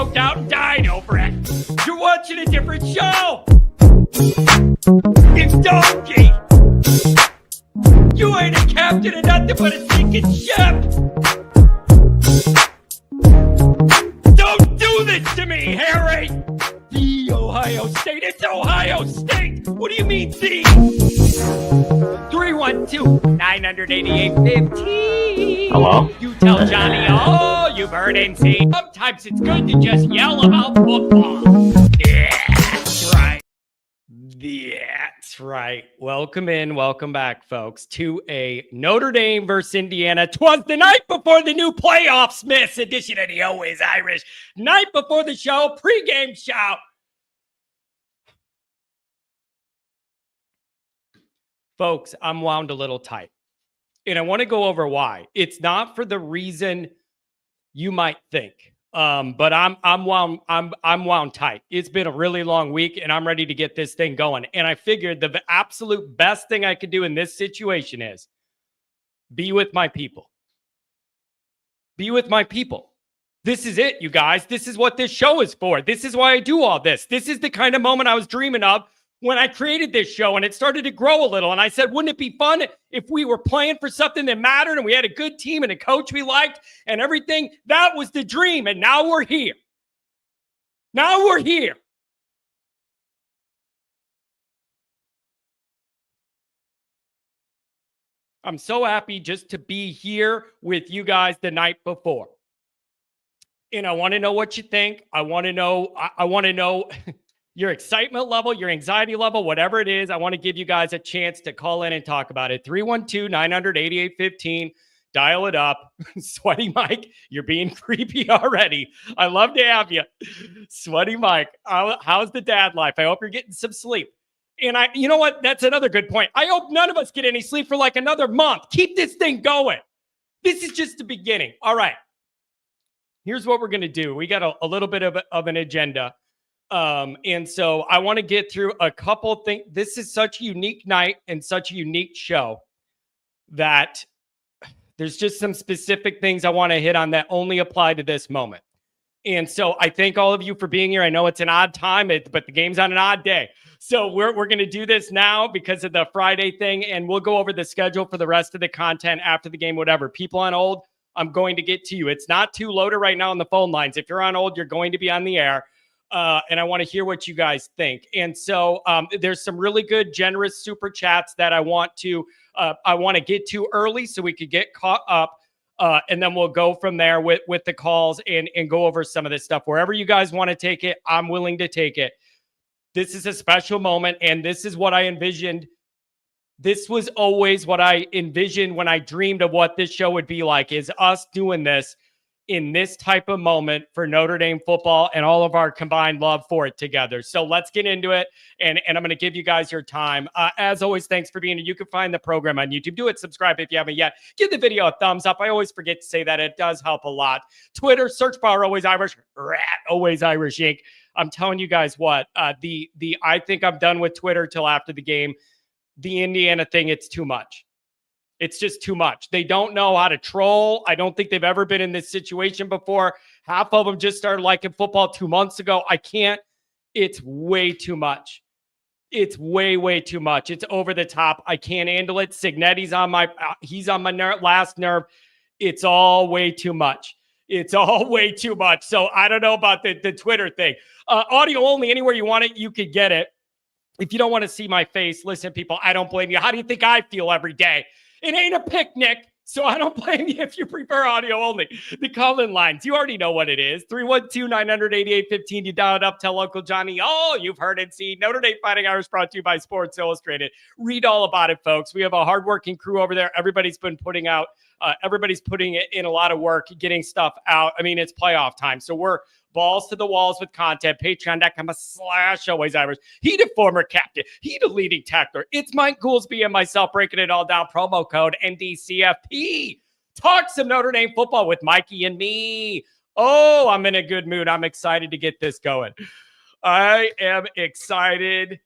stroked out and died over it. You're watching a different show. It's donkey. You ain't a captain of nothing but a sinking ship. Don't do this to me, Harry. The Ohio State. It's Ohio State. What do you mean, the? 312-988-15. Hello? You tell Johnny all you've heard and seen. Sometimes it's good to just yell about football. That's right. That's right. Welcome in. Welcome back, folks, to a Notre Dame versus Indiana. 'Twas the night before the new playoffs miss edition of the Always Irish. Night before the show, pregame shout. Folks, I'm wound a little tight, and I want to go over why. It's not for the reason you might think, but I'm wound tight. It's been a really long week, and I'm ready to get this thing going. And I figured the absolute best thing I could do in this situation is be with my people. Be with my people. This is it, you guys. This is what this show is for. This is why I do all this. This is the kind of moment I was dreaming of when I created this show, and it started to grow a little. And I said, wouldn't it be fun if we were playing for something that mattered and we had a good team and a coach we liked and everything? That was the dream. And now we're here. Now we're here. I'm so happy just to be here with you guys the night before. And I want to know what you think. I want to know your excitement level, your anxiety level, whatever it is. I want to give you guys a chance to call in and talk about it. 312-900-8815. Dial it up. Sweaty Mike, you're being creepy already. I love to have you. Sweaty Mike, how's the dad life? I hope you're getting some sleep. And you know what? That's another good point. I hope none of us get any sleep for like another month. Keep this thing going. This is just the beginning. All right. Here's what we're going to do. We got a little bit of an agenda. And so I want to get through a couple things. This is such a unique night and such a unique show that there's just some specific things I want to hit on that only apply to this moment. And so I thank all of you for being here. I know it's an odd time, but the game's on an odd day. So we're going to do this now because of the Friday thing, and we'll go over the schedule for the rest of the content after the game, whatever. People on hold, I'm going to get to you. It's not too loaded right now on the phone lines. If you're on hold, you're going to be on the air. And I want to hear what you guys think. And so there's some really good, generous super chats that I want to get to early so we could get caught up. And then we'll go from there with the calls and go over some of this stuff. Wherever you guys want to take it, I'm willing to take it. This is a special moment, and this is what I envisioned. This was always what I envisioned when I dreamed of what this show would be like, is us doing this in this type of moment for Notre Dame football and all of our combined love for it together. So let's get into it, and I'm going to give you guys your time. As always, thanks for being here. You can find the program on YouTube. Do it. Subscribe if you haven't yet. Give the video a thumbs up. I always forget to say that. It does help a lot. Twitter, search bar Always Irish, Always Irish Inc. I'm telling you guys what, I think I'm done with Twitter till after the game. The Indiana thing, it's too much. It's just too much. They don't know how to troll. I don't think they've ever been in this situation before. Half of them just started liking football 2 months ago. I can't. It's way too much. It's way, way too much. It's over the top. I can't handle it. Signetti's on my last nerve. It's all way too much. It's all way too much. So I don't know about the Twitter thing. Audio only, anywhere you want it, you could get it. If you don't want to see my face, listen, people, I don't blame you. How do you think I feel every day? It ain't a picnic, so I don't blame you if you prefer audio only. The call-in lines, you already know what it is. 312-900-8815. You dial it up, tell Uncle Johnny, oh, you've heard and seen. Notre Dame Fighting Irish, brought to you by Sports Illustrated. Read all about it, folks. We have a hardworking crew over there. Everybody's putting in a lot of work, getting stuff out. I mean, it's playoff time, so we're balls to the walls with content. Patreon.com/Always Irish. He the former captain. He the leading tackler. It's Mike Goolsby and myself breaking it all down. Promo code NDCFP. Talk some Notre Dame football with Mikey and me. Oh, I'm in a good mood. I'm excited to get this going. I am excited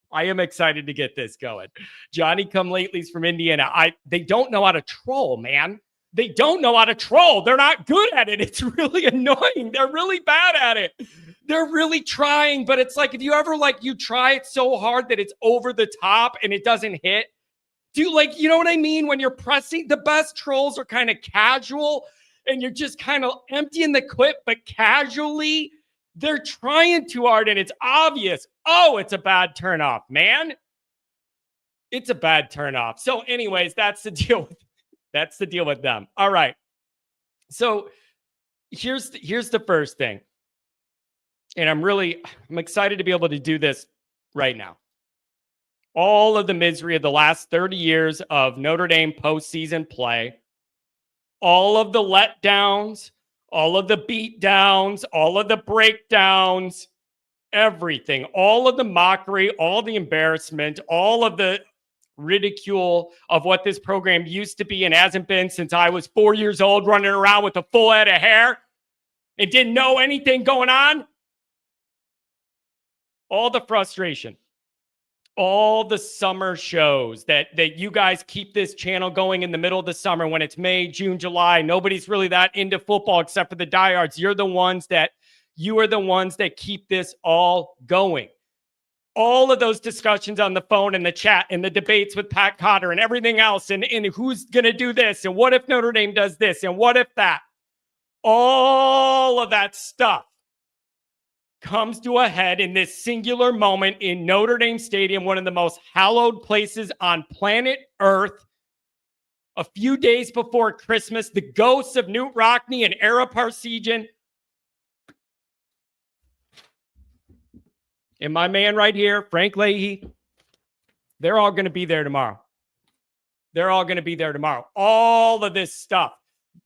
to get this going. Johnny come latelys from Indiana. They don't know how to troll, man. They don't know how to troll. They're not good at it. It's really annoying. They're really bad at it. They're really trying, but it's like if you ever you try it so hard that it's over the top and it doesn't hit. You know what I mean? When you're pressing, the best trolls are kind of casual and you're just kind of emptying the clip, but casually they're trying too hard and it's obvious. Oh, it's a bad turnoff, man. It's a bad turnoff. So anyways, that's the deal. That's the deal with them. All right. So here's the first thing. And I'm excited to be able to do this right now. All of the misery of the last 30 years of Notre Dame postseason play, all of the letdowns, all of the beatdowns, all of the breakdowns, everything, all of the mockery, all the embarrassment, all of the ridicule of what this program used to be and hasn't been since I was 4 years old, running around with a full head of hair and didn't know anything going on. All the frustration, all the summer shows that you guys keep this channel going in the middle of the summer when it's May, June, July. Nobody's really that into football except for the diehards. You are the ones that keep this all going. All of those discussions on the phone and the chat and the debates with Pat Cotter and everything else and who's going to do this and what if Notre Dame does this and what if that. All of that stuff comes to a head in this singular moment in Notre Dame Stadium, one of the most hallowed places on planet Earth. A few days before Christmas, the ghosts of Knute Rockne and Ara Parseghian and my man right here, Frank Leahy, they're all going to be there tomorrow. They're all going to be there tomorrow. All of this stuff.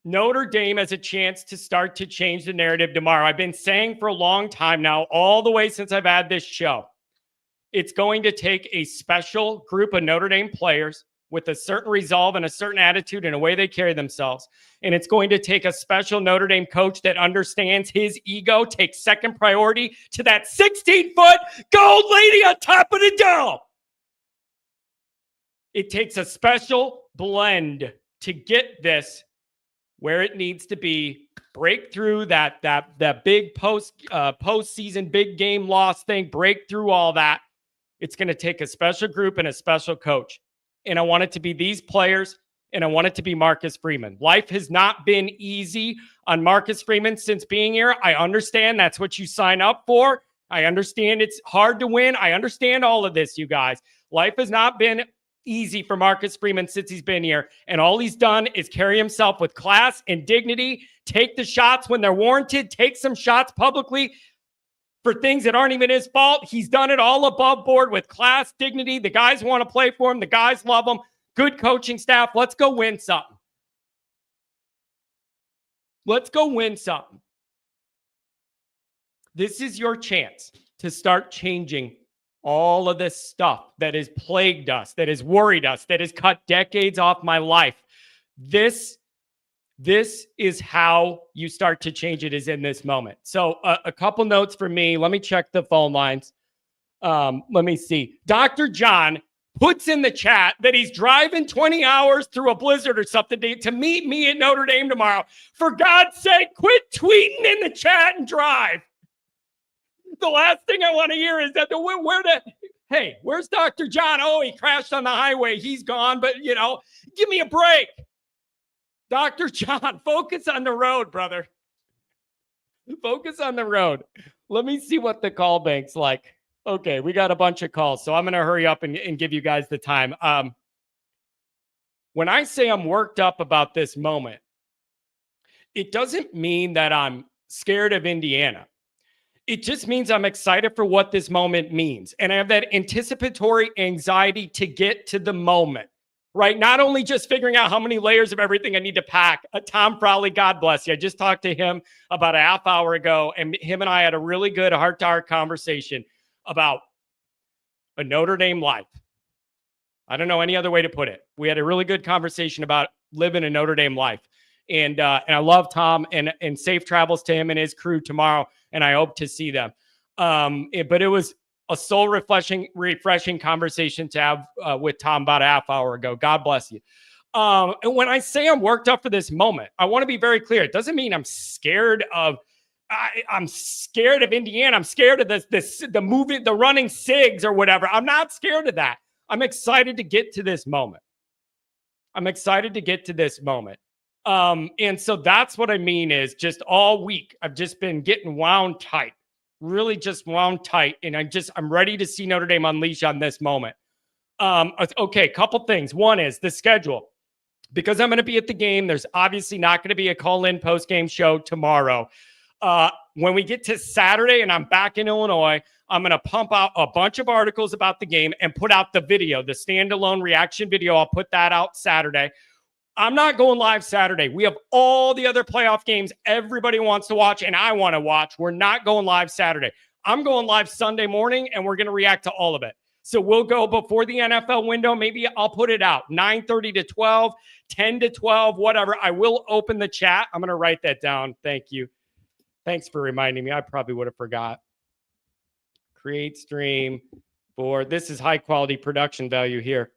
Notre Dame has a chance to start to change the narrative tomorrow. I've been saying for a long time now, all the way since I've had this show, it's going to take a special group of Notre Dame players with a certain resolve and a certain attitude and a way they carry themselves. And it's going to take a special Notre Dame coach that understands his ego, takes second priority to that 16-foot gold lady on top of the dome. It takes a special blend to get this where it needs to be, break through that big postseason big game loss thing, break through all that. It's going to take a special group and a special coach. And I want it to be these players, and I want it to be Marcus Freeman. Life has not been easy on Marcus Freeman since being here. I understand that's what you sign up for. I understand it's hard to win. I understand all of this, you guys. Life has not been easy for Marcus Freeman since he's been here. And all he's done is carry himself with class and dignity, take the shots when they're warranted, take some shots publicly for things that aren't even his fault. He's done it all above board with class, dignity. The guys want to play for him. The guys love him. Good coaching staff. Let's go win something. Let's go win something. This is your chance to start changing all of this stuff that has plagued us, that has worried us, that has cut decades off my life. This is how you start to change it, is in this moment. So a couple notes for me. Let me check the phone lines. Let me see. Dr. John puts in the chat that he's driving 20 hours through a blizzard or something to meet me at Notre Dame tomorrow. For God's sake, quit tweeting in the chat and drive. The last thing I want to hear is that hey, where's Dr. John? Oh, he crashed on the highway. He's gone, but give me a break. Dr. John, focus on the road, brother. Focus on the road. Let me see what the call bank's like. Okay, we got a bunch of calls, so I'm going to hurry up and give you guys the time. When I say I'm worked up about this moment, it doesn't mean that I'm scared of Indiana. It just means I'm excited for what this moment means. And I have that anticipatory anxiety to get to the moment, right? Not only just figuring out how many layers of everything I need to pack. Tom Frawley, God bless you. I just talked to him about a half hour ago, and him and I had a really good heart-to-heart conversation about a Notre Dame life. I don't know any other way to put it. We had a really good conversation about living a Notre Dame life. And I love Tom, and safe travels to him and his crew tomorrow. And I hope to see them. But it was a soul refreshing conversation to have with Tom about a half hour ago. God bless you. And when I say I'm worked up for this moment, I want to be very clear. It doesn't mean I'm scared of. I'm scared of Indiana. I'm scared of the running SIGs or whatever. I'm not scared of that. I'm excited to get to this moment. And so that's what I mean is just all week, I've just been getting wound tight, really just wound tight. And I'm ready to see Notre Dame unleash on this moment. Okay, couple things. One is the schedule. Because I'm going to be at the game, there's obviously not going to be a call-in post-game show tomorrow. When we get to Saturday and I'm back in Illinois, I'm going to pump out a bunch of articles about the game and put out the video, the standalone reaction video. I'll put that out Saturday. I'm not going live Saturday. We have all the other playoff games everybody wants to watch and I want to watch. We're not going live Saturday. I'm going live Sunday morning and we're going to react to all of it. So we'll go before the NFL window. Maybe I'll put it out 9:30 to 12, 10 to 12, whatever. I will open the chat. I'm going to write that down. Thank you. Thanks for reminding me. I probably would have forgot. Create stream for this is high quality production value here.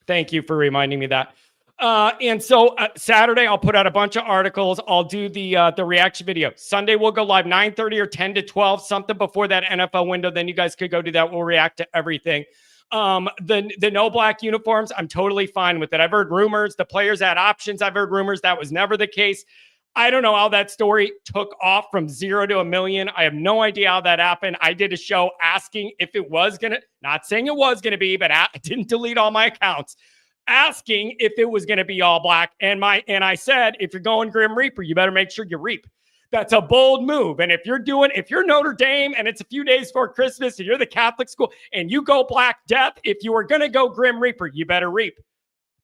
Thank you for reminding me that. And so Saturday, I'll put out a bunch of articles. I'll do the reaction video. Sunday, we'll go live 9:30 or 10 to 12, something before that NFL window. Then you guys could go do that. We'll react to everything. The no black uniforms, I'm totally fine with it. I've heard rumors. The players had options. I've heard rumors. That was never the case. I don't know how that story took off from 0 to 1 million. I have no idea how that happened. I did a show asking if it was going to, not saying it was going to be, but I didn't delete all my accounts. Asking if it was going to be all black. And I said, if you're going Grim Reaper, you better make sure you reap. That's a bold move. And if you're Notre Dame and it's a few days before Christmas and you're the Catholic school and you go Black Death, if you were going to go Grim Reaper, you better reap.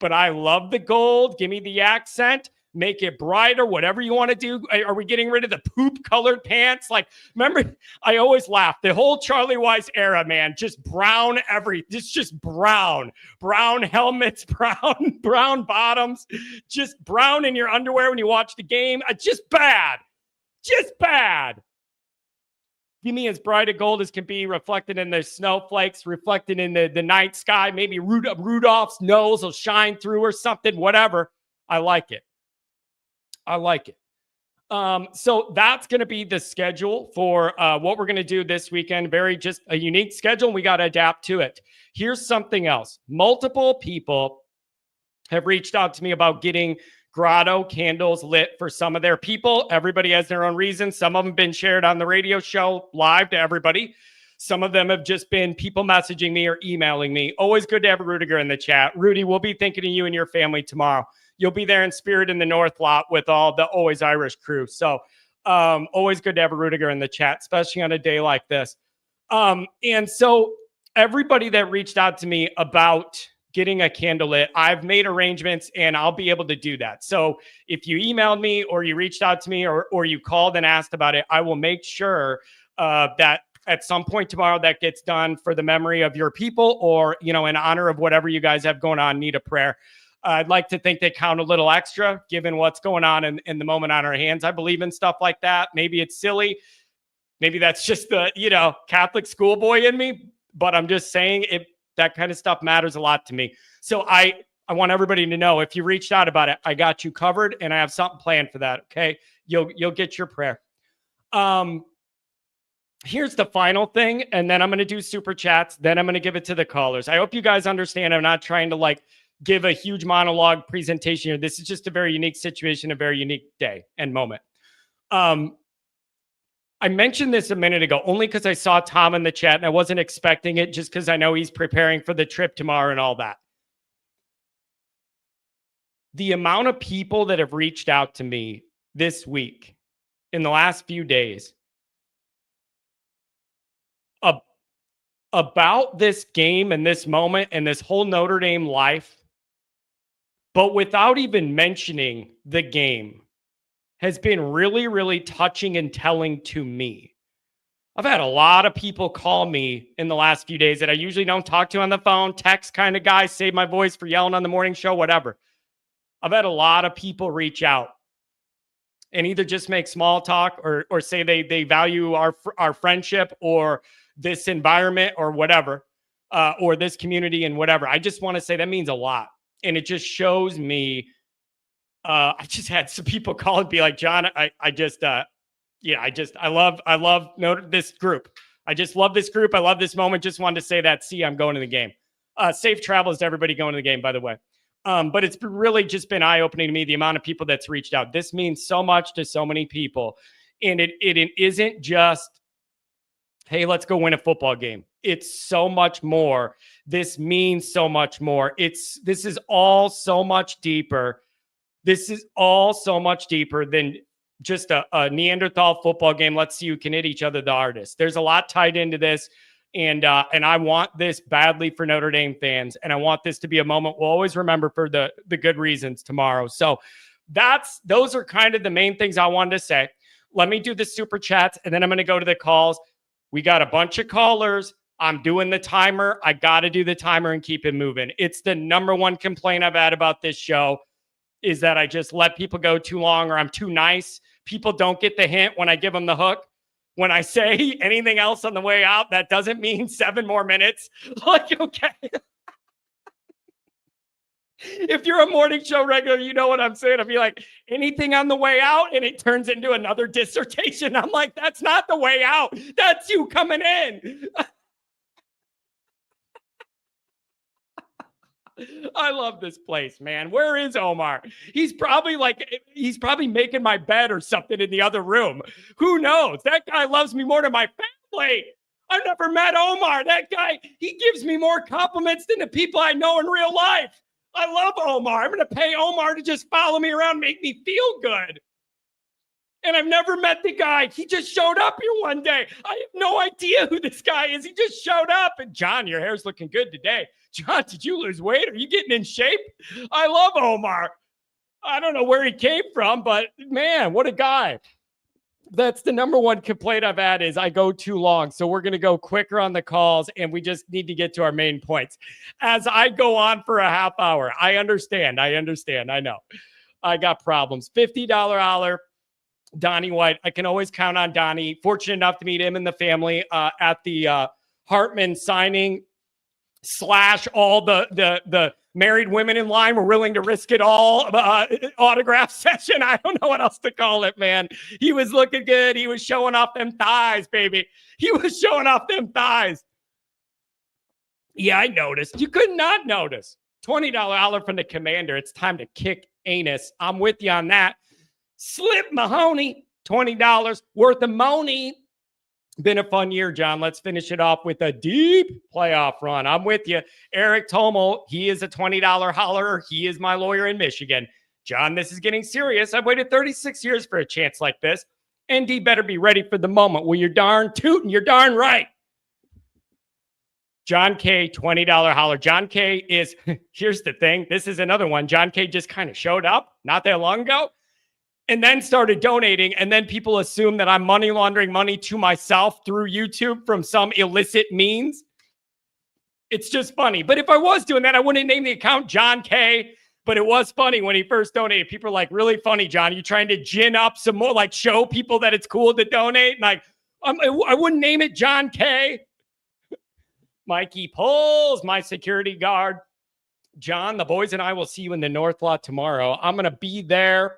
But I love the gold. Give me the accent. Make it brighter, whatever you want to do. Are we getting rid of the poop colored pants? Like, remember, I always laugh. The whole Charlie Weiss era, man, just brown just brown helmets, brown bottoms, just brown in your underwear when you watch the game. Just bad. Give me as bright a gold as can be, reflected in the snowflakes, reflected in the night sky. Maybe Rudolph's nose will shine through or something, whatever. I like it. So that's going to be the schedule for what we're going to do this weekend. Very just a unique schedule. And we got to adapt to it. Here's something else. Multiple people have reached out to me about getting Grotto candles lit for some of their people. Everybody has their own reasons. Some of them have been shared on the radio show live to everybody. Some of them have just been people messaging me or emailing me. Always good to have Rudiger in the chat. Rudy, we'll be thinking of you and your family tomorrow. You'll be there in spirit in the North lot with all the Always Irish crew. So always good to have a Rudiger in the chat, especially on a day like this. And so everybody that reached out to me about getting a candle lit, I've made arrangements and I'll be able to do that. So if you emailed me or you reached out to me or you called and asked about it, I will make sure that at some point tomorrow that gets done for the memory of your people or, in honor of whatever you guys have going on, need a prayer. I'd like to think they count a little extra given what's going on in the moment on our hands. I believe in stuff like that. Maybe it's silly. Maybe that's just the, Catholic schoolboy in me, but I'm just saying that kind of stuff matters a lot to me. So I want everybody to know if you reached out about it, I got you covered and I have something planned for that. Okay. You'll get your prayer. Here's the final thing. And then I'm going to do super chats. Then I'm going to give it to the callers. I hope you guys understand. I'm not trying to give a huge monologue presentation here. This is just a very unique situation, a very unique day and moment. I mentioned this a minute ago, only because I saw Tom in the chat and I wasn't expecting it just because I know he's preparing for the trip tomorrow and all that. The amount of people that have reached out to me this week in the last few days about this game and this moment and this whole Notre Dame life, but without even mentioning the game, has been really, really touching and telling to me. I've had a lot of people call me in the last few days that I usually don't talk to on the phone, text kind of guy, save my voice for yelling on the morning show, whatever. I've had a lot of people reach out and either just make small talk or say they value our friendship or this environment or whatever, or this community and whatever. I just want to say that means a lot. And it just shows me, I just had some people call and be like, John, I love this group. I just love this group. I love this moment. Just wanted to say that. See, I'm going to the game. Safe travels to everybody going to the game, by the way. But it's really just been eye-opening to me, the amount of people that's reached out. This means so much to so many people. And it isn't just, hey, let's go win a football game. It's so much more. This means so much more. This is all so much deeper. This is all so much deeper than just a Neanderthal football game. Let's see who can hit each other the hardest. There's a lot tied into this. And I want this badly for Notre Dame fans. And I want this to be a moment we'll always remember for the good reasons tomorrow. So those are kind of the main things I wanted to say. Let me do the super chats, and then I'm going to go to the calls. We got a bunch of callers. I'm doing the timer. I got to do the timer and keep it moving. It's the number one complaint I've had about this show is that I just let people go too long or I'm too nice. People don't get the hint when I give them the hook. When I say anything else on the way out, that doesn't mean 7 more minutes. Like, okay. If you're a morning show regular, you know what I'm saying. I'll be like, anything on the way out, and it turns into another dissertation. I'm like, that's not the way out. That's you coming in. I love this place, man. Where is Omar? He's probably making my bed or something in the other room. Who knows? That guy loves me more than my family. I've never met Omar. That guy, he gives me more compliments than the people I know in real life. I love Omar. I'm going to pay Omar to just follow me around, make me feel good. And I've never met the guy. He just showed up here one day. I have no idea who this guy is. He just showed up. And John, your hair's looking good today. John, did you lose weight? Are you getting in shape? I love Omar. I don't know where he came from, but man, what a guy. That's the number one complaint I've had is I go too long. So we're going to go quicker on the calls, and we just need to get to our main points. As I go on for a half hour, I understand. I know. I got problems. $50 holler. Donnie White. I can always count on Donnie. Fortunate enough to meet him and the family at the Hartman signing / all the married women in line were willing to risk it all autograph session. I don't know what else to call it, man. He was looking good. He was showing off them thighs, baby. He was showing off them thighs. Yeah, I noticed. You could not notice. $20 holler from the commander. It's time to kick anus. I'm with you on that. Slip Mahoney, $20 worth of money. Been a fun year, John. Let's finish it off with a deep playoff run. I'm with you. Eric Tomo, he is a $20 holler. He is my lawyer in Michigan. John, this is getting serious. I've waited 36 years for a chance like this. ND better be ready for the moment. Well, you're darn tootin'. You're darn right. John K, $20 holler. John K is, here's the thing. This is another one. John K just kind of showed up not that long ago. And then started donating, and then people assume that I'm money laundering money to myself through YouTube from some illicit means. It's just funny. But if I was doing that, I wouldn't name the account John K. But it was funny when he first donated. People are like, really funny, John. You trying to gin up some more, like show people that it's cool to donate? And like, I wouldn't name it John K. Mikey Pulls, my security guard. John, the boys and I will see you in the North Lot tomorrow. I'm going to be there.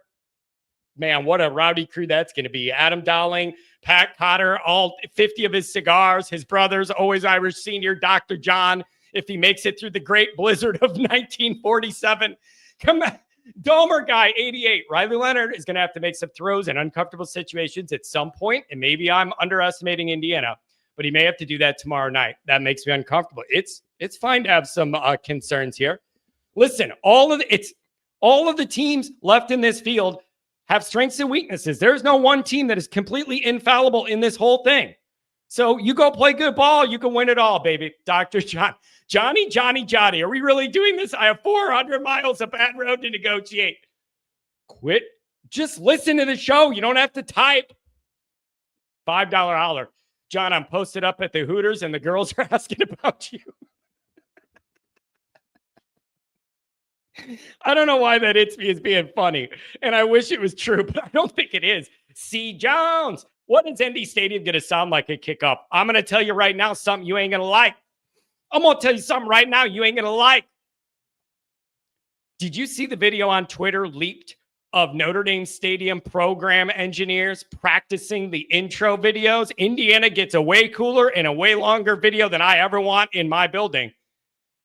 Man, what a rowdy crew that's going to be. Adam Dowling, Pat Cotter, all 50 of his cigars, his brothers, always Irish senior, Dr. John, if he makes it through the great blizzard of 1947. Come on. Domer guy, 88. Riley Leonard is going to have to make some throws in uncomfortable situations at some point, and maybe I'm underestimating Indiana, but he may have to do that tomorrow night. That makes me uncomfortable. It's fine to have some concerns here. Listen, all of the teams left in this field have strengths and weaknesses. There's no one team that is completely infallible in this whole thing. So you go play good ball, you can win it all, baby. Dr. John. Johnny. Are we really doing this? I have 400 miles of bad road to negotiate. Quit. Just listen to the show. You don't have to type. $5 holler. John, I'm posted up at the Hooters and the girls are asking about you. I don't know why that hits me as being funny, and I wish it was true, but I don't think it is. C. Jones, what is ND Stadium going to sound like at kickoff? I'm going to tell you right now something you ain't going to like. I'm going to tell you something right now you ain't going to like. Did you see the video on Twitter leaked of Notre Dame Stadium program engineers practicing the intro videos? Indiana gets a way cooler and a way longer video than I ever want in my building.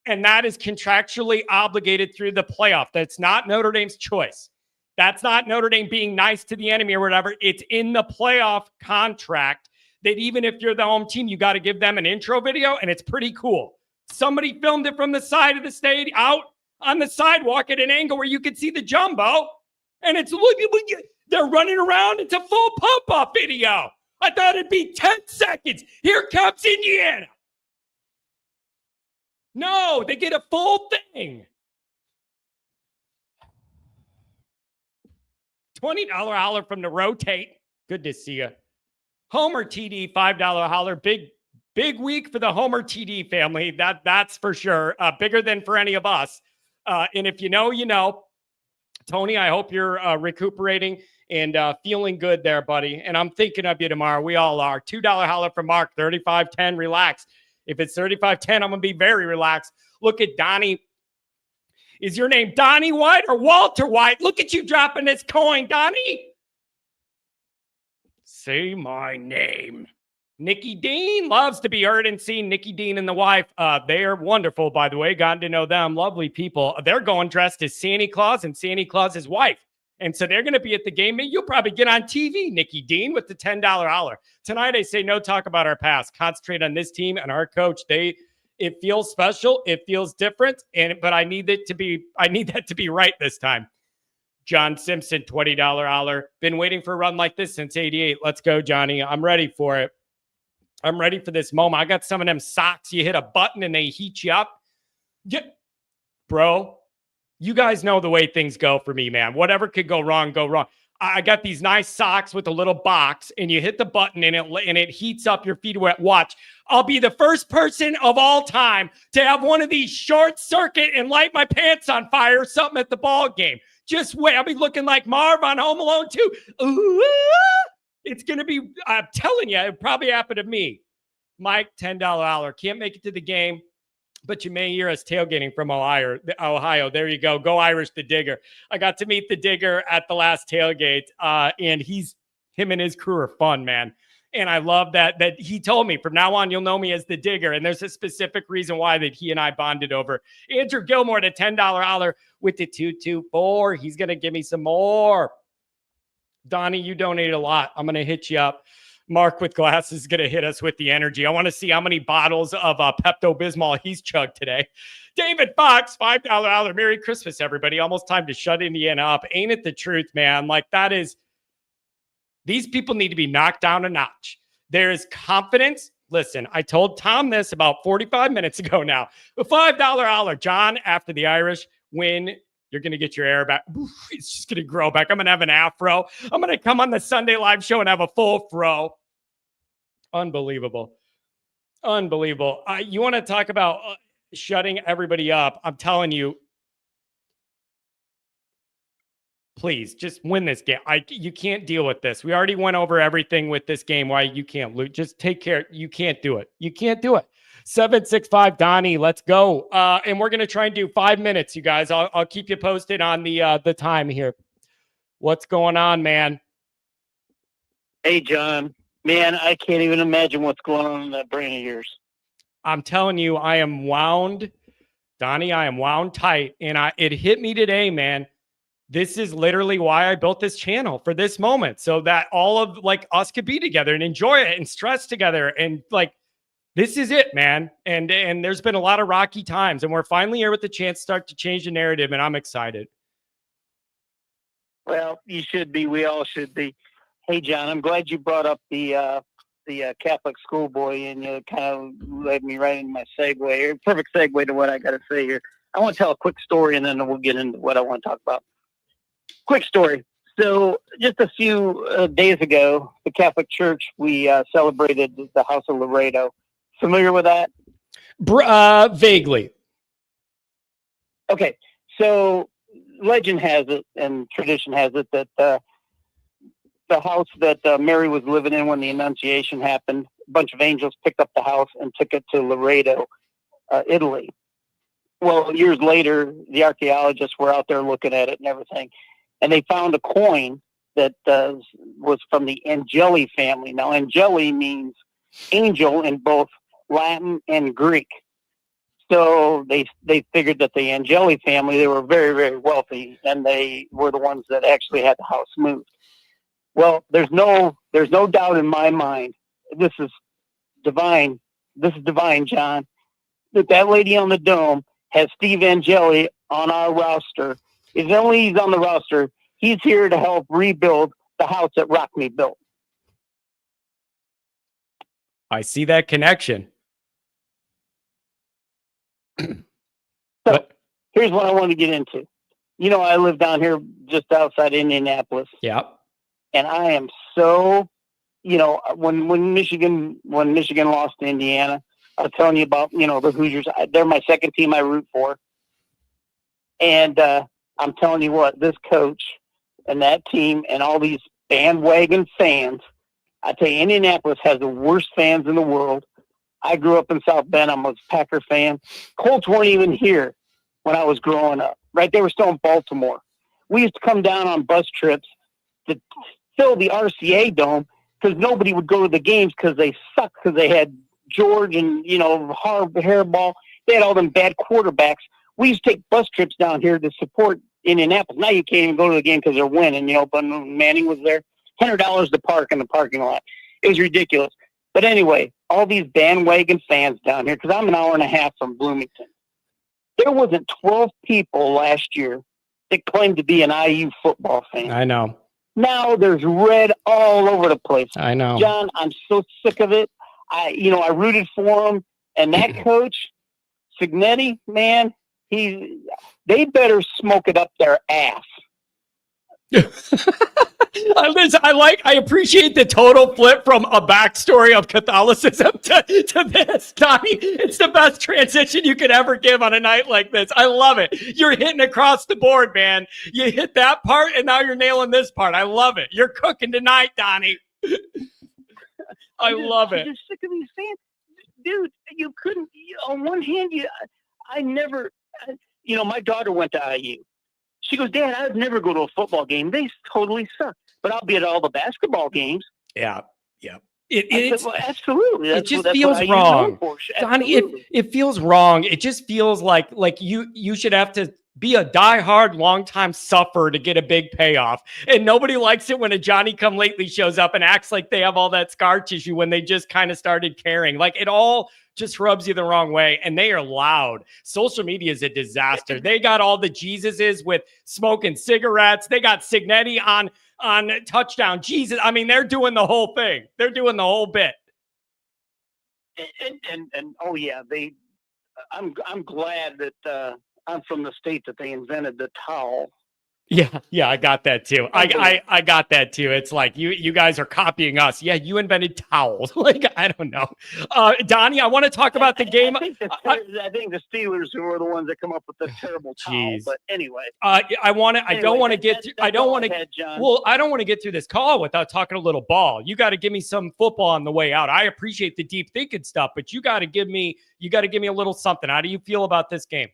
And that is contractually obligated through the playoff. That's not Notre Dame's choice. That's not Notre Dame being nice to the enemy or whatever. It's in the playoff contract that even if you're the home team, you got to give them an intro video, and it's pretty cool. Somebody filmed it from the side of the stadium, out on the sidewalk at an angle where you could see the jumbo, and it's they're running around. It's a full pump-up video. I thought it'd be 10 seconds. Here comes Indiana. No, they get a full thing. $20 holler from the Rotate. Good to see you. Homer TD, $5 holler. Big week for the Homer TD family. That's for sure. Bigger than for any of us. And if you know, you know. Tony, I hope you're recuperating and feeling good there, buddy. And I'm thinking of you tomorrow. We all are. $2 holler from Mark, 35.10. Relax. If it's 35.10, I'm going to be very relaxed. Look at Donnie. Is your name Donnie White or Walter White? Look at you dropping this coin, Donnie. Say my name. Nikki Dean loves to be heard and seen. Nikki Dean and the wife, they are wonderful, by the way. Gotten to know them. Lovely people. They're going dressed as Santa Claus and Santa Claus's wife. And so they're going to be at the game. You'll probably get on TV, Nikki Dean, with the $10 holler. Tonight, I say no talk about our past. Concentrate on this team and our coach. It feels special. It feels different. But I need that to be right this time. John Simpson, $20 holler. Been waiting for a run like this since 88. Let's go, Johnny. I'm ready for it. I'm ready for this moment. I got some of them socks. You hit a button and they heat you up. Yeah. Bro, you guys know the way things go for me, man. Whatever could go wrong, go wrong. I got these nice socks with a little box, and you hit the button, and it heats up your feet. Watch. I'll be the first person of all time to have one of these short circuit and light my pants on fire or something at the ball game. Just wait. I'll be looking like Marv on Home Alone 2. Ooh, it's going to be, I'm telling you, it probably happened to me. Mike, $10 holler. Can't make it to the game, but you may hear us tailgating from Ohio. There you go. Go Irish, the Digger. I got to meet the Digger at the last tailgate, and him and his crew are fun, man. And I love that he told me from now on, you'll know me as the Digger. And there's a specific reason why that he and I bonded over. Andrew Gilmore, the $10 holler with the 224. He's going to give me some more. Donnie, you donated a lot. I'm going to hit you up. Mark with glasses is going to hit us with the energy. I want to see how many bottles of Pepto-Bismol he's chugged today. David Fox, $5 holler. Merry Christmas, everybody. Almost time to shut Indiana up. Ain't it the truth, man? Like, that is, these people need to be knocked down a notch. There is confidence. Listen, I told Tom this about 45 minutes ago now. The $5 holler, John, after the Irish win, you're going to get your hair back. It's just going to grow back. I'm going to have an afro. I'm going to come on the Sunday live show and have a full fro. Unbelievable. Unbelievable. You want to talk about shutting everybody up? I'm telling you, please just win this game. You can't deal with this. We already went over everything with this game. Why you can't lose. Just take care. You can't do it. You can't do it. 765 Donnie, let's go. And we're going to try and do 5 minutes, you guys. I'll keep you posted on the time here. What's going on, man? Hey, John. Man, I can't even imagine what's going on in that brain of yours. I'm telling you, I am wound. Donnie, I am wound tight. And it hit me today, man. This is literally why I built this channel, for this moment, so that all of like us could be together and enjoy it and stress together. And like, this is it, man. And there's been a lot of rocky times, and we're finally here with the chance to start to change the narrative, and I'm excited. Well, you should be. We all should be. Hey, John, I'm glad you brought up the Catholic schoolboy, and you kind of led me right into my segue. Perfect segue to what I got to say here. I want to tell a quick story, and then we'll get into what I want to talk about. Quick story. So just a few days ago, the Catholic Church, we celebrated the House of Laredo. Familiar with that? Vaguely. Okay. So legend has it and tradition has it that the house that Mary was living in when the Annunciation happened, a bunch of angels picked up the house and took it to Laredo, Italy. well, years later, the archaeologists were out there looking at it and everything, and they found a coin that was from the Angeli family. Now, Angeli means angel in both Latin and Greek. So they figured that the Angeli family, they were very, very wealthy, and they were the ones that actually had the house moved. Well, there's no doubt in my mind. This is divine. This is divine, John. That lady on the dome has Steve Angeli on our roster. If only he's on the roster, he's here to help rebuild the house that Rockme built. I see that connection. So here's what I want to get into. You know, I live down here just outside Indianapolis. Yeah. And I am so, you know, when Michigan lost to Indiana, I was telling you about, you know, the Hoosiers. They're my second team I root for. And I'm telling you what, this coach and that team and all these bandwagon fans, I tell you, Indianapolis has the worst fans in the world. I grew up in South Bend. I'm a Packer fan. Colts weren't even here when I was growing up, right? They were still in Baltimore. We used to come down on bus trips to fill the RCA Dome because nobody would go to the games because they sucked, because they had George and, you know, Hairball. They had all them bad quarterbacks. We used to take bus trips down here to support Indianapolis. Now you can't even go to the game because they're winning, you know, but Manning was there. $100 to park in the parking lot. It was ridiculous. But anyway, all these bandwagon fans down here, because I'm an hour and a half from Bloomington. There wasn't 12 people last year that claimed to be an IU football fan. I know. Now there's red all over the place. I know. John, I'm so sick of it. I rooted for him. And that coach, Signetti, man, they better smoke it up their ass. I appreciate the total flip from a backstory of Catholicism to this, Donnie. It's the best transition you could ever give on a night like this. I love it. You're hitting across the board, man. You hit that part, and now you're nailing this part. I love it. You're cooking tonight, Donnie. I love it. I'm just sick of these fans. Dude, you couldn't, on one hand, my daughter went to IU. She goes, Dad, I'd never go to a football game. They totally suck. But I'll be at all the basketball games. Yeah. Absolutely. It just feels wrong. Donnie, it feels wrong. It just feels like you should have to be a diehard, longtime sufferer to get a big payoff. And nobody likes it when a Johnny-come-lately shows up and acts like they have all that scar tissue when they just kind of started caring. Like, it all just rubs you the wrong way, and they are loud. Social media is a disaster. They got all the Jesuses with smoking cigarettes. They got Signetti on touchdown. Jesus, I mean, they're doing the whole thing. They're doing the whole bit. And oh yeah, I'm glad that I'm from the state that they invented the towel. Yeah, I got that too. I got that too. It's like you guys are copying us. Yeah, you invented towels. Like, I don't know. Donnie, I want to talk about the game. I think the Steelers who are the ones that come up with the terrible towel. But anyway. I don't want to get through this call without talking a little ball. You got to give me some football on the way out. I appreciate the deep thinking stuff, but you got to give me a little something. How do you feel about this game?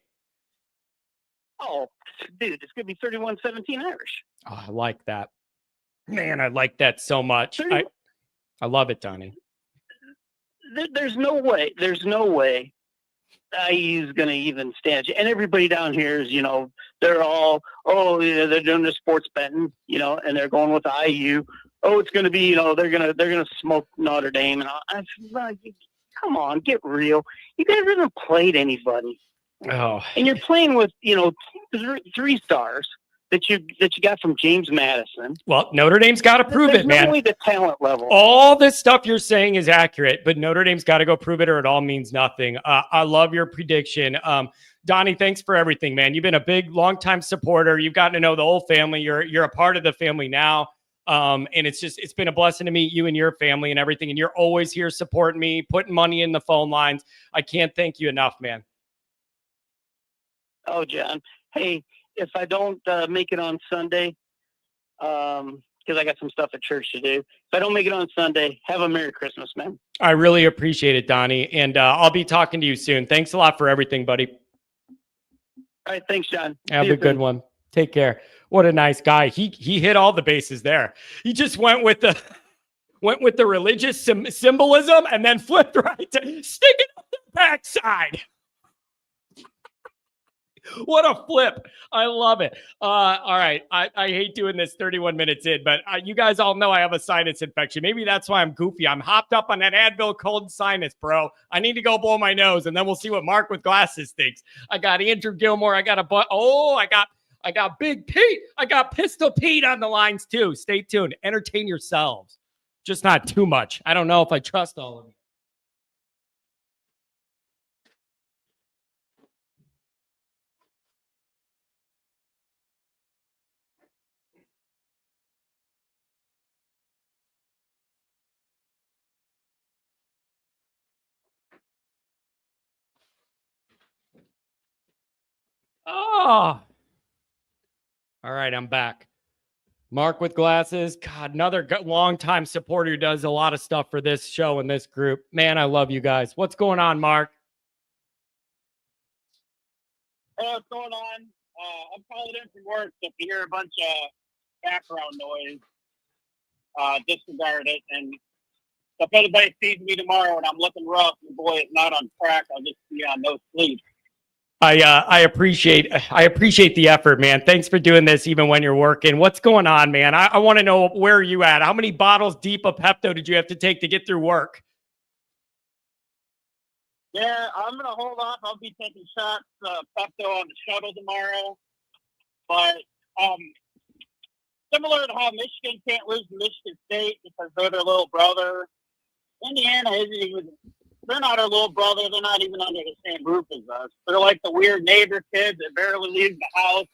Oh, dude, it's going to be 31-17 Irish. Oh, I like that. Man, I like that so much. I love it, Donnie. There's no way IU's going to even stand. And everybody down here is, they're all, they're doing the sports betting, and they're going with IU. Oh, it's going to be, they're going to smoke Notre Dame. And I'm like, come on, get real. You guys haven't played anybody. Oh, and you're playing with, 3 stars that you got from James Madison. Well, Notre Dame's got to prove it, man. Only the talent level. All this stuff you're saying is accurate, but Notre Dame's got to go prove it, or it all means nothing. I love your prediction. Donnie, thanks for everything, man. You've been a big, longtime supporter. You've gotten to know the whole family. You're a part of the family now. And it's been a blessing to meet you and your family and everything. And you're always here supporting me, putting money in the phone lines. I can't thank you enough, man. Oh, John. Hey, if I don't make it on Sunday, because I got some stuff at church to do. If I don't make it on Sunday, have a Merry Christmas, man. I really appreciate it, Donnie. And I'll be talking to you soon. Thanks a lot for everything, buddy. All right, thanks, John. Have a good one. Take care. What a nice guy. He hit all the bases there. He just went with the religious symbolism and then flipped right to stick it up the backside. What a flip. I love it. All right. I hate doing this 31 minutes in, but you guys all know I have a sinus infection. Maybe that's why I'm goofy. I'm hopped up on that Advil cold sinus, bro. I need to go blow my nose, and then we'll see what Mark with glasses thinks. I got Andrew Gilmore. I got I got Big Pete. I got Pistol Pete on the lines too. Stay tuned. Entertain yourselves. Just not too much. I don't know if I trust all of you. Oh. All right, I'm back. Mark with glasses. God, another long-time supporter who does a lot of stuff for this show and this group. Man, I love you guys. What's going on, Mark? What's going on? I'm calling in from work. So if you hear a bunch of background noise, disregard it. And if anybody sees me tomorrow and I'm looking rough and boy, it's not on track, I'll just be on no sleep. I appreciate the effort, man. Thanks for doing this even when you're working. What's going on, man? I want to know, where are you at? How many bottles deep of Pepto did you have to take to get through work? Yeah, I'm going to hold off. I'll be taking shots Pepto on the shuttle tomorrow. But similar to how Michigan can't lose to Michigan State because they're their little brother, Indiana isn't even. They're not our little brother. They're not even under the same roof as us. They're like the weird neighbor kids that barely leave the house.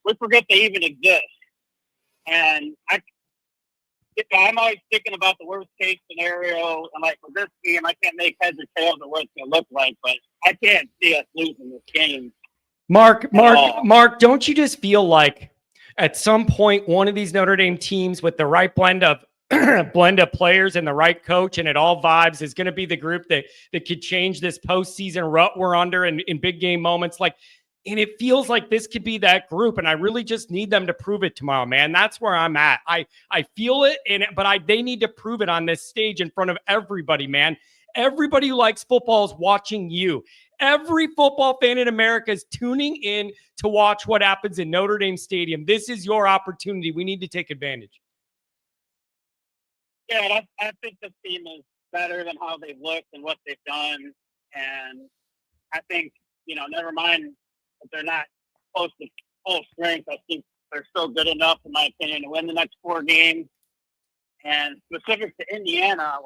We forget they even exist. And I'm always thinking about the worst case scenario. And like with this game, I can't make heads or tails of what it's going to look like, but I can't see us losing this game. Mark, don't you just feel like at some point one of these Notre Dame teams with the right blend of players and the right coach and it all vibes is going to be the group that could change this postseason rut we're under in big game moments? And it feels like this could be that group, and I really just need them to prove it tomorrow, man. That's where I'm at. I feel it, but they need to prove it on this stage in front of everybody, man. Everybody who likes football is watching you. Every football fan in America is tuning in to watch what happens in Notre Dame Stadium. This is your opportunity. We need to take advantage. Yeah, I think this team is better than how they've looked and what they've done. And I think, never mind that they're not close to full strength. I think they're still good enough, in my opinion, to win the next 4 games. And specific to Indiana,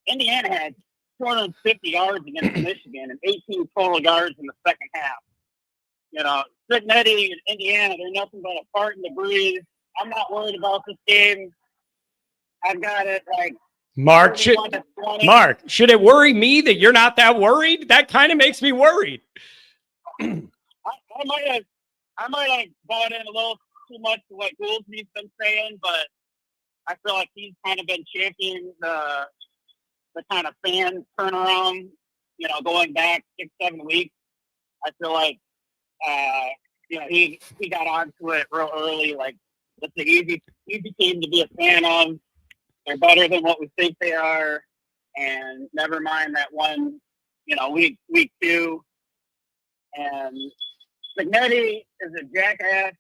Indiana had 250 yards against Michigan and 18 total yards in the second half. Signetti and Indiana, they're nothing but a fart in the breeze. I'm not worried about this game. I've got it Mark, should it worry me that you're not that worried? That kind of makes me worried. I might have bought in a little too much to what Gouldsby's been saying, but I feel like he's kind of been championing the kind of fan turnaround, going back 6-7 weeks. I feel like he got onto it real early. It's an easy team to be a fan of. They're better than what we think they are, and never mind that one, week 2. And Signetti is a jackass.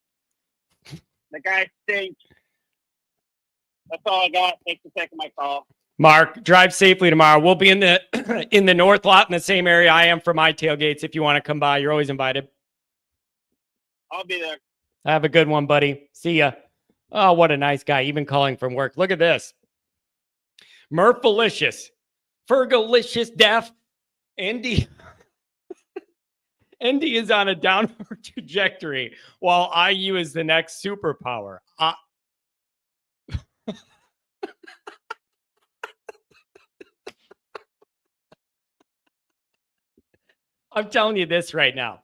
The guy stinks. That's all I got. Thanks for taking my call. Mark, drive safely tomorrow. We'll be in the North lot in the same area I am for my tailgates. If you want to come by, you're always invited. I'll be there. Have a good one, buddy. See ya. Oh, what a nice guy. Even calling from work. Look at this. Murphalicious, Fergalicious, Deaf, Indy is on a downward trajectory while IU is the next superpower. I'm telling you this right now.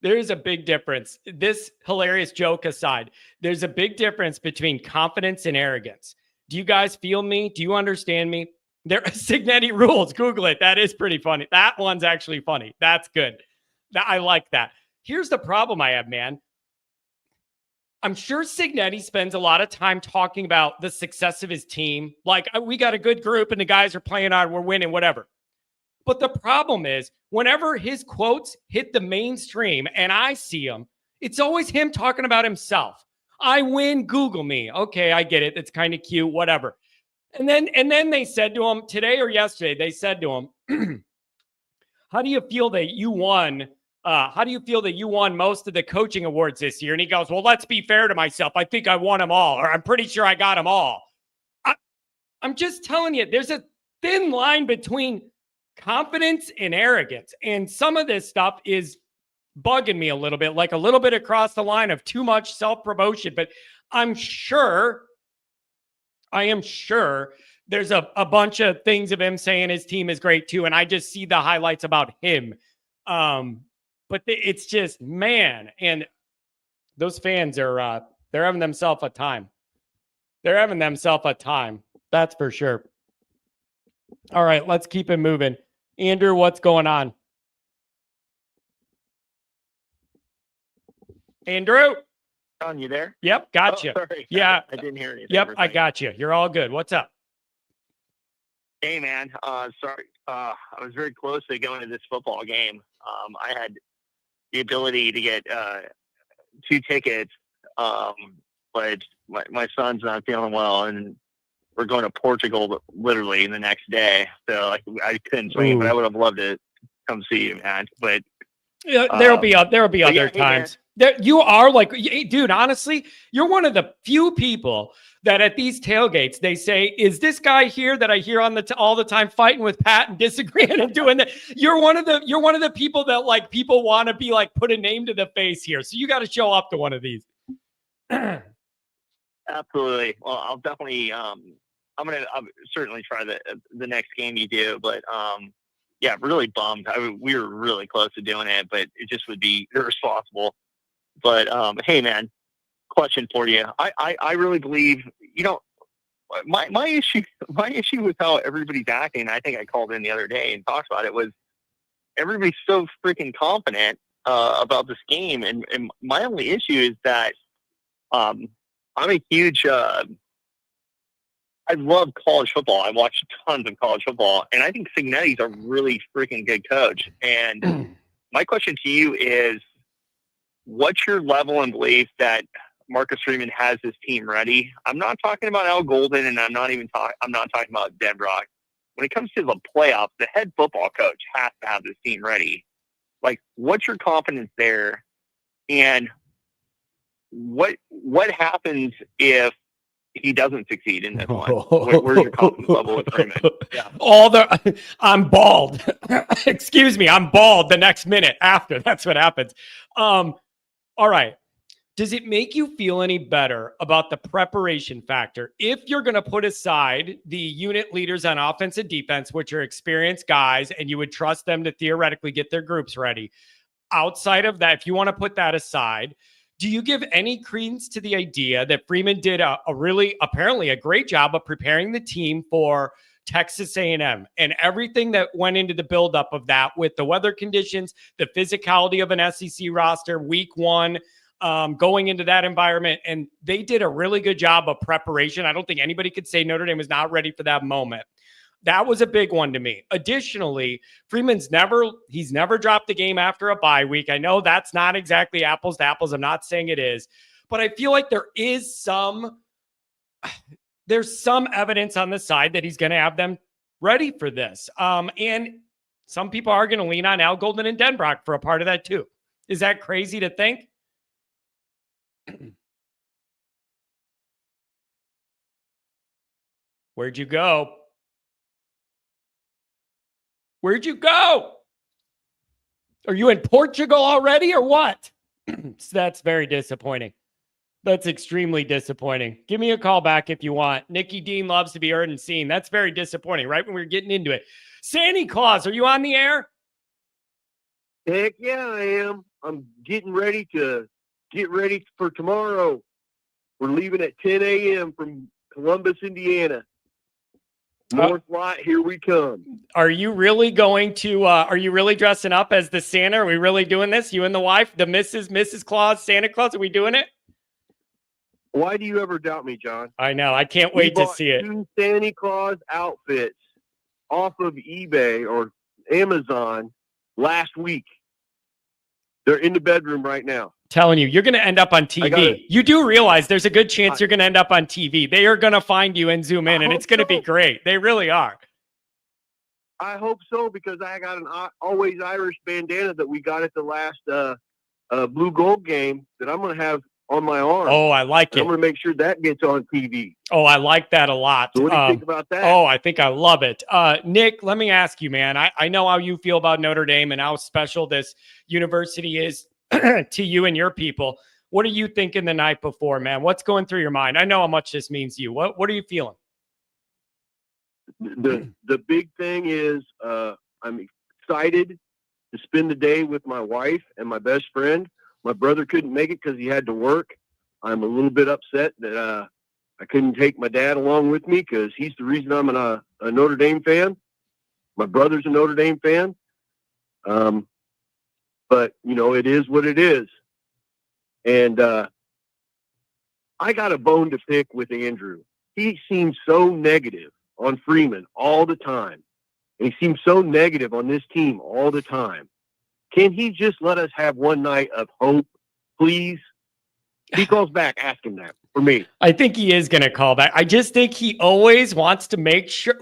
There's a big difference. This hilarious joke aside, there's a big difference between confidence and arrogance. Do you guys feel me? Do you understand me? There are Signetti rules. Google it. That is pretty funny. That one's actually funny. That's good. I like that. here's the problem I have, man. I'm sure Cignetti spends a lot of time talking about the success of his team. Like, we got a good group and the guys are playing hard, we're winning, whatever. But the problem is, whenever his quotes hit the mainstream and I see them, it's always him talking about himself. I win, Google me. Okay, I get it. It's kind of cute, whatever. And then they said to him today or yesterday, they said to him, how do you feel that you won? How do you feel that you won most of the coaching awards this year? And he goes, well, let's be fair to myself. I think I won them all, or I'm pretty sure I got them all. I'm just telling you, there's a thin line between confidence and arrogance. And some of this stuff is bugging me a little bit, like a little bit across the line of too much self-promotion. But I am sure there's a bunch of things of him saying his team is great too. And I just see the highlights about him. But it's just, man, and those fans are, they're having themselves a time. They're having themselves a time. That's for sure. All right, let's keep it moving. Andrew, what's going on? Andrew? John, you there? Yep, gotcha. Oh, sorry. Yeah. I didn't hear anything. Yep, I got you. You're all good. What's up? Hey, man. Sorry. I was very close to going to this football game. I had the ability to get 2 tickets, but my son's not feeling well, and we're going to Portugal literally the next day. So I couldn't swing it, but I would have loved to come see you, man. But there'll be other times. You are like, dude, honestly, you're one of the few people that at these tailgates, they say, is this guy here that I hear on all the time fighting with Pat and disagreeing and doing that? You're one of the people that like people want to be like, put a name to the face here. So you got to show up to one of these. Absolutely. Well, I'll definitely, I'll certainly try the next game you do, but yeah, really bummed. We were really close to doing it, but it just would be irresponsible. But hey, man, question for you. I really believe, my issue with how everybody's acting. I think I called in the other day and talked about it. Was everybody's so freaking confident about this game, and my only issue is that I'm a huge. I love college football. I watch tons of college football, and I think Cignetti's a really freaking good coach. And my question to you is, what's your level and belief that Marcus Freeman has his team ready? I'm not talking about Al Golden, and I'm not talking about Denbrock. When it comes to the playoffs, the head football coach has to have this team ready. Like, what's your confidence there? And what happens if he doesn't succeed in this one? Where's your confidence level with Freeman? Yeah. I'm bald. Excuse me, I'm bald the next minute after. That's what happens. All right. Does it make you feel any better about the preparation factor if you're going to put aside the unit leaders on offense and defense, which are experienced guys, and you would trust them to theoretically get their groups ready? Outside of that, if you want to put that aside, do you give any credence to the idea that Freeman did apparently a great job of preparing the team for Texas A&M and everything that went into the buildup of that, with the weather conditions, the physicality of an SEC roster, week 1, going into that environment? And they did a really good job of preparation. I don't think anybody could say Notre Dame was not ready for that moment. That was a big one to me. Additionally, Freeman's never dropped a game after a bye week. I know that's not exactly apples to apples. I'm not saying it is, but I feel like there's some evidence on the side that he's going to have them ready for this. And some people are going to lean on Al Golden and Denbrock for a part of that too. Is that crazy to think? Where'd you go? Where'd you go? Are you in Portugal already or what? That's very disappointing. That's extremely disappointing. Give me a call back if you want. Nikki Dean loves to be heard and seen. That's very disappointing, right when we were getting into it. Santa Claus, are you on the air? Heck yeah, I am. I'm getting ready for tomorrow. We're leaving at 10 a.m. from Columbus, Indiana. North lot, here we come. Are you really going to, are you really dressing up as the Santa? Are we really doing this? You and the wife, the Mrs. Claus, Santa Claus, are we doing it? Why do you ever doubt me, John? I know. I can't wait to see it. 2 Santa Claus outfits off of eBay or Amazon last week. They're in the bedroom right now. Telling you, you're going to end up on TV. You do realize there's a good chance you're going to end up on TV. They are going to find you and zoom in, and it's going to be great. They really are. I hope so, because I got an Always Irish bandana that we got at the last Blue Gold game that I'm going to have on my arm. Oh, I like it. I'm going to make sure that gets on TV. Oh, I like that a lot. So what do you think about that? Oh, I think I love it. Nick, let me ask you, man. I know how you feel about Notre Dame and how special this university is to you and your people. What are you thinking the night before, man? What's going through your mind? I know how much this means to you. What are you feeling? The big thing is I'm excited to spend the day with my wife and my best friend. My brother couldn't make it because he had to work. I'm a little bit upset that I couldn't take my dad along with me, because he's the reason I'm a Notre Dame fan. My brother's a Notre Dame fan. But, it is what it is. And I got a bone to pick with Andrew. He seems so negative on Freeman all the time. And he seems so negative on this team all the time. Can he just let us have one night of hope, please? If he calls back, ask him that for me. I think he is going to call back. I just think he always wants to make sure,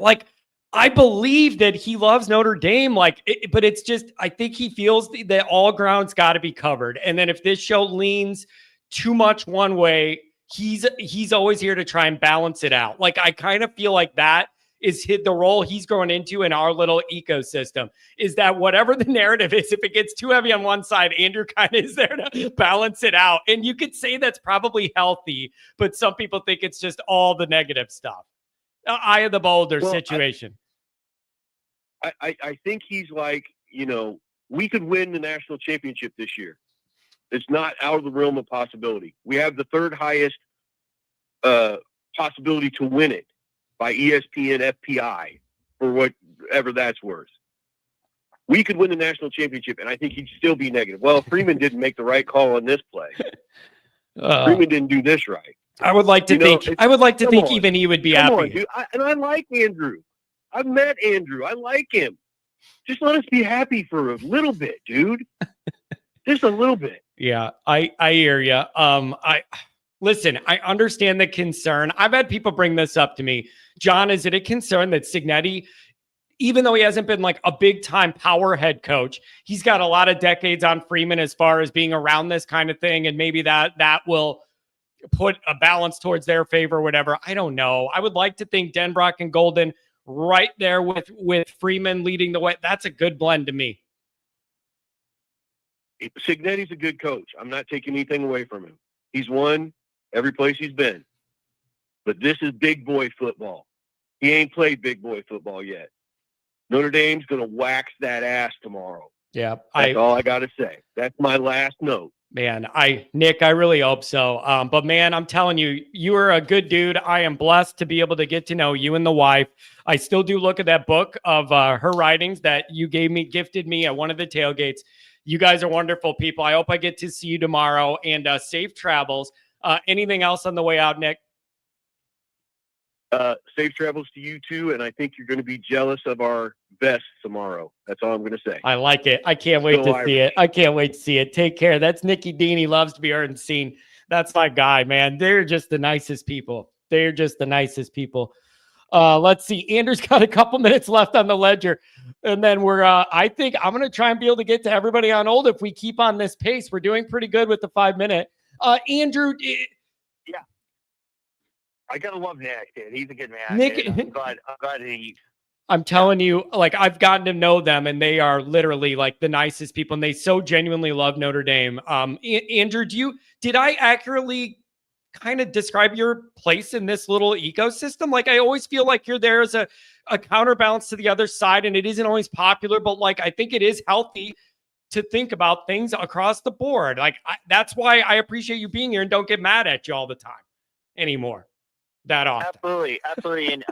I believe that he loves Notre Dame, but it's just, I think he feels that all ground's got to be covered. And then if this show leans too much one way, he's always here to try and balance it out. I kind of feel like that is the role he's growing into in our little ecosystem, is that whatever the narrative is, if it gets too heavy on one side, Andrew kind of is there to balance it out. And you could say that's probably healthy, but some people think it's just all the negative stuff. Eye of the beholder situation. I think he's like, we could win the national championship this year. It's not out of the realm of possibility. We have the third highest possibility to win it by ESPN FPI, for whatever that's worth. We could win the national championship, and I think he'd still be negative. Well, Freeman didn't make the right call on this play. Freeman didn't do this right. I would like to think. I would like to think even he would be happy. On, dude. I like Andrew. I've met Andrew. I like him. Just let us be happy for a little bit, dude. Just a little bit. Yeah, I hear you. Listen, I understand the concern. I've had people bring this up to me. John, is it a concern that Cignetti, even though he hasn't been a big time power head coach, he's got a lot of decades on Freeman as far as being around this kind of thing, and maybe that will put a balance towards their favor or whatever. I don't know. I would like to think Denbrock and Golden right there with Freeman leading the way. That's a good blend to me. Cignetti's a good coach. I'm not taking anything away from him. He's won every place he's been. But this is big boy football. He ain't played big boy football yet. Notre Dame's going to wax that ass tomorrow. Yeah. That's all I got to say. That's my last note. Man, Nick, I really hope so. But man, I'm telling you, you are a good dude. I am blessed to be able to get to know you and the wife. I still do look at that book of her writings that you gifted me at one of the tailgates. You guys are wonderful people. I hope I get to see you tomorrow, and safe travels. Anything else on the way out, Nick? Safe travels to you too, and I think you're going to be jealous of our vest tomorrow. That's all I'm going to say. I like it. I can't wait to see it. I can't wait to see it. Take care. That's Nicky Dean. He loves to be heard and seen. That's my guy, man. They're just the nicest people. They're just the nicest people. Let's see. Andrew's got a couple minutes left on the ledger, and then we're. I think I'm going to try and be able to get to everybody on hold if we keep on this pace. We're doing pretty good with the 5 minute. Andrew. Yeah. I gotta love Nick, dude. He's a good man. Nick, I'm glad he. I'm telling you, I've gotten to know them, and they are literally the nicest people, and they so genuinely love Notre Dame. Andrew, did I accurately kind of describe your place in this little ecosystem? I always feel like you're there as a counterbalance to the other side, and it isn't always popular, but I think it is healthy to think about things across the board. That's why I appreciate you being here and don't get mad at you all the time anymore. That often. Absolutely. And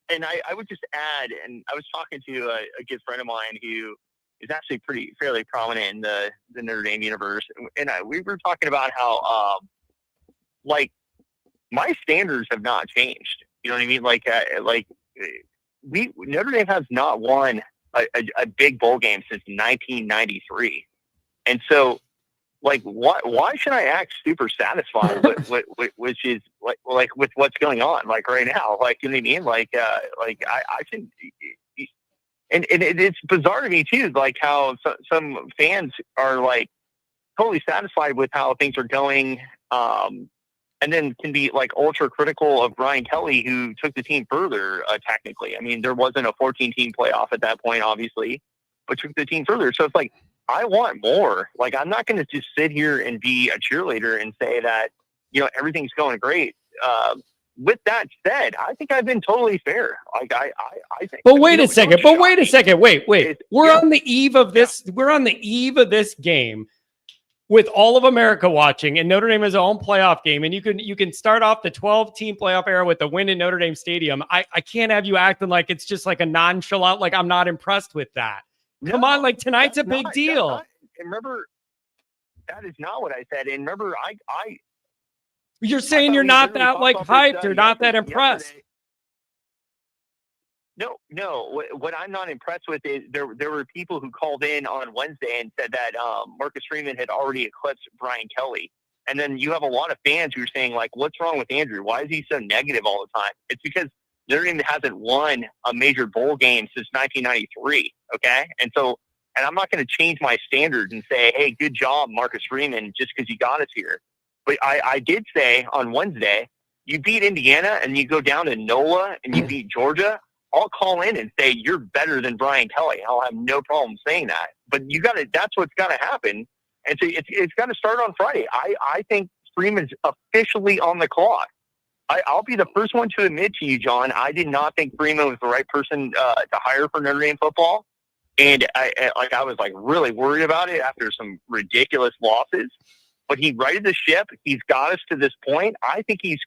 and I would just add, and I was talking to a good friend of mine who is actually fairly prominent in the Notre Dame universe, and we were talking about how like my standards have not changed. You know what I mean? Notre Dame has not won a big bowl game since 1993, and so like why should I act super satisfied with which is like with what's going on like right now? Like, you know what I mean? Like I can. And it's bizarre to me too, like how some fans are like totally satisfied with how things are going, and then can be like ultra critical of Brian Kelly, who took the team further. Technically, I mean, there wasn't a 14-team playoff at that point, obviously, but took the team further. So it's like I want more. Like, I'm not going to just sit here and be a cheerleader and say that everything's going great. With that said, I think I've been totally fair. Like I think. But wait a second. Wait. We're on the eve of this. Yeah. We're on the eve of this game with all of America watching, and Notre Dame has their own playoff game. And you can start off the 12-team playoff era with the win in Notre Dame Stadium. I can't have you acting like it's just like a nonchalant. Like I'm not impressed with that. Come on, like tonight's a big deal. And remember, that is not what I said. And remember, I You're saying you're not that like hyped or not that impressed. No. What I'm not impressed with is there were people who called in on Wednesday and said that Marcus Freeman had already eclipsed Brian Kelly. And then you have a lot of fans who are saying like, what's wrong with Andrew? Why is he so negative all the time? It's because Notre Dame hasn't won a major bowl game since 1993. Okay. And I'm not going to change my standards and say, hey, good job, Marcus Freeman, just because you got us here. But I did say on Wednesday, you beat Indiana and you go down to NOLA and you beat Georgia. I'll call in and say you're better than Brian Kelly. I'll have no problem saying that. But that's what's got to happen. And so it's got to start on Friday. I think Freeman's officially on the clock. I'll be the first one to admit to you, John, I did not think Freeman was the right person to hire for Notre Dame football. And I was like really worried about it after some ridiculous losses. But he righted the ship. He's got us to this point. I think he's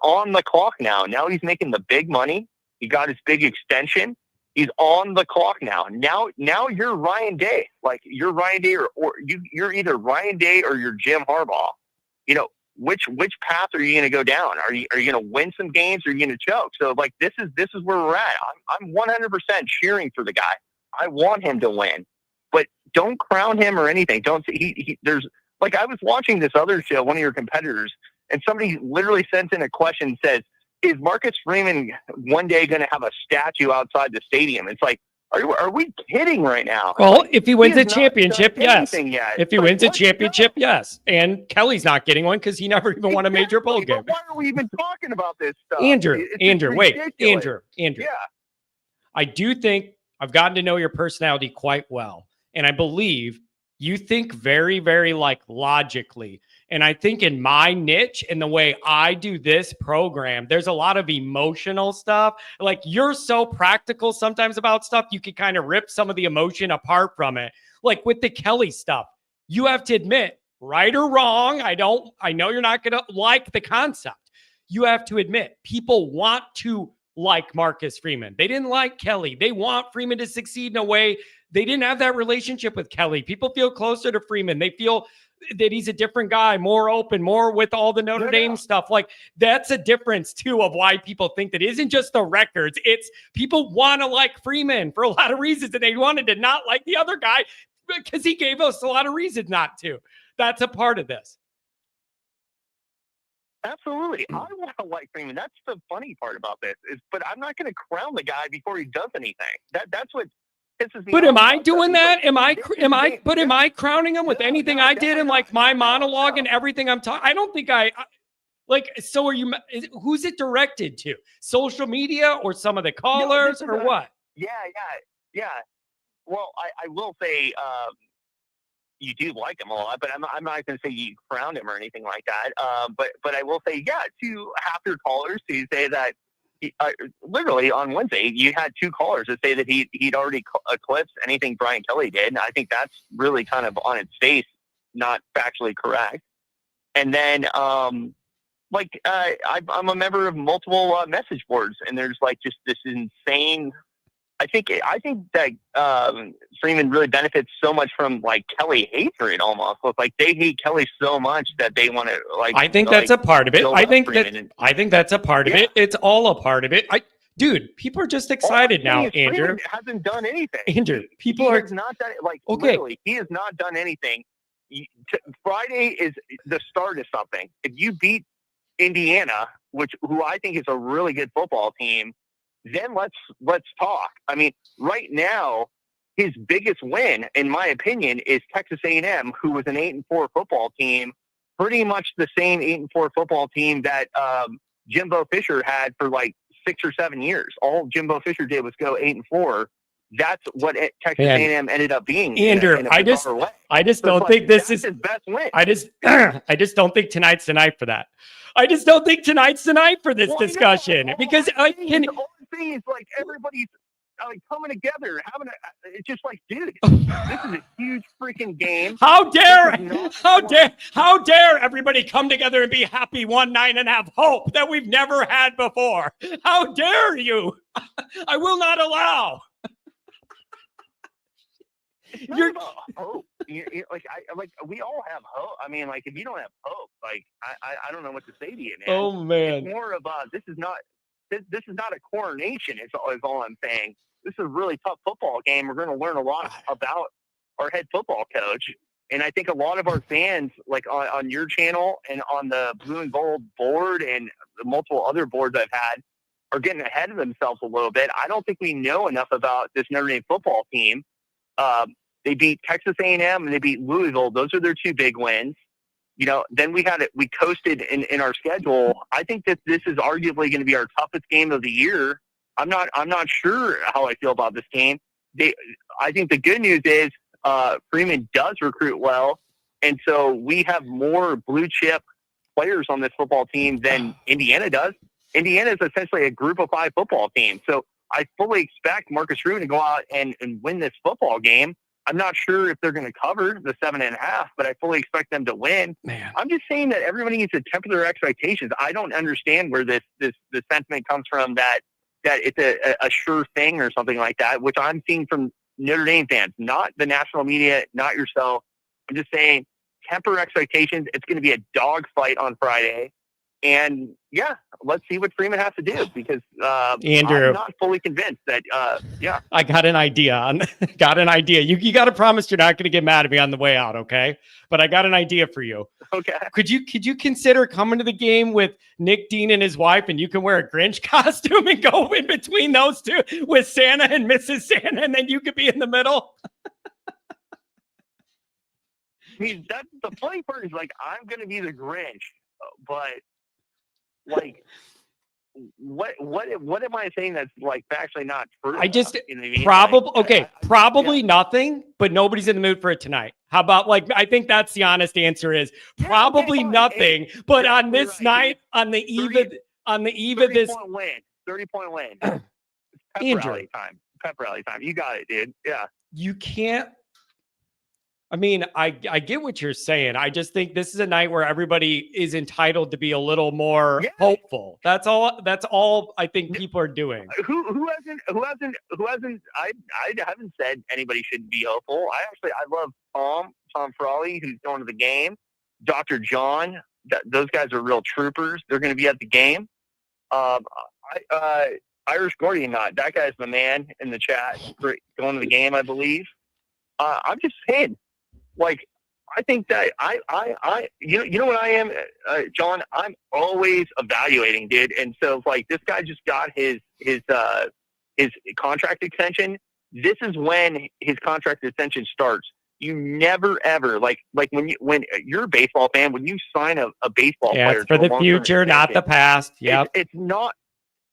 on the clock now. Now he's making the big money. He got his big extension. He's on the clock now. Now you're Ryan Day. Like you're Ryan Day, or you're either Ryan Day or you're Jim Harbaugh. Which path are you going to go down? Are you going to win some games or are you going to choke? So like this is where we're at. I'm 100% cheering for the guy. I want him to win, but don't crown him or anything. Don't there's. Like I was watching this other show, one of your competitors, and somebody literally sent in a question and says, is Marcus Freeman one day going to have a statue outside the stadium? It's like, are we kidding right now? Well, like, if he wins a championship, yes. If he wins a championship, yes. And Kelly's not getting one because he never even won a major bowl game. Why are we even talking about this stuff? Andrew, wait. Andrew. Yeah. I do think I've gotten to know your personality quite well. And I believe you think very, very like logically. And I think in my niche and the way I do this program, there's a lot of emotional stuff. Like you're so practical sometimes about stuff, you can kind of rip some of the emotion apart from it. Like with the Kelly stuff, you have to admit, right or wrong, I know you're not going to like the concept. You have to admit, people want to like Marcus Freeman. They didn't like Kelly. They want Freeman to succeed in a way. They didn't have that relationship with Kelly. People feel closer to Freeman. They feel that he's a different guy, more open, more with all the Notre Dame stuff. Like that's a difference too of why people think that it isn't just the records. It's people want to like Freeman for a lot of reasons. And they wanted to not like the other guy because he gave us a lot of reasons not to. That's a part of this. Absolutely. I want to like Freeman. That's the funny part about this but I'm not going to crown the guy before he does anything. That's what pisses me off. But am I doing that? Am I crowning him with anything I did in like my monologue and everything I'm talking? I don't think so are you, who's it directed to? Social media or some of the callers or what? Yeah. Well, I will say, you do like him a lot, but I'm not going to say you crowned him or anything like that. But I will say, to half your callers to say that literally on Wednesday, you had two callers that say that he'd already eclipsed anything Brian Kelly did. And I think that's really kind of on its face, not factually correct. And then like I'm a member of multiple message boards, and there's like just this insane. I think that Freeman really benefits so much from like Kelly hatred almost. It's like they hate Kelly so much that they want to like. I think that's a part of it. I think that's a part of Yeah. it. It's all a part of it. Dude, people are just excited now, Andrew. Freeman hasn't done anything. Andrew, He has not done it. Like literally, he has not done anything. Friday is the start of something. If you beat Indiana, who I think is a really good football team, then let's talk. I mean, right now, his biggest win, in my opinion, is Texas A&M, who was an 8-4 football team, pretty much the same 8-4 football team that Jimbo Fisher had for like 6 or 7 years. All Jimbo Fisher did was go 8-4. That's what Texas A&M ended up being. Andrew, in a I just don't think this is his best win. I just don't think tonight's the night for that. I just don't think tonight's the night for this discussion because the whole thing is like everybody's like coming together, it's just like, dude, this is a huge freaking game. How dare everybody come together and be happy one night and have hope that we've never had before? How dare you? I will not allow. You're about hope. We all have hope. I mean, like if you don't have hope, like I don't know what to say to you, man. Oh man, it's more of this is not a coronation. Is all I'm saying. This is a really tough football game. We're going to learn a lot about our head football coach, and I think a lot of our fans, like on your channel and on the Blue and Gold board and the multiple other boards I've had, are getting ahead of themselves a little bit. I don't think we know enough about this Notre Dame football team. They beat Texas A&M and they beat Louisville. Those are their two big wins. You know, then we coasted in our schedule. I think that this is arguably going to be our toughest game of the year. I'm not sure how I feel about this game. I think the good news is Freeman does recruit well, and so we have more blue chip players on this football team than Indiana does. Indiana is essentially a group of 5 football team. So I fully expect Marcus Freeman to go out and win this football game. I'm not sure if they're going to cover the 7.5, but I fully expect them to win. Man. I'm just saying that everybody needs to temper their expectations. I don't understand where this sentiment comes from that it's a sure thing or something like that, which I'm seeing from Notre Dame fans, not the national media, not yourself. I'm just saying temper expectations. It's going to be a dogfight on Friday. And yeah, let's see what Freeman has to do because Andrew, I'm not fully convinced that. I got an idea. You got to promise you're not going to get mad at me on the way out, okay? But I got an idea for you. Okay. Could you consider coming to the game with Nick Dean and his wife, and you can wear a Grinch costume and go in between those two with Santa and Mrs. Santa, and then you could be in the middle? That's the funny part is like I'm going to be the Grinch, but. Like, what am I saying that's like actually not true? I just you know what I mean? probably nothing, but nobody's in the mood for it tonight. How about I think that's the honest answer is probably nothing, but on this night, on the eve of this 30-point win. Pep rally time. You got it, dude. Yeah. You can't. I mean, I get what you're saying. I just think this is a night where everybody is entitled to be a little more hopeful. That's all I think people are doing. Who hasn't? I haven't said anybody shouldn't be hopeful. I love Tom Frawley, who's going to the game. Dr. John, those guys are real troopers. They're going to be at the game. Irish Gordy, that guy's the man in the chat going to the game, I believe. I'm just saying. Like, I think that you know what I am, John? I'm always evaluating, dude. And so, like, this guy just got his contract extension. This is when his contract extension starts. You never ever like when you're a baseball fan, when you sign a baseball player, it's for the future, not the past. Yep, it's not.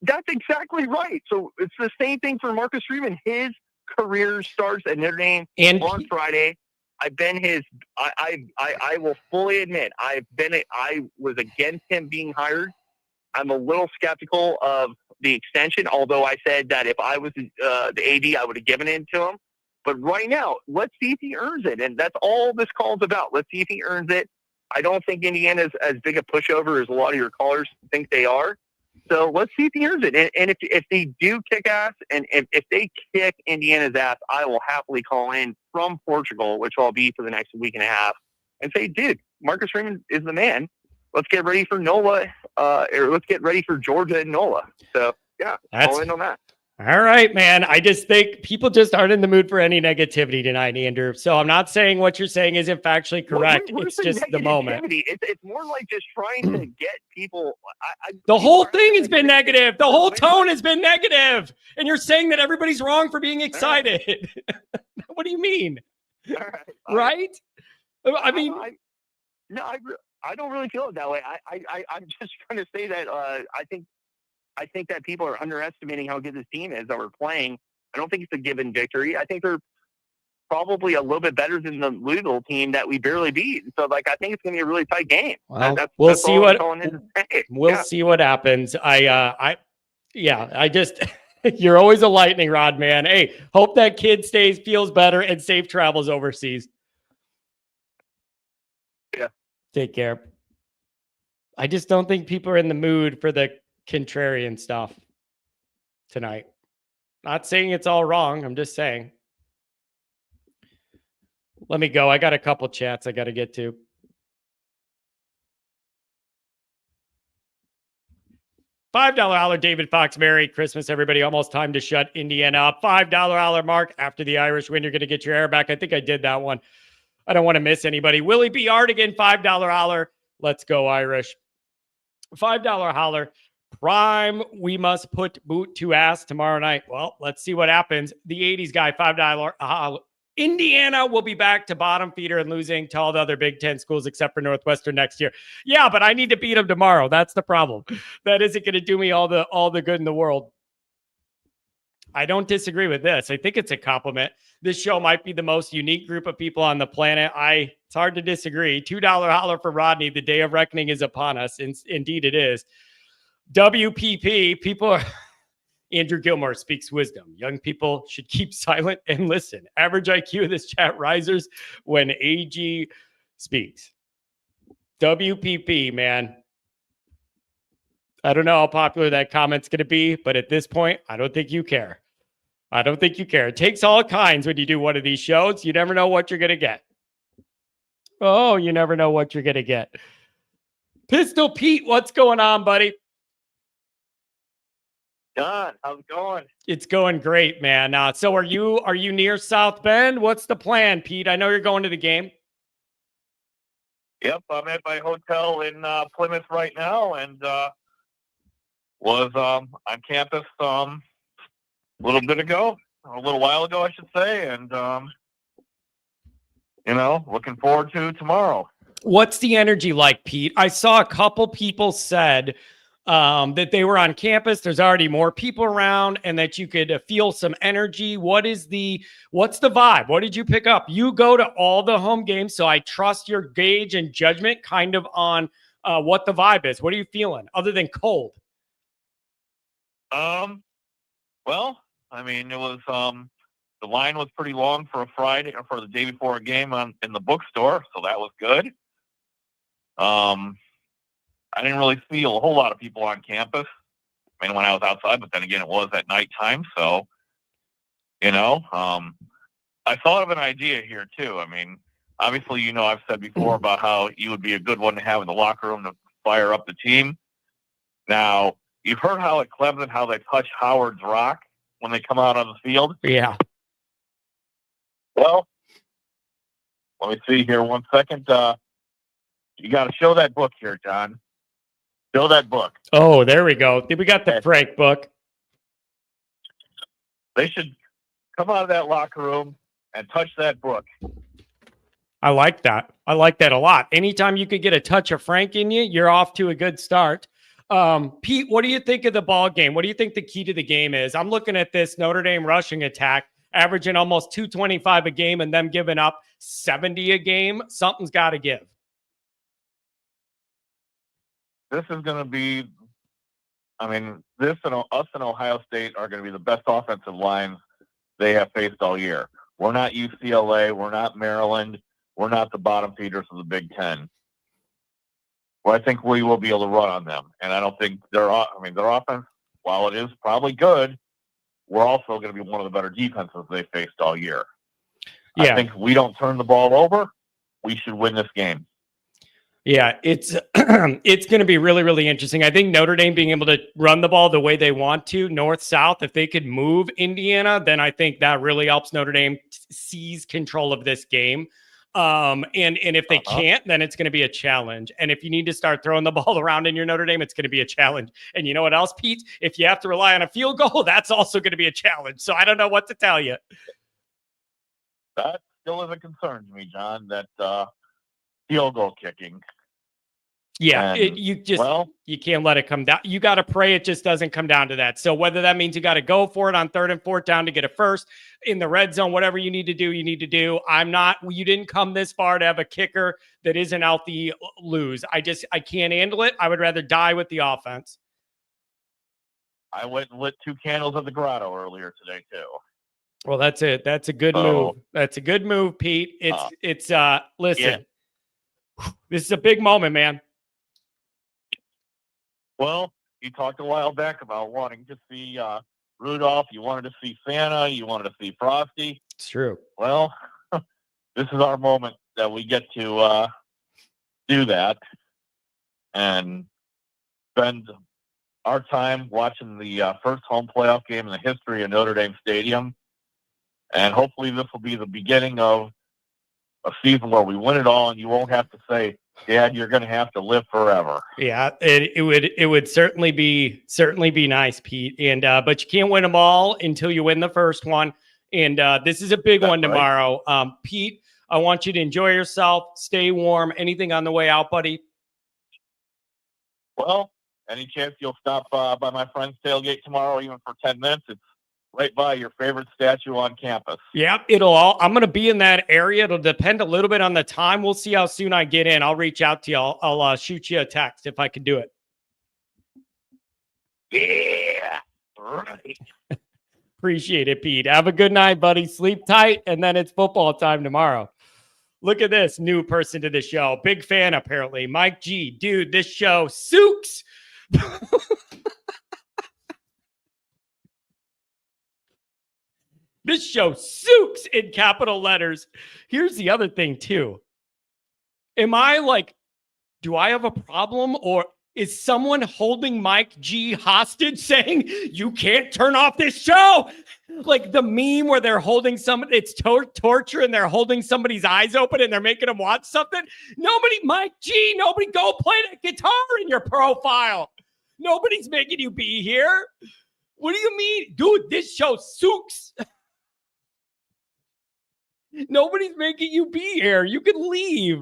That's exactly right. So it's the same thing for Marcus Freeman. His career starts at Notre Dame on Friday. I've been I will fully admit I was against him being hired. I'm a little skeptical of the extension, although I said that if I was the AD, I would have given it to him. But right now, let's see if he earns it. And that's all this call is about. Let's see if he earns it. I don't think Indiana's as big a pushover as a lot of your callers think they are. So let's see if he earns it. And if they do kick ass, and if they kick Indiana's ass, I will happily call in from Portugal, which I'll be for the next week and a half, and say, dude, Marcus Freeman is the man. Let's get ready for NOLA, or let's get ready for Georgia and NOLA. So, yeah, call in on that. All right, man. I just think people just aren't in the mood for any negativity tonight, Andrew. So I'm not saying what you're saying isn't factually correct. It's just the moment. It's more like just trying to get people. The whole thing has been negative. The whole tone has been negative. And you're saying that everybody's wrong for being excited. What do you mean? All right. Right? I mean, I don't really feel it that way. I'm just trying to say that I think that people are underestimating how good this team is that we're playing. I don't think it's a given victory. I think they're probably a little bit better than the Louisville team that we barely beat. So, I think it's going to be a really tight game. Well, we'll see what happens. You're always a lightning rod, man. Hey, hope that kid feels better, and safe travels overseas. Yeah. Take care. I just don't think people are in the mood for the contrarian stuff tonight. Not saying it's all wrong. I'm just saying. Let me go. I got a couple chats I got to get to. $5 holler, David Fox. Merry Christmas, everybody. Almost time to shut Indiana up. $5 holler, Mark. After the Irish win, you're going to get your air back. I think I did that one. I don't want to miss anybody. Willie B. Artigan, $5 holler. Let's go, Irish. $5 holler. Prime, we must put boot to ass tomorrow night. Well, let's see what happens. The 80s guy, $5. Indiana will be back to bottom feeder and losing to all the other Big Ten schools except for Northwestern next year. Yeah, but I need to beat them tomorrow. That's the problem. That isn't going to do me all the good in the world. I don't disagree with this. I think it's a compliment. This show might be the most unique group of people on the planet. It's hard to disagree. $2 holler for Rodney. The day of reckoning is upon us. Indeed it is. WPP, people are... Andrew Gilmore speaks wisdom. Young people should keep silent and listen. Average IQ of this chat rises when AG speaks. WPP, man. I don't know how popular that comment's going to be, but at this point, I don't think you care. I don't think you care. It takes all kinds when you do one of these shows. You never know what you're going to get. Oh, you never know what you're going to get. Pistol Pete, what's going on, buddy? John, how's it going? It's going great, man. So are you near South Bend? What's the plan, Pete? I know you're going to the game. Yep, I'm at my hotel in Plymouth right now, and was on campus a little while ago, I should say, and looking forward to tomorrow. What's the energy like, Pete? I saw a couple people said that they were on campus. There's already more people around, and that you could feel some energy. What's the vibe? What did you pick up? You go to all the home games, so I trust your gauge and judgment kind of on what the vibe is. What are you feeling other than cold? Well, I mean, it was the line was pretty long for a Friday or for the day before a game in the bookstore, so that was good. I didn't really feel a whole lot of people on campus. I mean, when I was outside, but then again, it was at nighttime. So, I thought of an idea here too. I mean, obviously, I've said before about how you would be a good one to have in the locker room to fire up the team. Now, you've heard how at Clemson, how they touch Howard's rock when they come out on the field. Yeah. Well, let me see here 1 second. You got to show that book here, John. Show that book. Oh, there we go. We got the Frank book. They should come out of that locker room and touch that book. I like that. I like that a lot. Anytime you could get a touch of Frank in you, you're off to a good start. Pete, what do you think of the ball game? What do you think the key to the game is? I'm looking at this Notre Dame rushing attack, averaging almost 225 a game and them giving up 70 a game. Something's got to give. This is going to be, this and us and Ohio State are going to be the best offensive lines they have faced all year. We're not UCLA. We're not Maryland. We're not the bottom feeders of the Big Ten. where I think we will be able to run on them. And I don't think their offense, while it is probably good, we're also going to be one of the better defenses they faced all year. Yeah. I think if we don't turn the ball over, we should win this game. Yeah, it's it's going to be really, really interesting. I think Notre Dame being able to run the ball the way they want to, north-south, if they could move Indiana, then I think that really helps Notre Dame seize control of this game. And if they can't, then it's going to be a challenge. And if you need to start throwing the ball around in your Notre Dame, it's going to be a challenge. And you know what else, Pete? If you have to rely on a field goal, that's also going to be a challenge. So I don't know what to tell you. That still is a concern to me, John, that field goal kicking. Yeah, you can't let it come down. You got to pray it just doesn't come down to that. So whether that means you got to go for it on 3rd and 4th down to get a first in the red zone, whatever you need to do, you need to do. You didn't come this far to have a kicker that isn't out the lose. I can't handle it. I would rather die with the offense. I went and lit 2 candles at the Grotto earlier today too. Well, that's it. That's a good move. That's a good move, Pete. Listen, this is a big moment, man. Well, you talked a while back about wanting to see Rudolph. You wanted to see Santa. You wanted to see Frosty. It's true. Well, this is our moment that we get to do that and spend our time watching the first home playoff game in the history of Notre Dame Stadium. And hopefully this will be the beginning of a season where we win it all and you won't have to say, Dad, you're going to have to live forever. Yeah, it would certainly be nice, Pete. And but you can't win them all until you win the first one. And this is a big one tomorrow. Right. Pete, I want you to enjoy yourself, stay warm. Anything on the way out, buddy? Well, any chance you'll stop by my friend's tailgate tomorrow, even for 10 minutes? It's right by your favorite statue on campus. Yeah, I'm going to be in that area. It'll depend a little bit on the time. We'll see how soon I get in. I'll reach out to you. I'll shoot you a text if I can do it. Yeah, right. Appreciate it, Pete. Have a good night, buddy. Sleep tight, and then it's football time tomorrow. Look at this new person to the show. Big fan, apparently. Mike G. Dude, this show sucks. This show sucks in capital letters. Here's the other thing, too. Do I have a problem, or is someone holding Mike G hostage saying, you can't turn off this show? Like the meme where they're holding somebody, it's torture, and they're holding somebody's eyes open and they're making them watch something. Mike G, nobody go play that guitar in your profile. Nobody's making you be here. What do you mean? Dude, this show sucks. Nobody's making you be here. You can leave.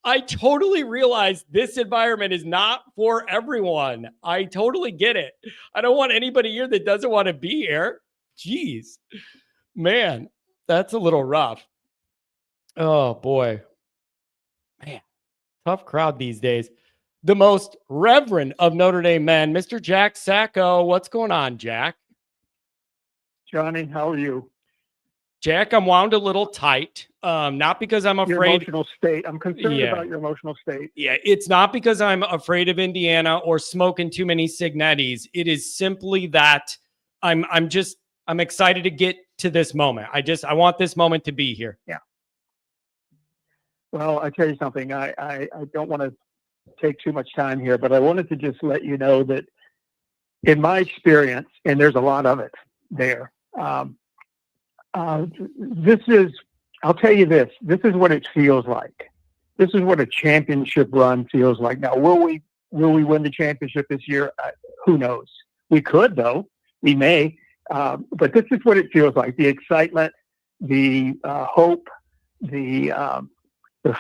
I totally realize this environment is not for everyone. I totally get it. I don't want anybody here that doesn't want to be here. Jeez. Man, that's a little rough. Oh, boy. Man, tough crowd these days. The most reverend of Notre Dame men, Mr. Jack Sacco. What's going on, Jack? Johnny, how are you? Jack, I'm wound a little tight. Not because I'm afraid. Your emotional state. I'm concerned about your emotional state. Yeah, it's not because I'm afraid of Indiana or smoking too many Cignettis. It is simply that I'm excited to get to this moment. I want this moment to be here. Yeah. Well, I tell you something. I don't want to take too much time here, but I wanted to just let you know that in my experience, and there's a lot of it there. I'll tell you this is what it feels like. This is what a championship run feels like. Now, will we win the championship this year? Who knows? We could, though. We may. But this is what it feels like. The excitement, the hope, the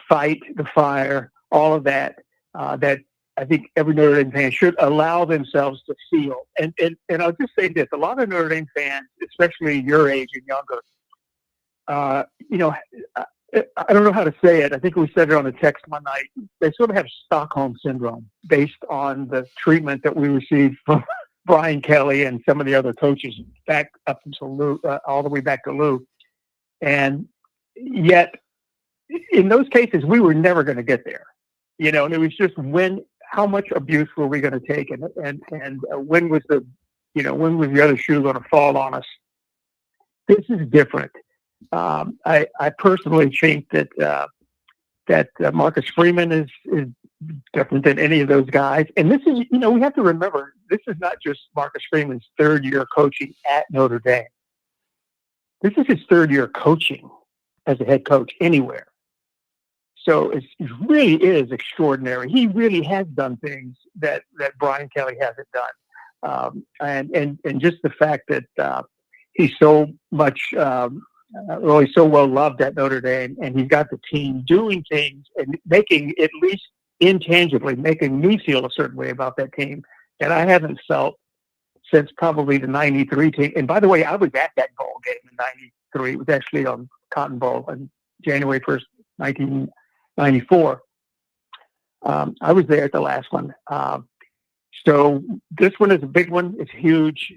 fight, the fire, all of that, that I think every Notre Dame fan should allow themselves to feel. And I'll just say this, a lot of Notre Dame fans, especially your age and younger, I don't know how to say it. I think we said it on the text one night. They sort of have Stockholm syndrome based on the treatment that we received from Brian Kelly and some of the other coaches back up until Lou, all the way back to Lou. And yet, in those cases, we were never going to get there. and it was just how much abuse were we going to take, and when was the other shoe going to fall on us? This is different. I personally think that Marcus Freeman is different than any of those guys. And this is, we have to remember, this is not just Marcus Freeman's third year coaching at Notre Dame. This is his third year coaching as a head coach anywhere. So it really is extraordinary. He really has done things that Brian Kelly hasn't done. And just the fact that he's so much, he's so well loved at Notre Dame, and he's got the team doing things and making, at least intangibly, making me feel a certain way about that team that I haven't felt since probably the 93 team. And by the way, I was at that bowl game in 93. It was actually on Cotton Bowl on January 1st, 1994. I was there at the last one. So this one is a big one. It's huge.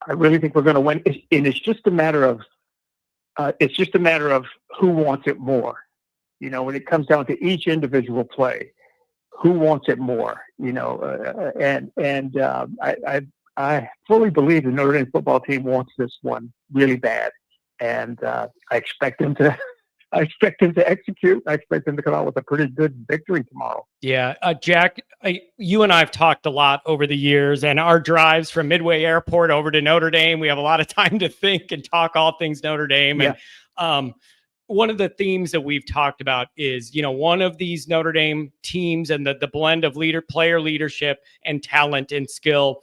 I really think we're going to win. And it's just a matter of who wants it more. When it comes down to each individual play, who wants it more? I fully believe the Notre Dame football team wants this one really bad, and I expect them to. I expect them to execute. I expect them to come out with a pretty good victory tomorrow. Yeah, Jack, you and I have talked a lot over the years, and our drives from Midway Airport over to Notre Dame, we have a lot of time to think and talk all things Notre Dame. Yeah. And one of the themes that we've talked about is, one of these Notre Dame teams and the blend of player leadership and talent and skill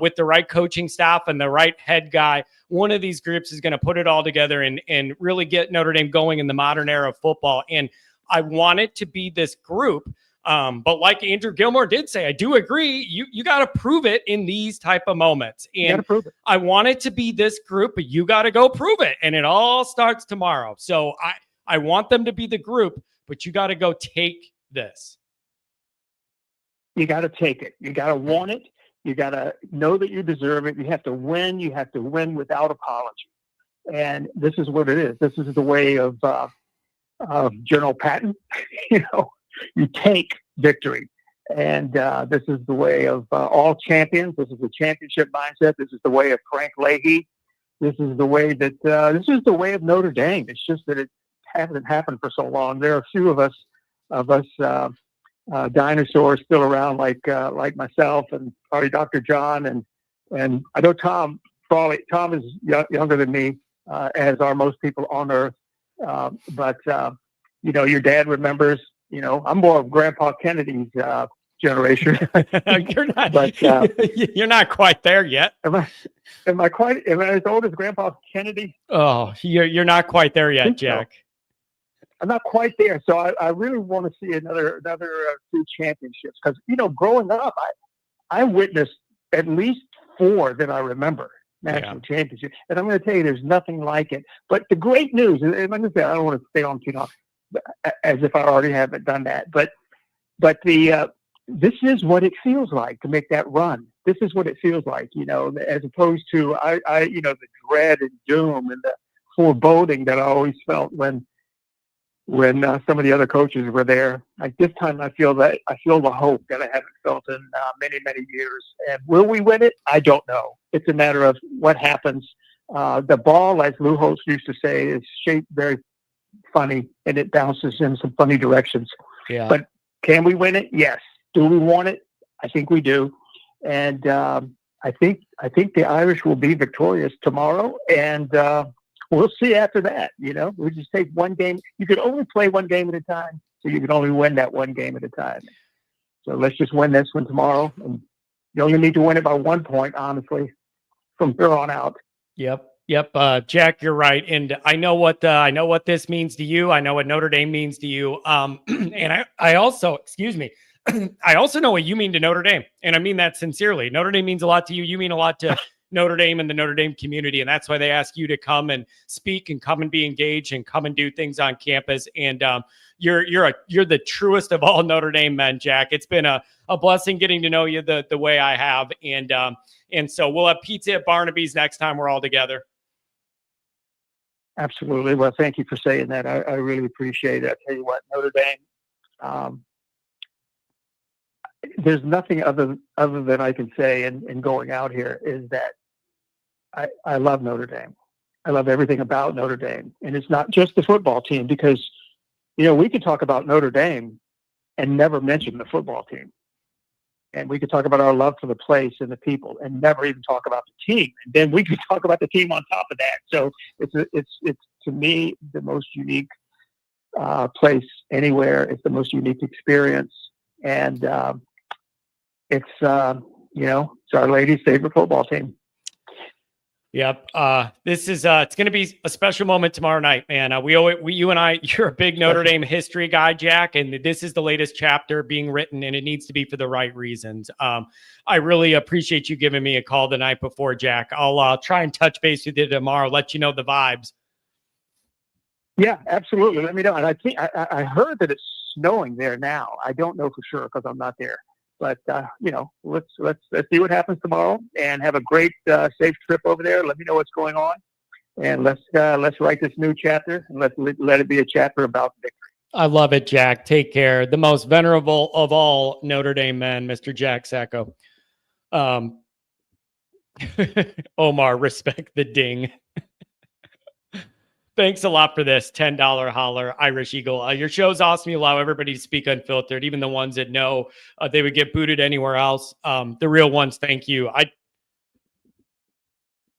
with the right coaching staff and the right head guy. One of these groups is going to put it all together and really get Notre Dame going in the modern era of football. And I want it to be this group. But like Andrew Gilmore did say, I do agree. You got to prove it in these type of moments. And I want it to be this group, but you got to go prove it. And it all starts tomorrow. So I want them to be the group, but you got to go take this. You got to take it. You got to want it. You got to know that you deserve it. You have to win. You have to win without apology. And this is what it is. This is the way of General Patton. You take victory. And this is the way of all champions. This is the championship mindset. This is the way of Frank Leahy. This is the way that this is the way of Notre Dame. It's just that it hasn't happened for so long. There are a few of us dinosaurs still around, like myself and probably Dr. John and I know Tom. Probably Tom is younger than me, as are most people on Earth. But your dad remembers. I'm more of Grandpa Kennedy's generation. You're not quite there yet. Am I as old as Grandpa Kennedy? Oh, you're not quite there yet, Jack. So. I'm not quite there. So I really want to see another 2 championships because, growing up, I witnessed at least 4 that I remember national championships. And I'm going to tell you, there's nothing like it. But the great news, and like I said, I don't want to stay on too long, as if I already haven't done that. But this is what it feels like to make that run. This is what it feels like, as opposed to the dread and doom and the foreboding that I always felt when some of the other coaches were there. Like this time, I feel the hope that I haven't felt in many, many years. And will we win it? I don't know. It's a matter of what happens. The ball, as Lou Holtz used to say, is shaped very funny, and it bounces in some funny directions. Yeah. But can we win it? Yes. Do we want it? I think we do. And I think the Irish will be victorious tomorrow. And we'll see after that. We just take one game. You can only play one game at a time, so you can only win that one game at a time. So let's just win this one tomorrow. And you only need to win it by 1 point, honestly, from here on out. Yep. Jack, you're right. And I know what this means to you. I know what Notre Dame means to you. And I also, I also know what you mean to Notre Dame. And I mean that sincerely. Notre Dame means a lot to you. You mean a lot to Notre Dame and the Notre Dame community. And that's why they ask you to come and speak and come and be engaged and come and do things on campus. And you're the truest of all Notre Dame men, Jack. It's been a blessing getting to know you the way I have. And so we'll have pizza at Barnaby's next time we're all together. Absolutely. Well, thank you for saying that. I really appreciate it. I tell you what, Notre Dame, there's nothing other than I can say in going out here is that I love Notre Dame. I love everything about Notre Dame. And it's not just the football team because, we could talk about Notre Dame and never mention the football team. And we could talk about our love for the place and the people and never even talk about the team. And then we could talk about the team on top of that. So it's to me, the most unique place anywhere. It's the most unique experience. And it's our ladies' favorite football team. Yep. This is it's going to be a special moment tomorrow night, man. You and I, you're a big Notre Dame history guy, Jack, and this is the latest chapter being written, and it needs to be for the right reasons. I really appreciate you giving me a call the night before, Jack. I'll try and touch base with you tomorrow, let you know the vibes. Yeah, absolutely. Let me know. And I think I heard that it's snowing there now. I don't know for sure because I'm not there. But let's see what happens tomorrow and have a great safe trip over there. Let me know what's going on, and let's write this new chapter and let it be a chapter about victory. I love it, Jack. Take care. The most venerable of all Notre Dame men, Mr. Jack Sacco. Omar, respect the ding. Thanks a lot for this. $10 holler, Irish Eagle. Your show's awesome. You allow everybody to speak unfiltered, even the ones that know they would get booted anywhere else. The real ones, thank you.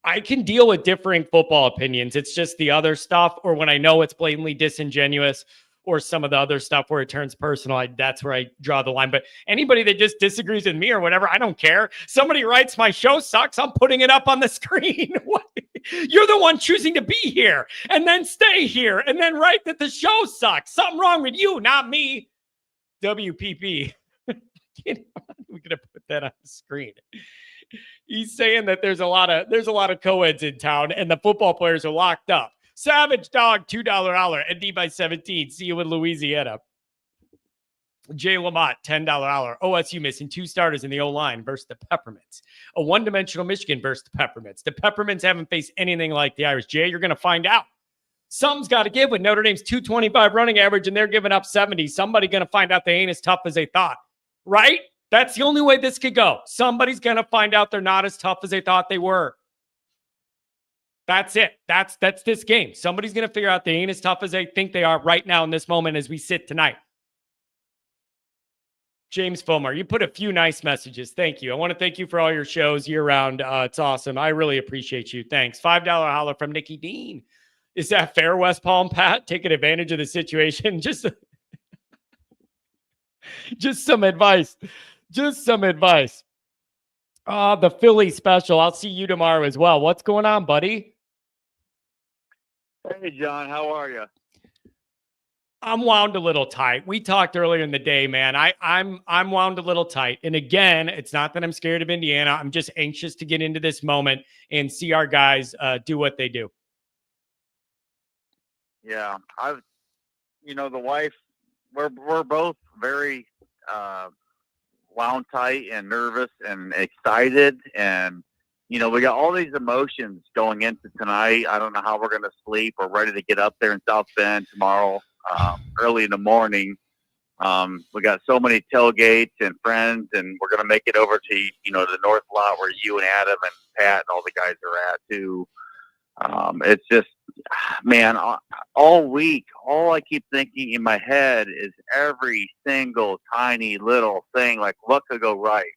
I can deal with differing football opinions. It's just the other stuff, or when I know it's blatantly disingenuous, or some of the other stuff where it turns personal, that's where I draw the line. But anybody that just disagrees with me or whatever, I don't care. Somebody writes my show sucks, I'm putting it up on the screen. You're the one choosing to be here and then stay here and then write that the show sucks. Something wrong with you, not me. WPP. We're going to put that on the screen. He's saying that there's a lot of co-eds in town and the football players are locked up. Savage Dog, $2 holler, ND by 17. See you in Louisiana. Jay Lamont, $10 holler. OSU missing 2 starters in the O-line versus the Peppermints. A one-dimensional Michigan versus the Peppermints. The Peppermints haven't faced anything like the Irish. Jay, you're going to find out. Something's got to give with Notre Dame's 225 running average, and they're giving up 70. Somebody going to find out they ain't as tough as they thought, right? That's the only way this could go. Somebody's going to find out they're not as tough as they thought they were. That's it. That's this game. Somebody's going to figure out they ain't as tough as they think they are right now in this moment as we sit tonight. James Fulmer, you put a few nice messages. Thank you. I want to thank you for all your shows year round. It's awesome. I really appreciate you. Thanks. $5 holler from Nikki Dean. Is that fair, West Palm Pat? Taking advantage of the situation? Just some advice. Just some advice. The Philly special. I'll see you tomorrow as well. What's going on, buddy? Hey, John. How are you? I'm wound a little tight. We talked earlier in the day, man. I'm wound a little tight. And again, it's not that I'm scared of Indiana. I'm just anxious to get into this moment and see our guys do what they do. Yeah, the wife, we're both very wound tight and nervous and excited, and we got all these emotions going into tonight. I don't know how we're going to sleep. We're ready to get up there in South Bend tomorrow early in the morning. We got so many tailgates and friends, and we're going to make it over to the North lot where you and Adam and Pat and all the guys are at too. It's just, man, all week, all I keep thinking in my head is every single tiny little thing, like what could go right?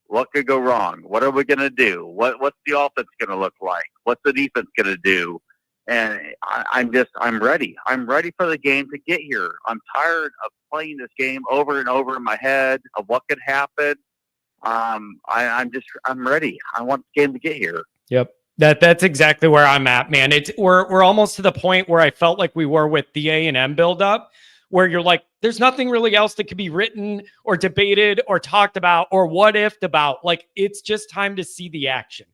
What could go wrong? What are we going to do? What's the offense going to look like? What's the defense going to do? And I'm ready. I'm ready for the game to get here. I'm tired of playing this game over and over in my head of what could happen. I'm ready. I want the game to get here. Yep. That's exactly where I'm at, man. We're almost to the point where I felt like we were with the A&M buildup, where you're like, there's nothing really else that could be written or debated or talked about or what ifed about. Like, it's just time to see the action.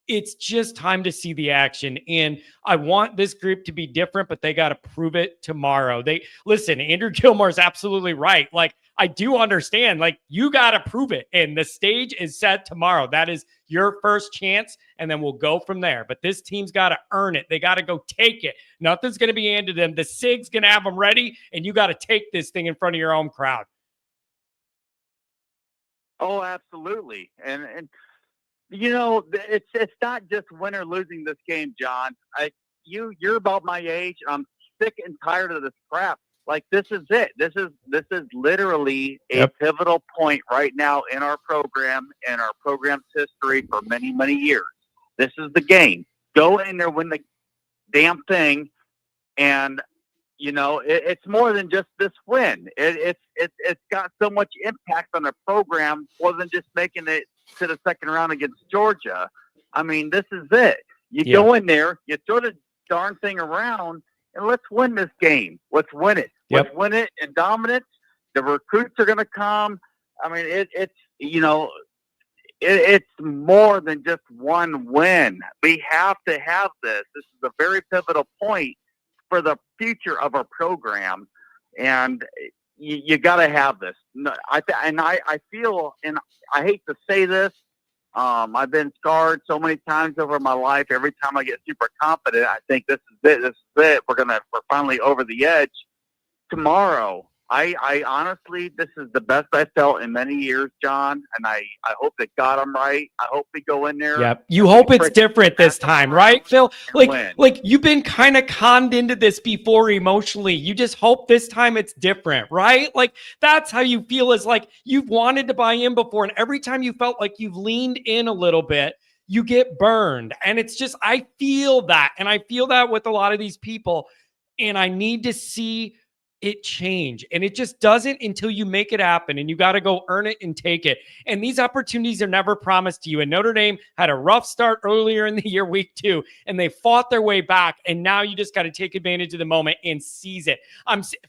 It's just time to see the action. And I want this group to be different, but they got to prove it tomorrow. Listen, Andrew Gilmore is absolutely right. Like, I do understand, like, you got to prove it. And the stage is set tomorrow. That is your first chance. And then we'll go from there. But this team's got to earn it. They got to go take it. Nothing's going to be handed to them. The SIG's going to have them ready. And you got to take this thing in front of your own crowd. Oh, absolutely. And it's not just win or losing this game, John. You're about my age. I'm sick and tired of this crap. Like, this is it. This is literally a pivotal point right now in our program and our program's history for many, many years. This is the game. Go in there, win the damn thing, and it's more than just this win. It's got so much impact on the program. Wasn't just making it to the second round against Georgia. I mean, this is it. You go in there, you throw the darn thing around, and let's win this game. Let's win it. Yep. Let's win it in dominance. The recruits are going to come. I mean, it's more than just one win. We have to have this. This is a very pivotal point for the future of our program, and you got to have this. I feel, and I hate to say this, I've been scarred so many times over my life. Every time I get super confident, I think this is it. This is it. We're finally over the edge. Tomorrow, I honestly, this is the best I felt in many years, John, and I hope that God, I'm right. I hope we go in there. Yep. You hope it's different this time, right, Phil? Like you've been kind of conned into this before emotionally. You just hope this time it's different, right? Like that's how you feel, is like you've wanted to buy in before, and every time you felt like you've leaned in a little bit, you get burned. And it's just, I feel that, and I feel that with a lot of these people, and I need to see it change. And it just doesn't until you make it happen, and you got to go earn it and take it. And these opportunities are never promised to you. And Notre Dame had a rough start earlier in the year, week 2, and they fought their way back. And now you just got to take advantage of the moment and seize it.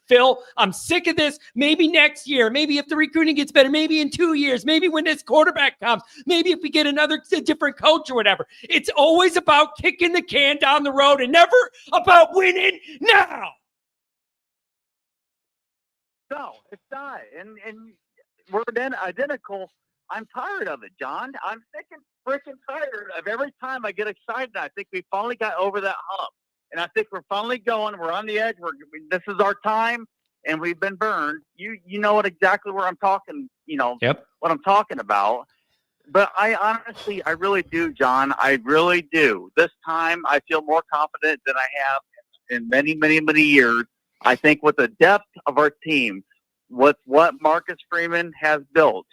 Phil, I'm sick of this. Maybe next year, maybe if the recruiting gets better, maybe in 2 years, maybe when this quarterback comes, maybe if we get a different coach or whatever. It's always about kicking the can down the road and never about winning now. No, it's not. And we're then identical. I'm tired of it, John. I'm sick and freaking tired of every time I get excited. I think we finally got over that hump. And I think we're finally going. We're on the edge. This is our time, and we've been burned. You know exactly where I'm talking, what I'm talking about. But I really do, John. I really do. This time I feel more confident than I have in many, many, many years. I think with the depth of our team, with what Marcus Freeman has built.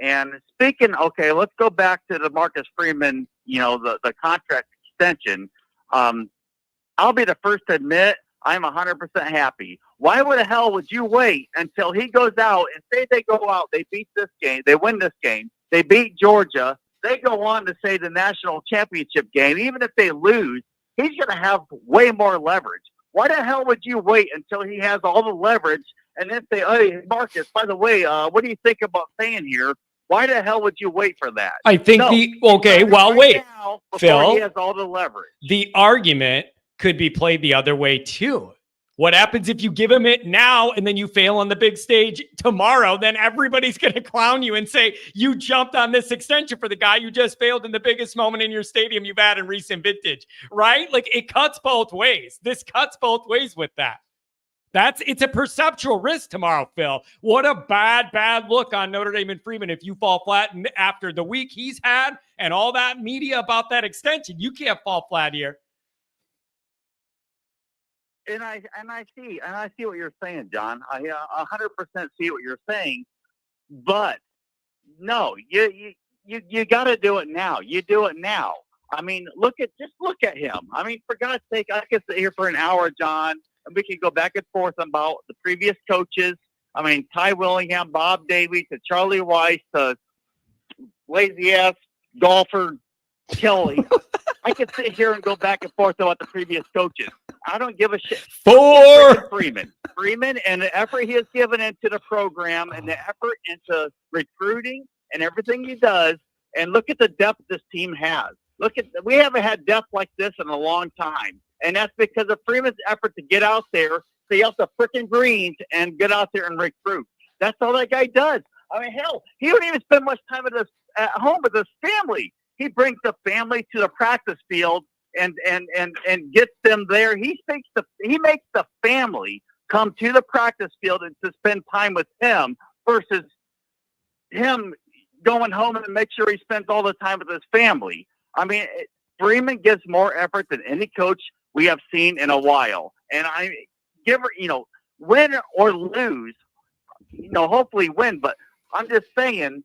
And speaking, okay, let's go back to the Marcus Freeman, the contract extension. I'll be the first to admit I'm 100% happy. Why the hell would you wait until he goes out and say they go out, they beat this game, they win this game, they beat Georgia, they go on to say the national championship game, even if they lose, he's going to have way more leverage. Why the hell would you wait until he has all the leverage and then say, hey, Marcus, by the way, what do you think about staying here? Why the hell would you wait for that? I think wait, Phil, he has all the leverage. The argument could be played the other way too. What happens if you give him it now and then you fail on the big stage tomorrow? Then everybody's going to clown you and say you jumped on this extension for the guy you just failed in the biggest moment in your stadium you've had in recent vintage, right? Like it cuts both ways. This cuts both ways with that. It's a perceptual risk tomorrow, Phil. What a bad look on Notre Dame and Freeman if you fall flat after the week he's had and all that media about that extension. You can't fall flat here. And I see what you're saying, John. I 100% see what you're saying, but no, you got to do it now. You do it now. I mean, look at him. I mean, for God's sake, I could sit here for an hour, John, and we can go back and forth about the previous coaches. I mean, Ty Willingham, Bob Davie, to Charlie Weiss, to lazy ass golfer Kelly. I could sit here and go back and forth about the previous coaches. I don't give a shit. Freeman and the effort he has given into the program and the effort into recruiting and everything he does. And look at the depth this team has. We haven't had depth like this in a long time. And that's because of Freeman's effort to get out there, stay off the freaking greens, and get out there and recruit. That's all that guy does. I mean, hell, he don't even spend much time at home with his family. He brings the family to the practice field and gets them there. He makes the family come to the practice field and to spend time with him versus him going home and make sure he spends all the time with his family. I mean, Freeman gives more effort than any coach we have seen in a while. And I give her, win or lose, hopefully win. But I'm just saying,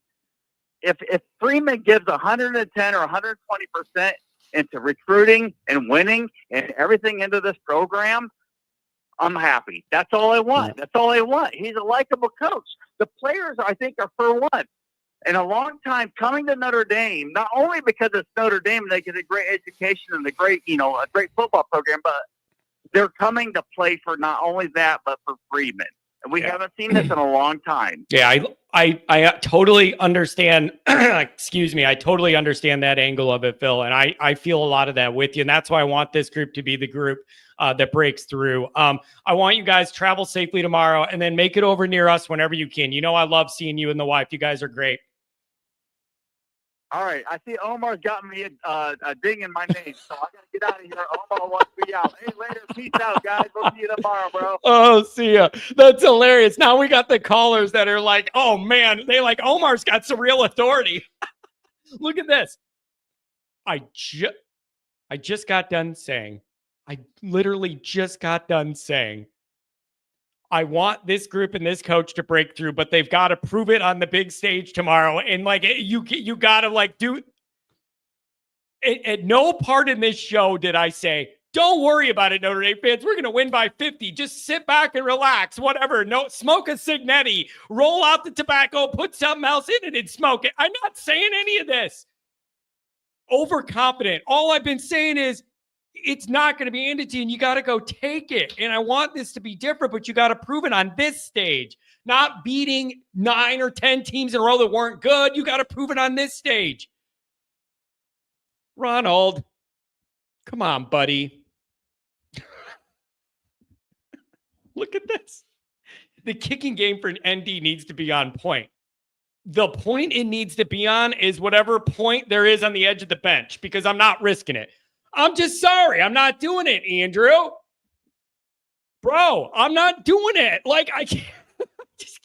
if Freeman gives 110 or 120% into recruiting and winning and everything into this program, I'm happy. That's all I want. That's all I want. He's a likable coach. The players, I think, are for one. In a long time coming to Notre Dame, not only because it's Notre Dame and they get a great education and a great football program, but they're coming to play for not only that, but for Freeman. And we haven't seen this in a long time. Yeah, I totally understand. Excuse me. I totally understand that angle of it, Phil. And I feel a lot of that with you. And that's why I want this group to be the group that breaks through. I want you guys travel safely tomorrow and then make it over near us whenever you can. I love seeing you and the wife. You guys are great. All right. I see Omar's got me a ding in my name, so I got to get out of here. Omar wants me out. Hey, later. Peace out, guys. We'll see you tomorrow, bro. Oh, see ya. That's hilarious. Now we got the callers that are like, oh, man. They like, Omar's got some real authority. Look at this. I just got done saying, I literally just got done saying, I want this group and this coach to break through, but they've got to prove it on the big stage tomorrow. And like, you got to like do at no part in this show did I say, don't worry about it, Notre Dame fans. We're going to win by 50. Just sit back and relax, whatever. No, smoke a Signetti, roll out the tobacco, put something else in it and smoke it. I'm not saying any of this. Overconfident. All I've been saying is, it's not going to be handed to you, and you got to go take it. And I want this to be different, but you got to prove it on this stage, not beating 9 or 10 teams in a row that weren't good. You got to prove it on this stage. Ronald, come on, buddy. Look at this. The kicking game for an ND needs to be on point. The point it needs to be on is whatever point there is on the edge of the bench, because I'm not risking it. I'm just sorry. I'm not doing it, Andrew. Bro, I'm not doing it. Like, I just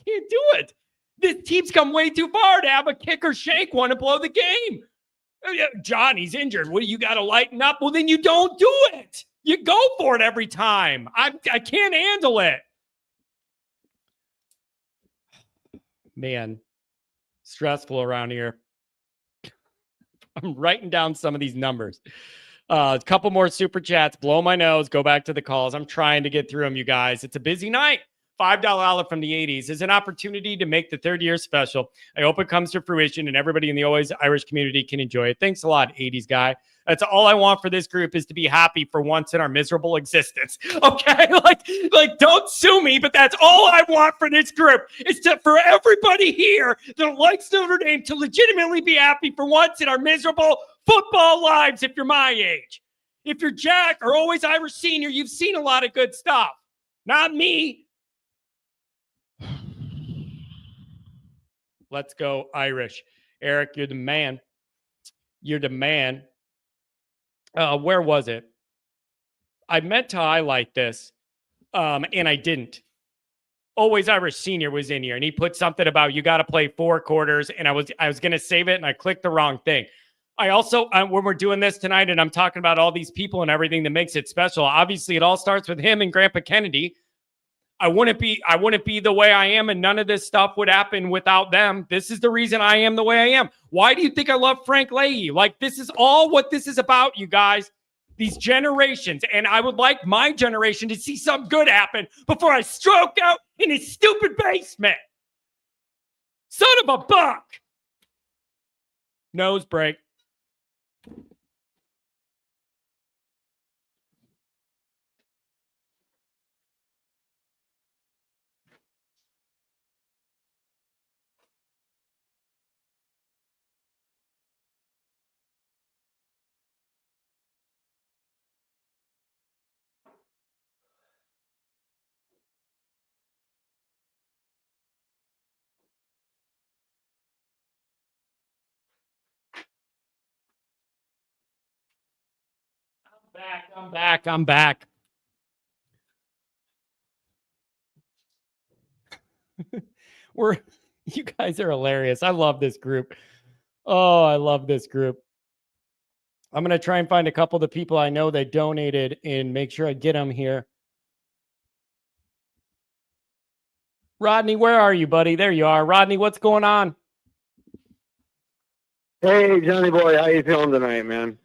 can't do it. This team's come way too far to have a kick or shake one to blow the game. Johnny's injured. What do you got to lighten up? Well, then you don't do it. You go for it every time. I can't handle it. Man, stressful around here. I'm writing down some of these numbers. A couple more super chats. Blow my nose. Go back to the calls. I'm trying to get through them, you guys. It's a busy night. $5 Olive from the 80s is an opportunity to make the third year special. I hope it comes to fruition and everybody in the Always Irish community can enjoy it. Thanks a lot, 80s guy. That's all I want for this group, is to be happy for once in our miserable existence. Okay? Like don't sue me, but that's all I want for this group, is for everybody here that likes Notre Dame to legitimately be happy for once in our miserable football lives. If you're my age, if you're Jack or Always Irish Senior, you've seen a lot of good stuff. Not me. Let's go Irish. Eric, you're the man. You're the man. Where was it? I meant to highlight this, and I didn't. Always Irish Senior was in here, and he put something about you got to play 4 quarters, and I was going to save it, and I clicked the wrong thing. I also, when we're doing this tonight, and I'm talking about all these people and everything that makes it special, obviously it all starts with him and Grandpa Kennedy. I wouldn't be the way I am, and none of this stuff would happen without them. This is the reason I am the way I am. Why do you think I love Frank Leahy? Like, this is all what this is about, you guys. These generations, and I would like my generation to see something good happen before I stroke out in his stupid basement. Son of a buck. Nose break. I'm back. You guys are hilarious. I love this group. Oh, I love this group. I'm going to try and find a couple of the people I know that donated and make sure I get them here. Rodney, where are you, buddy? There you are. Rodney, what's going on? Hey, Johnny boy, how you feeling tonight, man?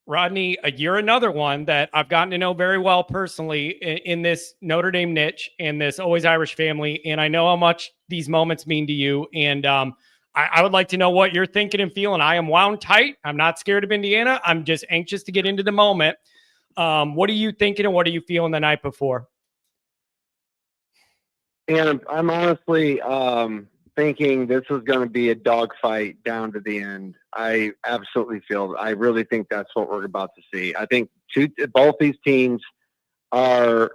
Rodney, you're another one that I've gotten to know very well personally in this Notre Dame niche and this Always Irish family. And I know how much these moments mean to you. And I would like to know what you're thinking and feeling. I am wound tight. I'm not scared of Indiana. I'm just anxious to get into the moment. What are you thinking and what are you feeling the night before? And I'm honestly thinking this is going to be a dogfight down to the end. I really think that's what we're about to see. I think both these teams are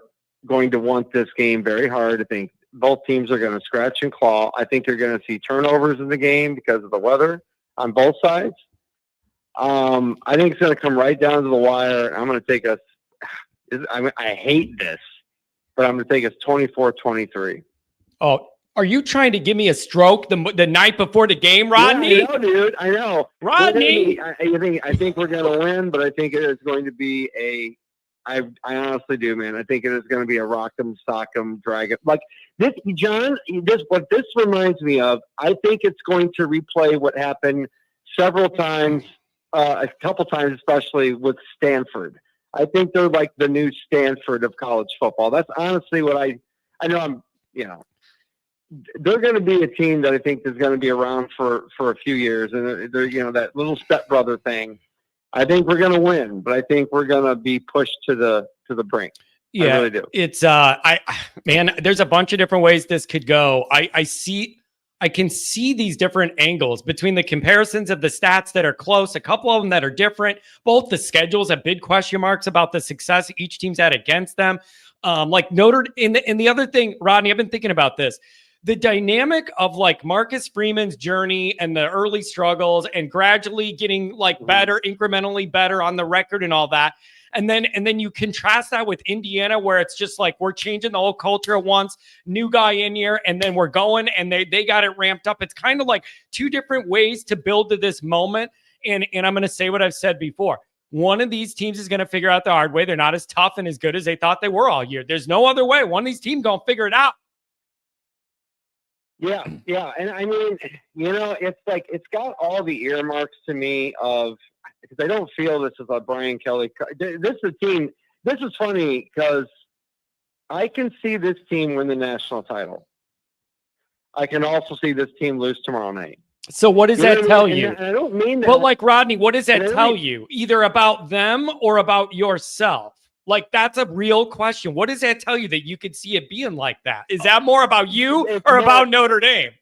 going to want this game very hard. I think both teams are going to scratch and claw. I think you're going to see turnovers in the game because of the weather on both sides. I think it's going to come right down to the wire. I'm going to take us – I hate this, but I'm going to take us 24-23. Oh, are you trying to give me a stroke the night before the game, Rodney? Yeah, I know, dude. I know. Rodney. I think we're going to win, but I think it is going to be I honestly do, man. I think it is going to be a rock 'em, sock 'em, drag it. Like this, John, what this reminds me of, I think it's going to replay what happened several times, a couple times, especially with Stanford. I think they're like the new Stanford of college football. That's honestly what I know. They're going to be a team that I think is going to be around for a few years. And they're, that little stepbrother thing. I think we're going to win, but I think we're going to be pushed to the brink. Yeah, I really do. It's man, there's a bunch of different ways this could go. I can see these different angles between the comparisons of the stats that are close, a couple of them that are different. Both the schedules have big question marks about the success each team's had against them. Like Notre, and the other thing, Rodney, I've been thinking about this. The dynamic of like Marcus Freeman's journey and the early struggles and gradually getting like better, incrementally better on the record and all that. And then you contrast that with Indiana, where it's just like we're changing the whole culture at once, new guy in here, and then we're going and they got it ramped up. It's kind of like two different ways to build to this moment. And I'm going to say what I've said before. One of these teams is going to figure out the hard way. They're not as tough and as good as they thought they were all year. There's no other way. One of these teams going to figure it out. Yeah. And I mean, it's like it's got all the earmarks to me of because I don't feel this is a Brian Kelly. This is a team. This is funny because I can see this team win the national title. I can also see this team lose tomorrow night. So what does that tell you? And I don't mean that. But like Rodney, what does that tell you? Either about them or about yourself? Like, that's a real question. What does that tell you that you could see it being like that? Is that more about you or about Notre Dame?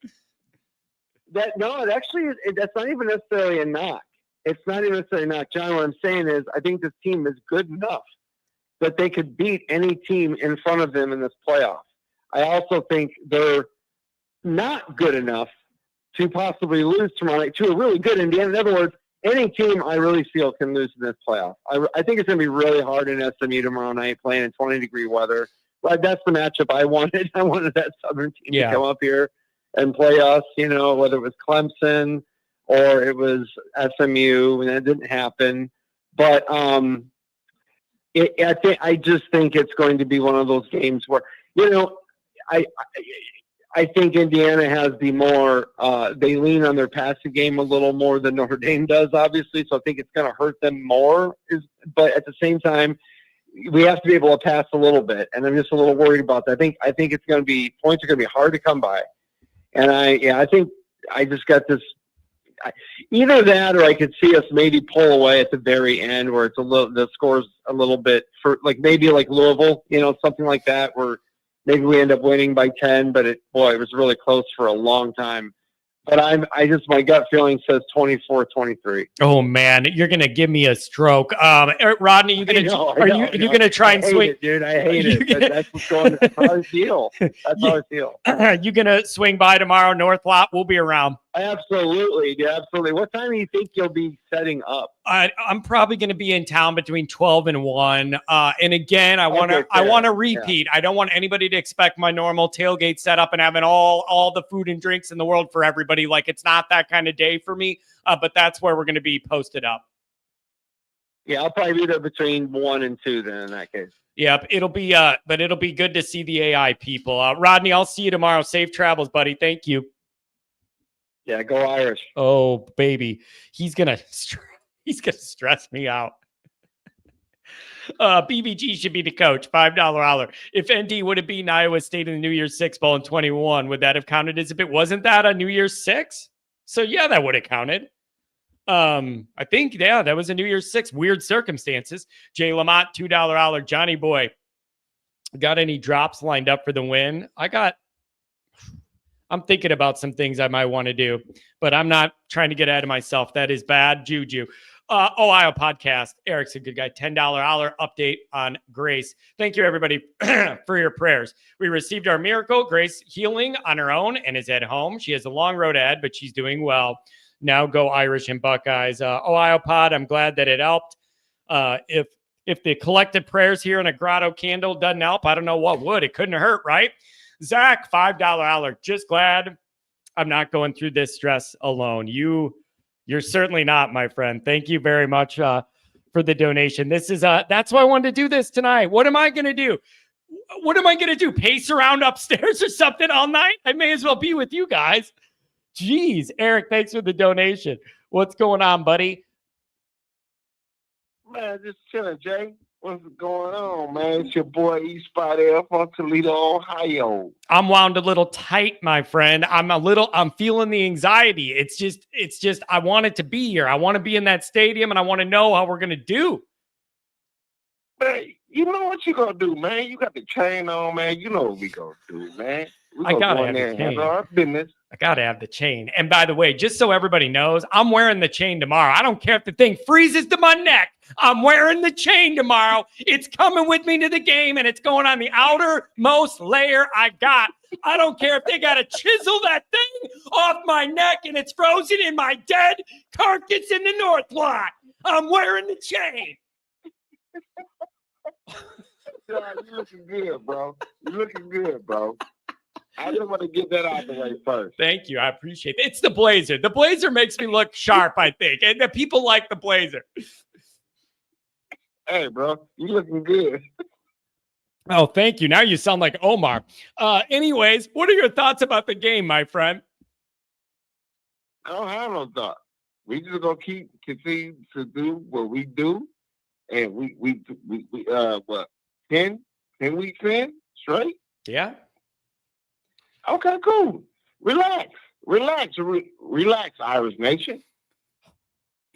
That's not even necessarily a knock. It's not even necessarily a knock. John, what I'm saying is I think this team is good enough that they could beat any team in front of them in this playoff. I also think they're not good enough to possibly lose tomorrow night to a really good Indiana. In other words, any team I really feel can lose in this playoff. I think it's going to be really hard in SMU tomorrow night playing in 20-degree weather. But that's the matchup I wanted. I wanted that Southern team to come up here and play us, whether it was Clemson or it was SMU, and that didn't happen. But I just think it's going to be one of those games where, I think Indiana has the more they lean on their passing game a little more than Notre Dame does, obviously. So I think it's going to hurt them more. But at the same time, we have to be able to pass a little bit, and I'm just a little worried about that. I think it's going to be points are going to be hard to come by, and I think I just got this. Either that, or I could see us maybe pull away at the very end, where it's the score's a little bit for maybe like Louisville, something like that, where maybe we end up winning by 10, but it was really close for a long time. But my gut feeling says 24-23. Oh man, you're gonna give me a stroke. Rodney, you gonna try and swing? Dude, I hate it. That's what's going. That's how I feel. That's how I feel. You gonna swing by tomorrow, North Lot? We'll be around. Absolutely, absolutely. What time do you think you'll be setting up? I'm probably going to be in town between 12 and 1. And again, I want to repeat. Yeah. I don't want anybody to expect my normal tailgate setup and having all the food and drinks in the world for everybody. Like, it's not that kind of day for me. But that's where we're going to be posted up. Yeah, I'll probably be there between 1 and 2 then in that case. Yep, it'll be good to see the AI people. Rodney, I'll see you tomorrow. Safe travels, buddy. Thank you. Yeah, go Irish. Oh, baby. He's going to stress me out. BBG should be the coach. $5 holler. If ND would have beaten Iowa State in the New Year's Six Bowl in 21, would that have counted as if it wasn't that a New Year's Six? So yeah, that would have counted. I think, yeah, that was a New Year's Six. Weird circumstances. Jay Lamont, $2 holler. Johnny Boy, got any drops lined up for the win? I'm thinking about some things I might want to do, but I'm not trying to get ahead of myself. That is bad juju. Ohio podcast. Eric's a good guy. $10 holler update on Grace. Thank you, everybody, for your prayers. We received our miracle. Grace healing on her own and is at home. She has a long road ahead, but she's doing well. Now go Irish and Buckeyes. Ohio pod, I'm glad that it helped. If the collective prayers here in a Grotto candle doesn't help, I don't know what would. It couldn't hurt, right? Zach, $5 holler. Just glad I'm not going through this stress alone. You're certainly not, my friend. Thank you very much for the donation. This is that's why I wanted to do this tonight. What am I going to do? What am I going to do? Pace around upstairs or something all night? I may as well be with you guys. Jeez, Eric, thanks for the donation. What's going on, buddy? Man, just chilling, Jay. What's going on, man? It's your boy East Spot F from Toledo, Ohio. I'm wound a little tight, my friend. I'm feeling the anxiety. It's just, I want it to be here. I want to be in that stadium and I want to know how we're going to do. Man, you know what you going to do, man. You got the chain on, man. You know what we going to do, man. I got to have the chain. Our business. I got to have the chain. And by the way, just so everybody knows, I'm wearing the chain tomorrow. I don't care if the thing freezes to my neck. I'm wearing the chain tomorrow. It's coming with me to the game, and it's going on the outermost layer I got. I don't care if they got to chisel that thing off my neck, and it's frozen in my dead carcass in the North lot. I'm wearing the chain. You looking good, bro. You looking good, bro. I just want to get that out the way first. Thank you. I appreciate it. It's the blazer. The blazer makes me look sharp, I think. And the people like the blazer. Hey, bro, you looking good. Oh, thank you. Now you sound like Omar. Anyways, what are your thoughts about the game, my friend? I don't have no thought. We just gonna continue to do what we do, and we what 10 weeks in straight? Yeah. Okay, cool. Relax, Irish Nation.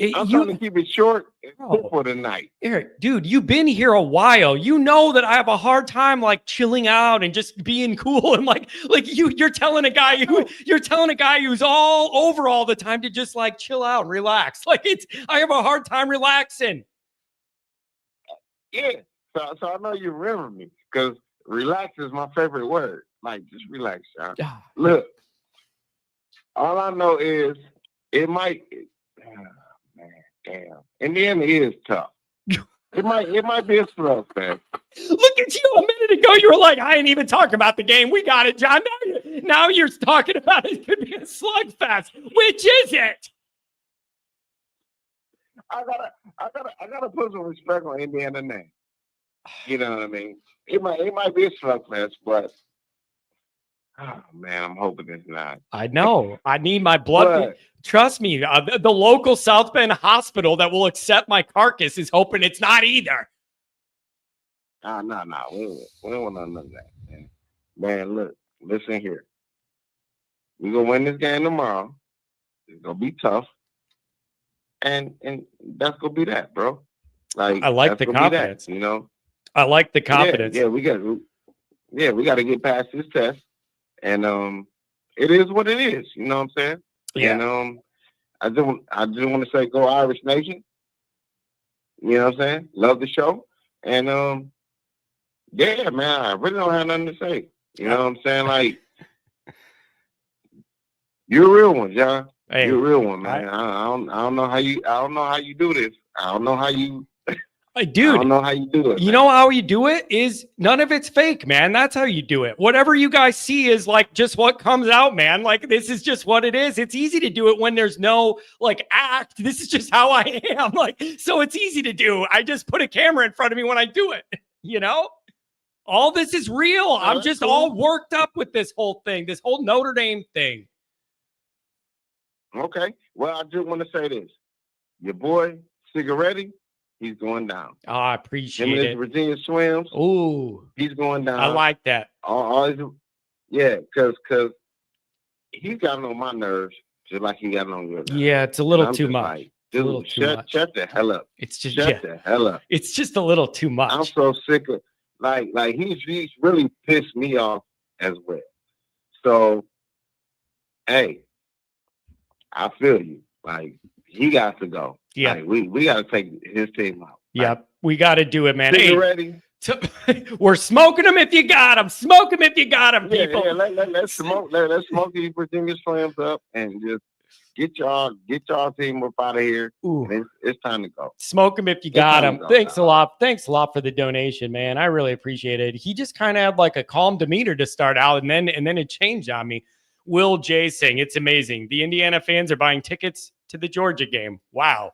I'm trying to keep it short for the night. Eric, dude, you've been here a while. You know that I have a hard time like chilling out and just being cool and like you're telling a guy who's all over all the time to just like chill out and relax. Like I have a hard time relaxing. Yeah, so I know you remember me because relax is my favorite word. Like, just relax, John. Look, all I know is it might. Man, damn. In the end, it is tough. It might be a slow fest. Look at you! A minute ago, you were like, "I ain't even talking about the game. We got it, John." Now you're talking about it could be a slugfest. Which is it? I gotta put some respect on Indiana name. You know what I mean? It might be a slugfest, but. Oh, man, I'm hoping it's not. I know. I need my blood. Trust me, the local South Bend hospital that will accept my carcass is hoping it's not either. No. We don't want none of that, man. Man, look, listen here. We're going to win this game tomorrow. It's going to be tough. And that's going to be that, bro. Like, I like the confidence. That, you know? I like the confidence. Yeah, we got to get past this test. And it is what it is. You know what I'm saying? Yeah. And I just want to say, go Irish Nation. You know what I'm saying? Love the show. And yeah, man, I really don't have nothing to say. You know what I'm saying? Like, You're a real one, John. Hey, you're a real one, man. I don't know how you do this. I don't know how you. Dude, I don't know how you do it. You know how you do it is none of it's fake, man. That's how you do it. Whatever you guys see is like just what comes out, man. Like this is just what it is. It's easy to do it when there's no like act. This is just how I am. Like, so it's easy to do. I just put a camera in front of me when I do it, you know? All this is real. I'm just all worked up with this whole thing, this whole Notre Dame thing. Okay. Well, I just want to say this. Your boy, Cigaretti, he's going down. Oh, I appreciate it. Virginia Swims. Ooh. He's going down. I like that. Yeah, because he's gotten on my nerves just like he got on your nerves. Yeah, it's a little too much. Like, dude, shut the hell up. It's just shut the hell up. It's just a little too much. I'm so sick of like he's really pissed me off as well. So, hey, I feel you. Like he got to go. Yeah, like, we got to take his team out. Yep, we got to do it, man. Ready? We're smoking them if you got them. Smoke them if you got them, people. Yeah, let's smoke. Let's smoke these Virginia Slams up and just get y'all team up out of here. It's time to go. Smoke them if you got them. Thanks a lot. Thanks a lot for the donation, man. I really appreciate it. He just kind of had like a calm demeanor to start out, and then it changed on me. Will J saying it's amazing. The Indiana fans are buying tickets to the Georgia game. Wow.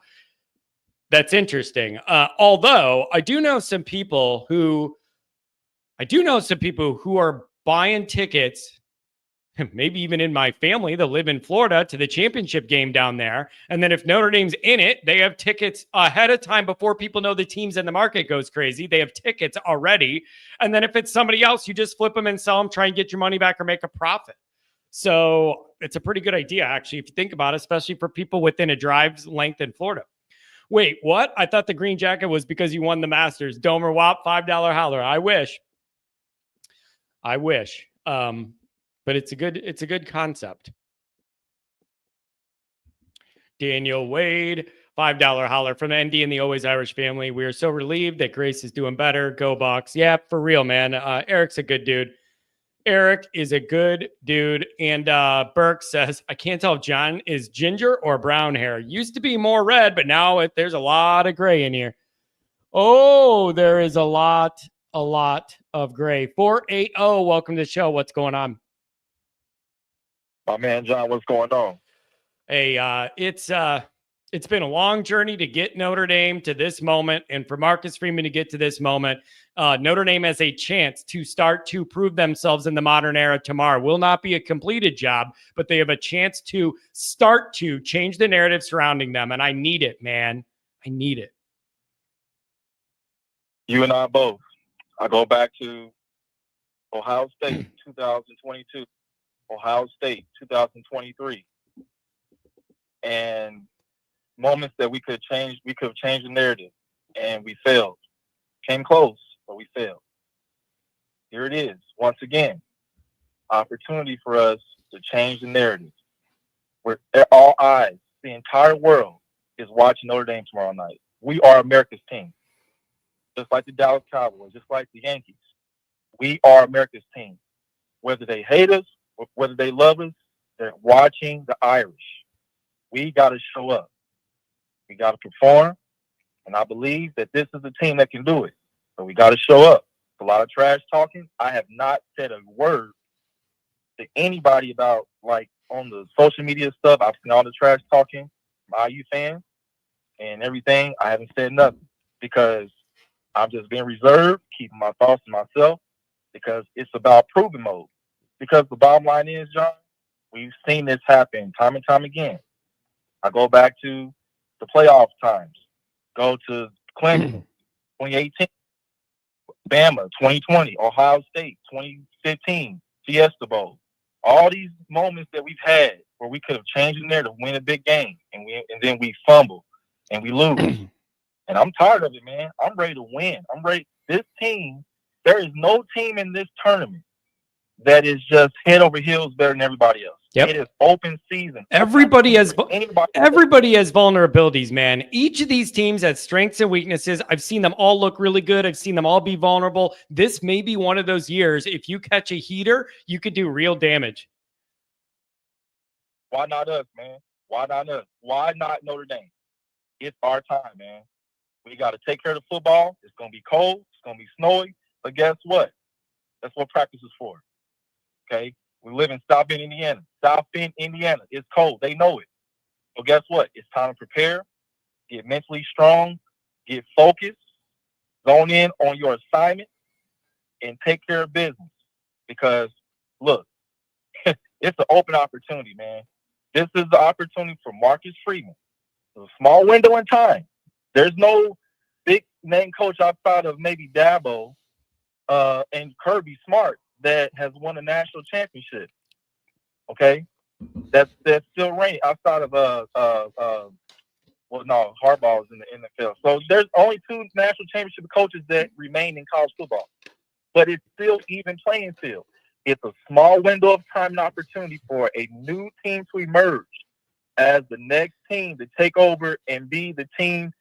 That's interesting. Although I do know some people who are buying tickets, maybe even in my family that live in Florida, to the championship game down there. And then if Notre Dame's in it, they have tickets ahead of time before people know the teams and the market goes crazy. They have tickets already. And then if it's somebody else, you just flip them and sell them, try and get your money back or make a profit. So it's a pretty good idea, actually, if you think about it, especially for people within a drive's length in Florida. Wait, what? I thought the green jacket was because you won the Masters. Domer Wop, $5 howler. I wish. But it's a good concept. Daniel Wade, $5 holler from Andy and the Always Irish family. We are so relieved that Grace is doing better. Go Bucks. Yeah, for real, man. Eric's a good dude. Eric is a good dude. And Burke says, I can't tell if John is ginger or brown hair. Used to be more red, but now there's a lot of gray in here. Oh, there is a lot of gray. 480, welcome to the show. What's going on? My man, John, what's going on? Hey, it's been a long journey to get Notre Dame to this moment, and for Marcus Freeman to get to this moment. Notre Dame has a chance to start to prove themselves in the modern era tomorrow. Will not be a completed job, but they have a chance to start to change the narrative surrounding them, and I need it, man. I need it. You and I both. I go back to Ohio State 2022, Ohio State 2023, and moments that we could have changed the narrative, and we failed. Came close, but we failed. Here it is, once again, opportunity for us to change the narrative. Where all eyes, the entire world is watching Notre Dame tomorrow night. We are America's team. Just like the Dallas Cowboys, just like the Yankees. We are America's team. Whether they hate us, or whether they love us, they're watching the Irish. We got to show up. We got to perform. And I believe that this is a team that can do it. So we got to show up. It's a lot of trash talking. I have not said a word to anybody about, like, on the social media stuff. I've seen all the trash talking from IU fans and everything. I haven't said nothing because I'm just being reserved, keeping my thoughts to myself, because it's about proving mode. Because the bottom line is, John, we've seen this happen time and time again. I go back to the playoff times. Go to Clemson, 2018, Bama, 2020, Ohio State, 2015, Fiesta Bowl. All these moments that we've had where we could have changed the narrative, win a big game, and then we fumble and we lose. And I'm tired of it, man. I'm ready to win. I'm ready. This team, there is no team in this tournament that is just head over heels better than everybody else. Yep. It is open season. Everybody has vulnerabilities, man. Each of these teams has strengths and weaknesses. I've seen them all look really good. I've seen them all be vulnerable. This may be one of those years. If you catch a heater, you could do real damage. Why not us, man? Why not us? Why not Notre Dame? It's our time, man. We got to take care of the football. It's going to be cold. It's going to be snowy. But guess what? That's what practice is for. Okay? We live in South Bend, Indiana. South Bend, Indiana. It's cold. They know it. So guess what? It's time to prepare, get mentally strong, get focused, zone in on your assignment, and take care of business. Because, look, it's an open opportunity, man. This is the opportunity for Marcus Freeman. It's a small window in time. There's no big name coach outside of maybe Dabo and Kirby Smart that has won a national championship. Okay, that's still reigning outside of Harbaugh's in the NFL. So there's only 2 national championship coaches that remain in college football, but it's still even playing field. It's a small window of time and opportunity for a new team to emerge as the next team to take over and be the team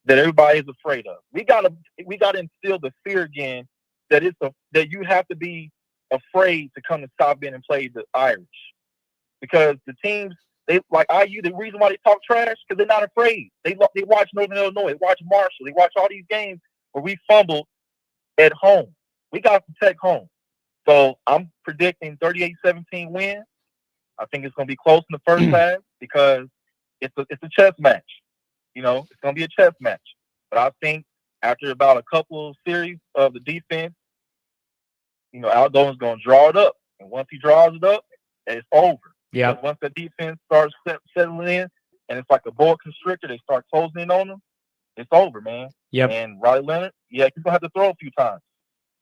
that everybody is afraid of. We gotta instill the fear again that that you have to be afraid to come to South Bend and play the Irish, because the teams they like IU. The reason why they talk trash because they're not afraid. They watch Northern Illinois, they watch Marshall, they watch all these games where we fumbled at home. We got to protect home. So I'm predicting 38-17 win. I think it's going to be close in the first half because it's a chess match. You know, it's going to be a chess match. But I think after about a couple of series of the defense, you know, Aldone's going to draw it up. And once he draws it up, it's over. Yeah. Once the defense starts settling in, and it's like a boa constrictor, they start closing in on them, it's over, man. Yep. And Riley Leonard, yeah, he's going to have to throw a few times.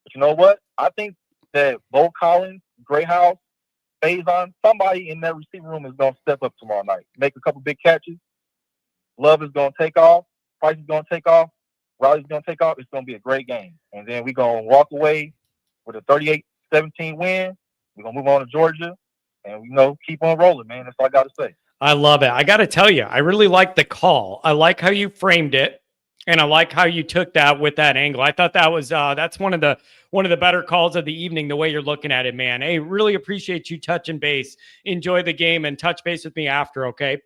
But you know what? I think that Bo Collins, Greyhouse, Faison, somebody in that receiver room is going to step up tomorrow night, make a couple big catches. Love is going to take off. Price is going to take off. Riley's going to take off. It's going to be a great game. And then we're going to walk away with a 38-17 win. We're going to move on to Georgia. And, you know, keep on rolling, man. That's all I got to say. I love it. I got to tell you, I really like the call. I like how you framed it, and I like how you took that with that angle. I thought that was that's one of the better calls of the evening, the way you're looking at it, man. Hey, really appreciate you touching base. Enjoy the game and touch base with me after, okay?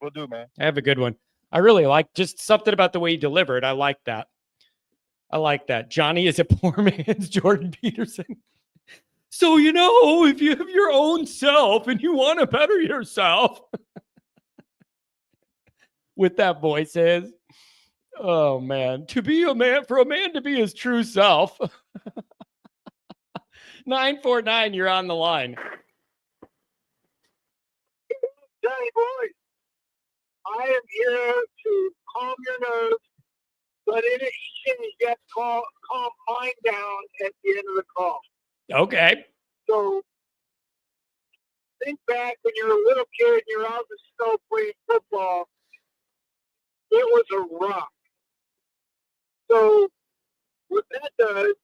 Will do, man. Have a good one. I really like just something about the way you delivered. I like that. I like that. Johnny is a poor man's Jordan Peterson. So, you know, if you have your own self and you want to better yourself, with that voice is, oh man, to be a man, for a man to be his true self. 949, you're on the line. Johnny boys, I am here to calm your nerves, but in exchange, you have to calm mine down at the end of the call. Okay. So think back when you were a little kid and you're out in the snow playing football. It was a rock. So what that does,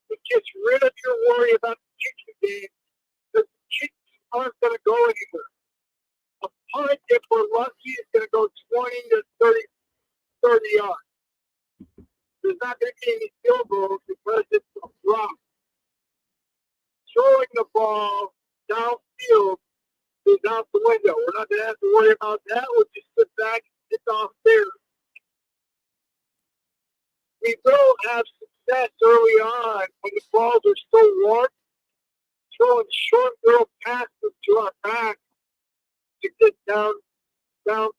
it gets rid of your worry about the kicking game. The kicks aren't going to go anywhere. A punt, if we're lucky, is going to go 20 to 30 yards. There's not going to be any field goals because it's a rock. Throwing the ball downfield is out the window. We're not going to have to worry about that. We'll just sit back and get downstairs. We will have success early on when the balls are still warm, throwing short little passes to our back to get downfield.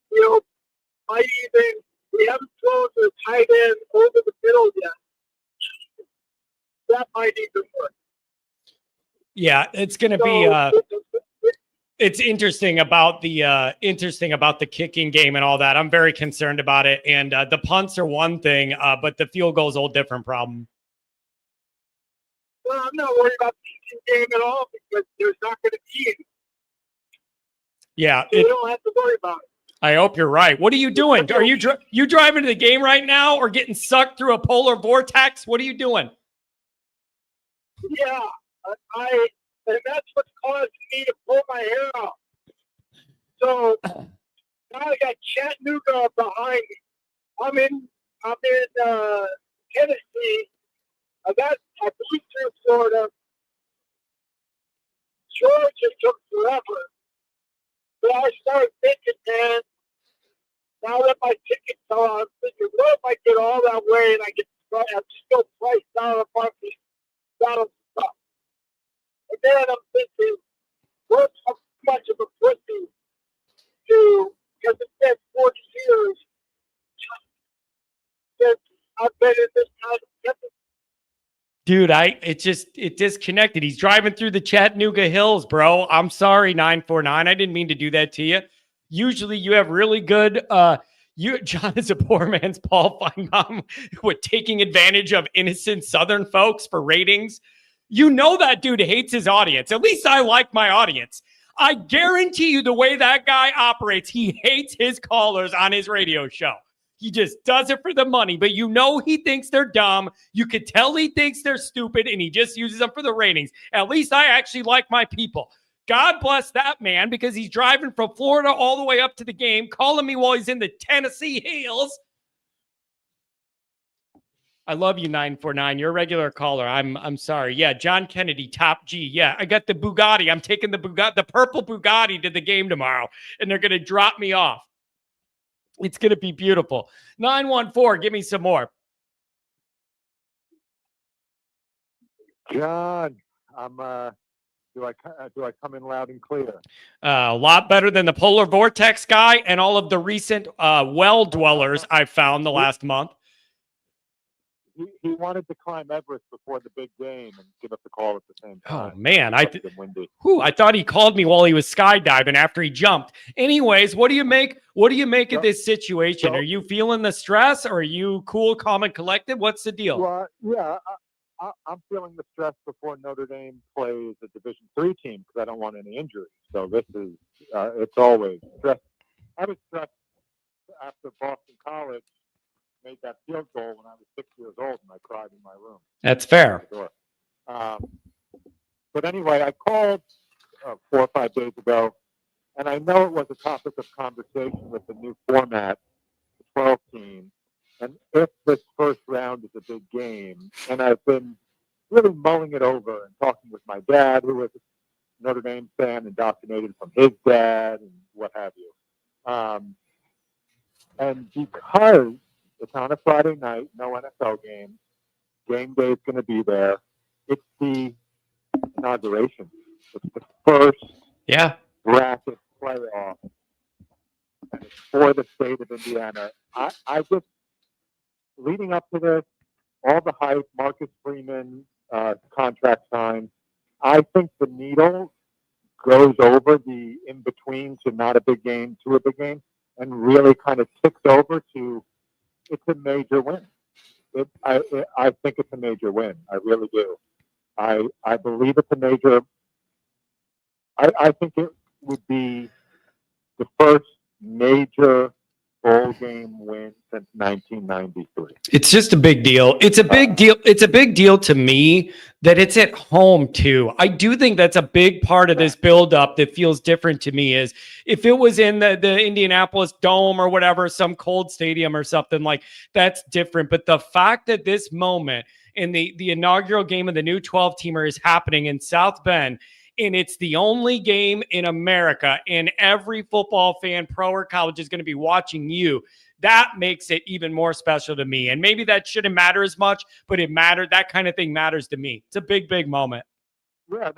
We haven't thrown to the tight end over the middle yet. That might even work. Yeah, it's going to be it's interesting about the kicking game and all that. I'm very concerned about it. And the punts are one thing, but the field goal is a whole different problem. Well, I'm not worried about the kicking game at all because there's not going to be any. Yeah, so we don't have to worry about it. I hope you're right. What are you doing? Are you driving to the game right now or getting sucked through a polar vortex? What are you doing? Yeah, and that's what's causing me to pull my hair out. So now I got Chattanooga behind me. I'm in Tennessee. I moved through Florida. Georgia took forever. So I started thinking, man, now that my ticket's on, I'm thinking, what if I get all that way and I'm still priced out of parking? That'll stop. And then I'm thinking, what's how much of a pussy because it's been 40 years since I've been in this kind of business. Dude, it disconnected. He's driving through the Chattanooga hills, bro. I'm sorry, 949. I didn't mean to do that to you. Usually you have really good, John is a poor man's Paul Feinbaum with taking advantage of innocent Southern folks for ratings. You know that dude hates his audience. At least I like my audience. I guarantee you the way that guy operates, he hates his callers on his radio show. He just does it for the money, but you know he thinks they're dumb. You could tell he thinks they're stupid, and he just uses them for the ratings. At least I actually like my people. God bless that man, because he's driving from Florida all the way up to the game, calling me while he's in the Tennessee hills. I love you, 949. You're a regular caller. I'm sorry. Yeah, John Kennedy, top G. Yeah, I got the Bugatti. I'm taking the purple Bugatti to the game tomorrow, and they're going to drop me off. It's going to be beautiful. 914, give me some more. John, do I come in loud and clear? A lot better than the polar vortex guy and all of the recent well dwellers I've found the last month. He wanted to climb Everest before the big game and give us a call at the same time. Oh, man. I thought he called me while he was skydiving after he jumped. Anyways, what do you make of this situation? Are you feeling the stress, or are you cool, calm, and collected? What's the deal? Well, yeah, I'm feeling the stress before Notre Dame plays a Division III team because I don't want any injuries. So this is, it's always stress. I was stressed after Boston College made that field goal when I was 6 years old, and I cried in my room. That's fair. But anyway, I called 4 or 5 days ago, and I know it was a topic of conversation with the new format, the 12 team, and if this first round is a big game. And I've been really mulling it over and talking with my dad, who was a Notre Dame fan, indoctrinated from his dad and what have you. And because it's on a Friday night, no NFL game. Game day is going to be there. It's the inauguration. It's the first bracket playoff. And it's for the state of Indiana. I just, leading up to this, all the hype, Marcus Freeman contract signed, I think the needle goes over the in-between to not a big game to a big game and really kind of ticks over to it's a major win. I think it's a major win. I really do. I believe it's a major. I think it would be the first major bowl game win since 1993. It's just a big deal. It's a big deal. It's a big deal to me that it's at home too. I do think that's a big part of this buildup that feels different to me. Is if it was in the Indianapolis Dome or whatever, some cold stadium or something, like that's different. But the fact that this moment in the inaugural game of the new 12-teamer is happening in South Bend, and it's the only game in America, and every football fan, pro or college, is going to be watching you. That makes it even more special to me. And maybe that shouldn't matter as much, but it mattered. That kind of thing matters to me. It's a big, big moment. Yeah,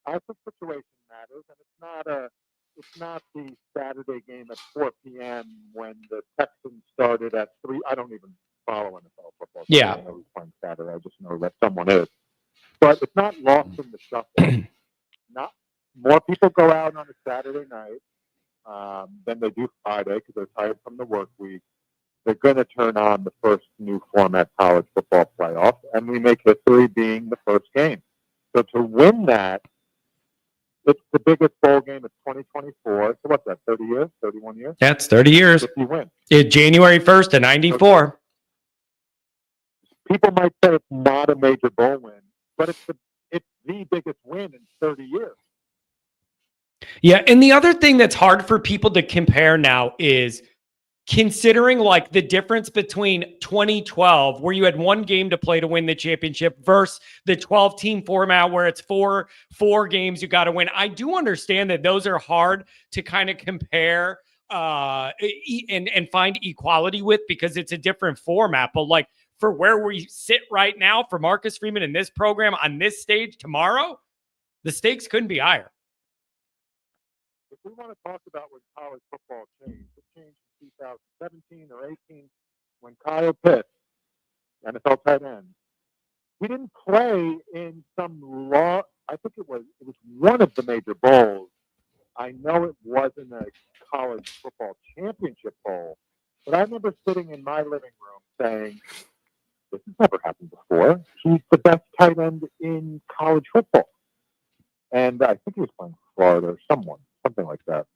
I think situation matters, and it's not the Saturday game at 4 p.m. when the Texans started at 3. I don't even follow NFL football. So yeah, I know who's playing Saturday. I just know that someone is. But it's not lost in the shuffle. Not more people go out on a Saturday night than they do Friday because they're tired from the work week. They're going to turn on the first new format college football playoff, and we make history being the first game. So to win that, it's the biggest bowl game of 2024. So what's that, 30 years, 31 years? That's 30 years. If you win. It's January 1st of 94. People might say it's not a major bowl win, but it's the biggest win in 30 years. Yeah, and the other thing that's hard for people to compare now is considering like the difference between 2012, where you had one game to play to win the championship, versus the 12-team format where it's four games you got to win. I do understand that those are hard to kind of compare and find equality with, because it's a different format. But like, for where we sit right now for Marcus Freeman in this program on this stage tomorrow, the stakes couldn't be higher. If we want to talk about when college football changed, it changed in 2017 or 18 when Kyle Pitts, NFL tight end, he didn't play in some law. I think it was one of the major bowls. I know it wasn't a college football championship bowl, but I remember sitting in my living room saying, this has never happened before. He's the best tight end in college football. And I think he was playing for Florida or something like that.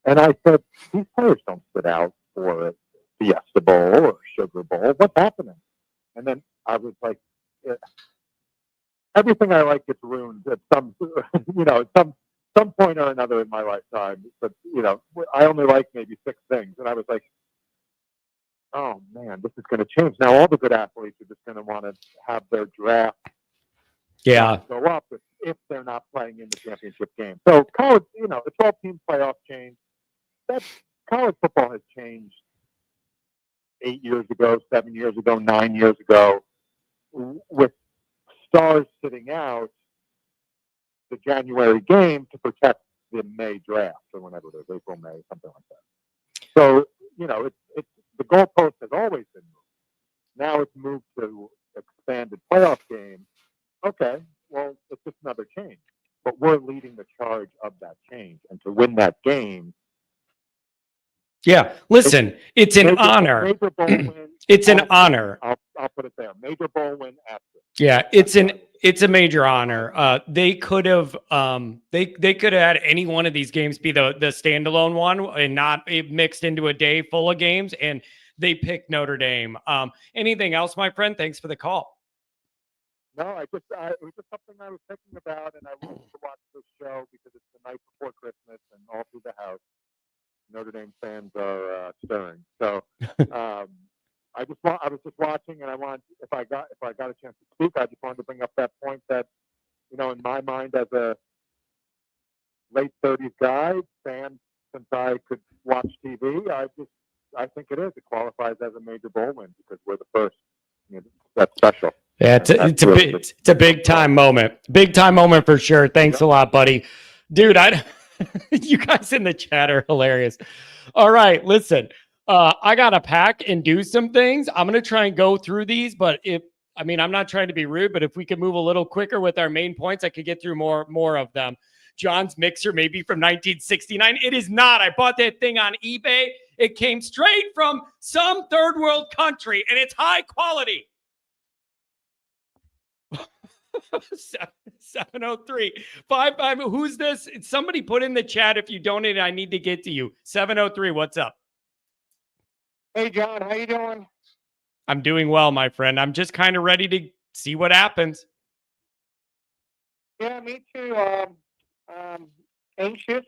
And I said, these players don't sit out for a Fiesta Bowl or Sugar Bowl. What's happening? And then I was like, everything I like gets ruined at some point or another in my lifetime. But, I only like maybe 6 things. And I was like, oh, man, this is going to change. Now all the good athletes are just going to want to have their draft go up if they're not playing in the championship game. So college, the 12-team playoff change, college football has changed 8 years ago, 7 years ago, 9 years ago, with stars sitting out the January game to protect the May draft or whenever it is, April, May, something like that. So, it's the goalpost has always been moved. Now it's moved to expanded playoff games. Okay, well, it's just another change. But we're leading the charge of that change. And to win that game. Yeah, listen, it's an honor. Major bowl win. It's an honor. I'll put it there. Major bowl win after. Yeah, it's a major honor. They could have they could have had any one of these games be the standalone one and not mixed into a day full of games, and they picked Notre Dame. Anything else, my friend? Thanks for the call. No, it was just something I was thinking about, and I wanted to watch this show because it's the night before Christmas, and all through the house, Notre Dame fans are stirring. So I was just watching, and if I got a chance to speak, I just wanted to bring up that point that, in my mind, as a late 30s guy, fan since I could watch TV, I think it is. It qualifies as a major bowl win because we're the first. That's special. Yeah, it's a big time moment. Big time moment for sure. Thanks a lot, buddy. Dude, you guys in the chat are hilarious. All right, listen. I gotta pack and do some things. I'm gonna try and go through these, but I'm not trying to be rude, but if we could move a little quicker with our main points, I could get through more of them. John's mixer may be from 1969. It is not. I bought that thing on eBay. It came straight from some third world country, and it's high quality. 703 55. Who's this? Somebody put in the chat if you donate. I need to get to you. 703. What's up? Hey John, how you doing? I'm doing well, my friend. I'm just kind of ready to see what happens. Yeah, me too. Anxious.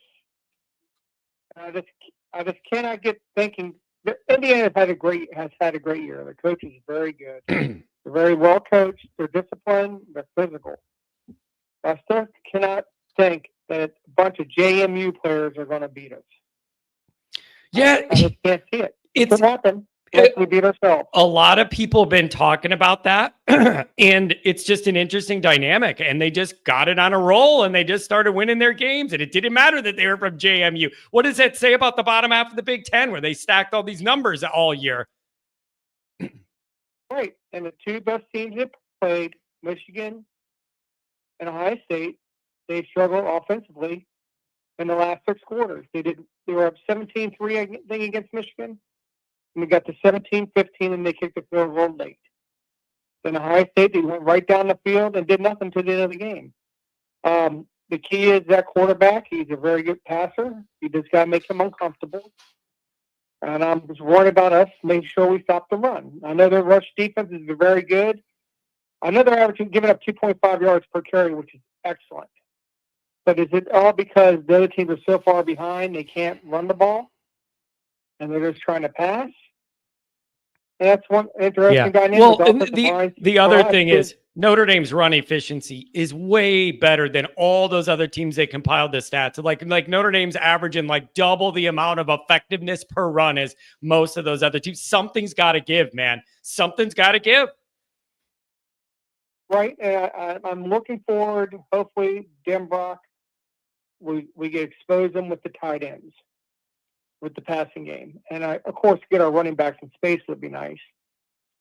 I just cannot get thinking. Indiana has had a great year. The coach is very good. They're very well coached. They're disciplined. They're physical. I still cannot think that a bunch of JMU players are going to beat us. Yeah, I just can't see it. It could happen. We beat ourselves. A lot of people have been talking about that, and it's just an interesting dynamic. And they just got it on a roll, and they just started winning their games. And it didn't matter that they were from JMU. What does that say about the bottom half of the Big Ten, where they stacked all these numbers all year? Right, and the two best teams that played, Michigan and Ohio State, they struggled offensively in the last 6 quarters. They were up 17-3 against Michigan. And we got to 17-15, and they kicked the field goal late. Then Ohio State, they went right down the field and did nothing to the end of the game. The key is that quarterback. He's a very good passer. You just got to make him uncomfortable. And I'm just worried about us making sure we stop the run. I know their rush defense is very good. I know they're averaging giving up 2.5 yards per carry, which is excellent. But is it all because the other teams are so far behind they can't run the ball? and they're just trying to pass. And that's one interesting dynamic. Well, and the other thing is Notre Dame's run efficiency is way better than all those other teams they compiled the stats. Like Notre Dame's averaging like double the amount of effectiveness per run as most of those other teams. Something's got to give, man. Something's got to give. Right. I'm looking forward. Hopefully, Denbrock, we get expose them with the tight ends, with the passing game. And of course, get our running backs in space would be nice.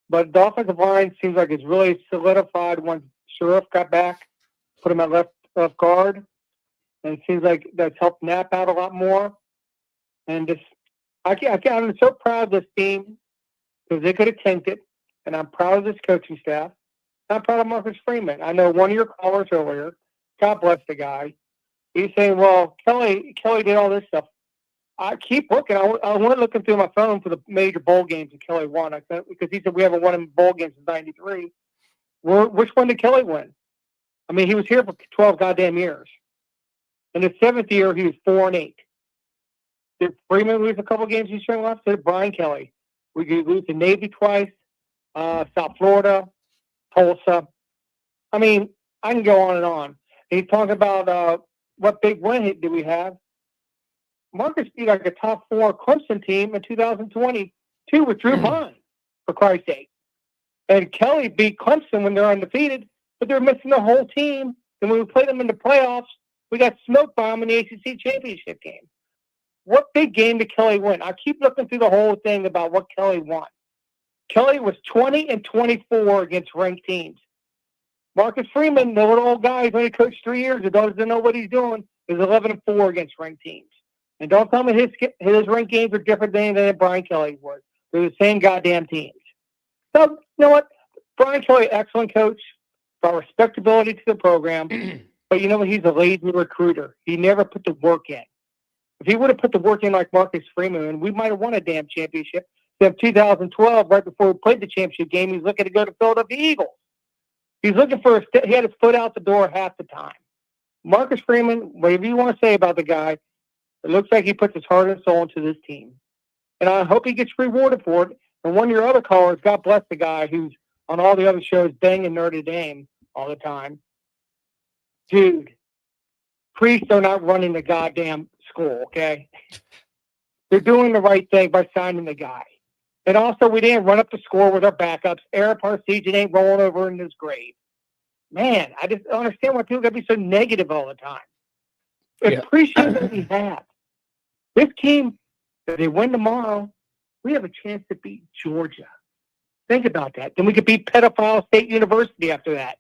But the offensive line seems like it's really solidified once Sheriff got back, put him at left guard. And it seems like that's helped Knapp out a lot more. And just, I'm so proud of this team because they could have tanked it. And I'm proud of this coaching staff. I'm proud of Marcus Freeman. I know one of your callers earlier, God bless the guy. He's saying, well, Kelly did all this stuff. I keep looking. I went looking through my phone for the major bowl games that Kelly won. Because he said we haven't won in bowl games since '93. Which one did Kelly win? I mean, he was here for 12 goddamn years. In his 7th year, he was 4-8. Did Freeman lose a couple games he's showing left? Did Brian Kelly? We could lose to Navy twice, South Florida, Tulsa. I mean, I can go on and on. And he's talking about what big win did we have. Marcus beat like a top 4 Clemson team in 2022 with Drew Vaughn, for Christ's sake. And Kelly beat Clemson when they're undefeated, but they're missing the whole team. And when we played them in the playoffs, we got smoked by them in the ACC championship game. What big game did Kelly win? I keep looking through the whole thing about what Kelly won. Kelly was 20-24 against ranked teams. Marcus Freeman, the little old guy who's only coached 3 years and doesn't know what he's doing, is 11-4 against ranked teams. And don't tell me his ranked games are different than Brian Kelly was. They're the same goddamn teams. So, you know what? Brian Kelly, excellent coach, brought respectability to the program. But you know what? He's a lazy recruiter. He never put the work in. If he would have put the work in like Marcus Freeman, we might have won a damn championship. In 2012, right before we played the championship game, he's looking to go to Philadelphia Eagles. He's looking for he had his foot out the door half the time. Marcus Freeman, whatever you want to say about the guy, it looks like he puts his heart and soul into this team. And I hope he gets rewarded for it. And one of your other callers, God bless the guy who's on all the other shows banging Notre Dame all the time. Dude, priests are not running the goddamn school, okay? They're doing the right thing by signing the guy. And also, we didn't run up the score with our backups. Eric Parseghian ain't rolling over in his grave. Man, I just don't understand why people got to be so negative all the time. Appreciate what we have. This team, if they win tomorrow, we have a chance to beat Georgia. Think about that. Then we could beat Pedophile State University after that.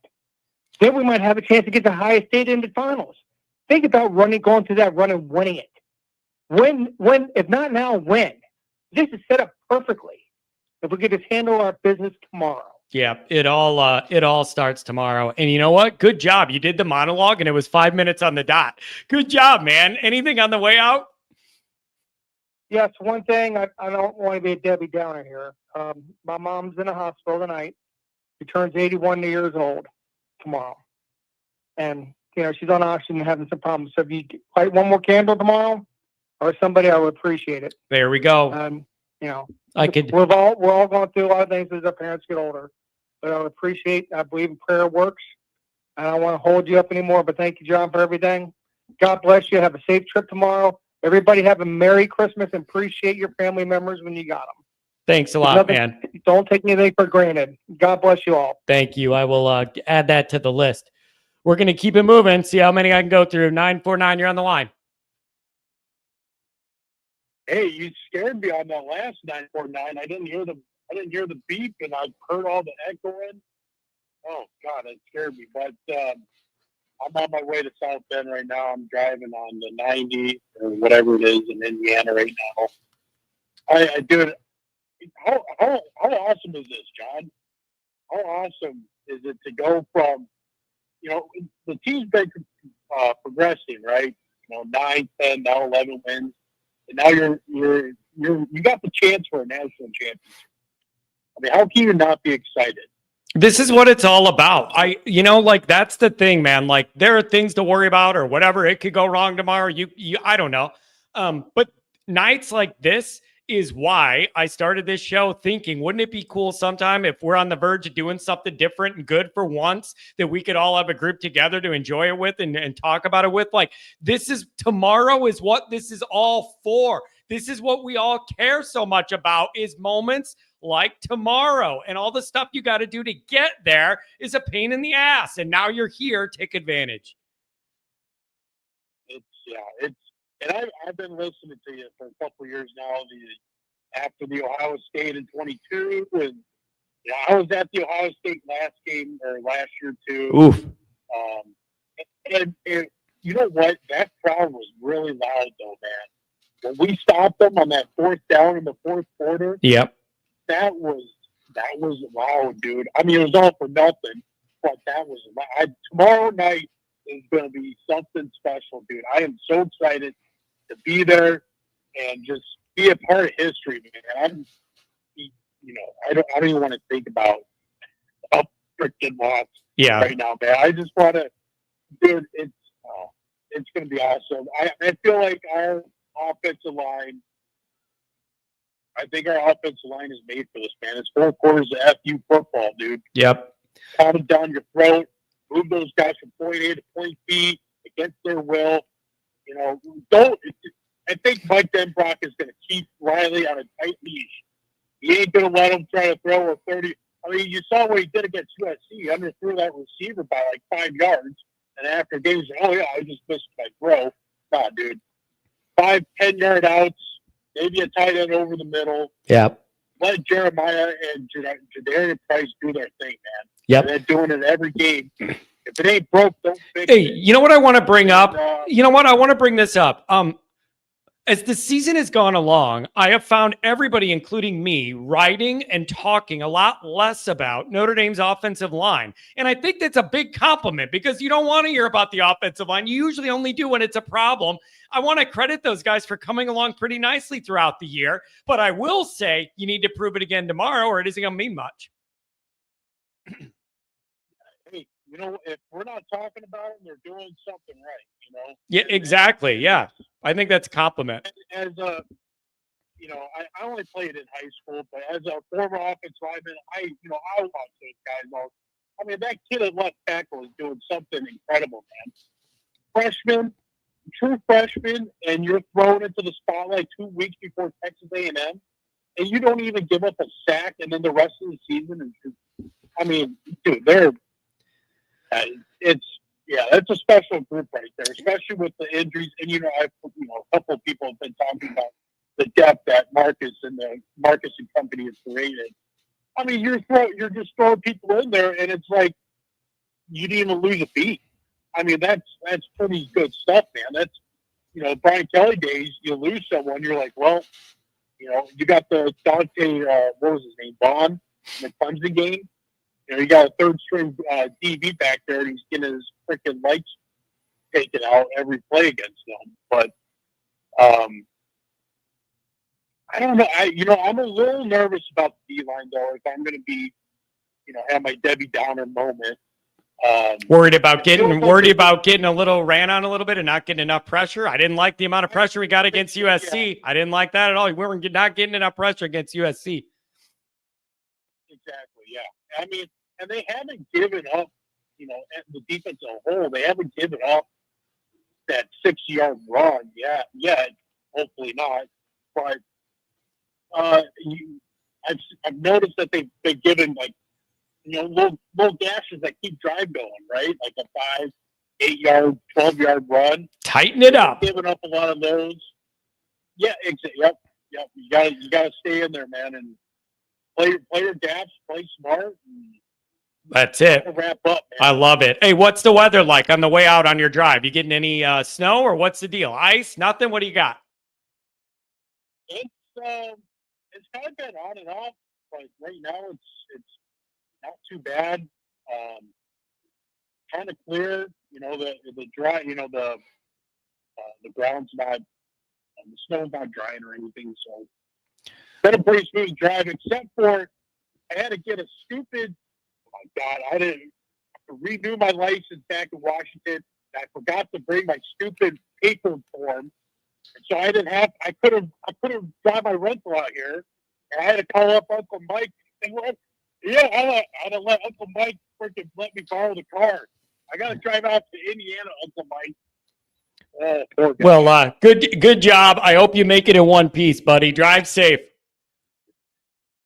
Then we might have a chance to get the highest state in the finals. Think about going through that run and winning it. When, if not now, when? This is set up perfectly. If we could just handle our business tomorrow. Yeah, it all starts tomorrow. And you know what? Good job. You did the monologue and it was 5 minutes on the dot. Good job, man. Anything on the way out? Yes, one thing. I don't want to be a Debbie Downer here. My mom's in a hospital tonight. She turns 81 years old tomorrow. And, you know, she's on oxygen and having some problems. So if you light one more candle tomorrow or somebody, I would appreciate it. There we go. You know, we're all going through a lot of things as our parents get older. But I believe in prayer works. I don't want to hold you up anymore, but thank you, John, for everything. God bless you. Have a safe trip tomorrow. Everybody have a Merry Christmas and appreciate your family members when you got them. Thanks a lot, man. Don't take anything for granted. God bless you all. Thank you. I will add that to the list. We're going to keep it moving. See how many I can go through. 949, you're on the line. Hey, you scared me on that last 949. I didn't hear the beep, and I heard all the echoing. Oh God, it scared me. But I'm on my way to South Bend right now. I'm driving on the 90 or whatever it is in Indiana right now. I do it. How awesome is this, John? How awesome is it to go from, you know, the team's been progressing, right? You know, 9, 10, now 11 wins. And now you got the chance for a national championship. I mean, how can you not be excited? This is what it's all about. That's the thing, man. Like, there are things to worry about or whatever. It could go wrong tomorrow. I don't know. But nights like this, is why I started this show thinking, wouldn't it be cool sometime if we're on the verge of doing something different and good for once that we could all have a group together to enjoy it with and talk about it with? Like, tomorrow is what this is all for. This is what we all care so much about, is moments like tomorrow, and all the stuff you got to do to get there is a pain in the ass. And now you're here. Take advantage. And I've been listening to you for a couple of years now. After the Ohio State in 22, and I was at the Ohio State last year too. Oof. And you know what? That crowd was really loud though, man. When we stopped them on that fourth down in the fourth quarter, yep, that was loud, dude. I mean, it was all for nothing, but that was loud. Tomorrow night is going to be something special, dude. I am so excited to be there and just be a part of history, man. I don't even want to think about a freaking loss right now, man. I just want to, dude. It's going to be awesome. I feel like our offensive line. I think our offensive line is made for this, man. It's 4 quarters of FU football, dude. Yep. Calm it down your throat. Move those guys from point A to point B against their will. I think Mike Denbrock is going to keep Riley on a tight leash. He ain't going to let him try to throw a 30. I mean, you saw what he did against USC. He underthrew that receiver by like 5 yards. And after games, I just missed my throw. Nah, dude. 5, 10-yard outs, maybe a tight end over the middle. Yep. Let Jeremiah and Jadarian Price do their thing, man. Yep. And they're doing it every game. If it ain't broke, don't fix Hey, it. you know what I want to bring up? You know what? I want to bring this up. As the season has gone along, I have found everybody, including me, writing and talking a lot less about Notre Dame's offensive line. And I think that's a big compliment, because you don't want to hear about the offensive line. You usually only do when it's a problem. I want to credit those guys for coming along pretty nicely throughout the year. But I will say you need to prove it again tomorrow, or it isn't going to mean much. Hey, if we're not talking about them, they're doing something right, Yeah, exactly. Yeah. I think that's a compliment. As a, I only played in high school, but as a former offensive lineman, I watch those guys all. I mean, that kid at left tackle is doing something incredible, man. True freshman, and you're thrown into the spotlight 2 weeks before Texas A&M, and you don't even give up a sack, and then the rest of the season dude, that's a special group right there, especially with the injuries. And a couple of people have been talking about the depth that Marcus and company has created. I mean, you're just throwing people in there, and it's like you didn't even lose a beat. I mean, that's pretty good stuff, man. That's Brian Kelly days. You lose someone, you're like, well, you got the Dante, what was his name, Vaughn, in the Clemson game. You got a third string DB back there, and he's getting his freaking lights taken out every play against them. But I don't know. I'm a little nervous about the D-line, though, if I'm going to be, have my Debbie Downer moment. Worried about getting a little ran on a little bit and not getting enough pressure. I didn't like the amount of pressure we got against USC. Yeah. I didn't like that at all. We weren't not getting enough pressure against USC. Exactly. Yeah. I mean, and they haven't given up, the defense as a whole, they haven't given up that 6-yard run yet. Hopefully not. But I've noticed that they've given, like, little gashes that keep drive going, right? Like a 5, 8-yard, 12-yard run. Tighten it up. Giving up a lot of those. Yeah, yep. You gotta stay in there, man, and play your gaps, play smart. That's it. Wrap up, man. I love it. Hey, what's the weather like on the way out on your drive? You getting any snow, or what's the deal? Ice? Nothing? What do you got? It's kind of been on and off, but right now it's not too bad. Kind of clear. The dry. The ground's not. The snow's not drying or anything, so been a pretty smooth drive. Except for I had to get a stupid. Oh my God! I didn't renew my license back in Washington. I forgot to bring my stupid paper form So I couldn't drive my rental out here. I had to call up Uncle Mike and I had to let Uncle Mike freaking let me borrow the car. I got to drive out to Indiana, Uncle Mike. Poor guy. Well, good job. I hope you make it in one piece, buddy. Drive safe.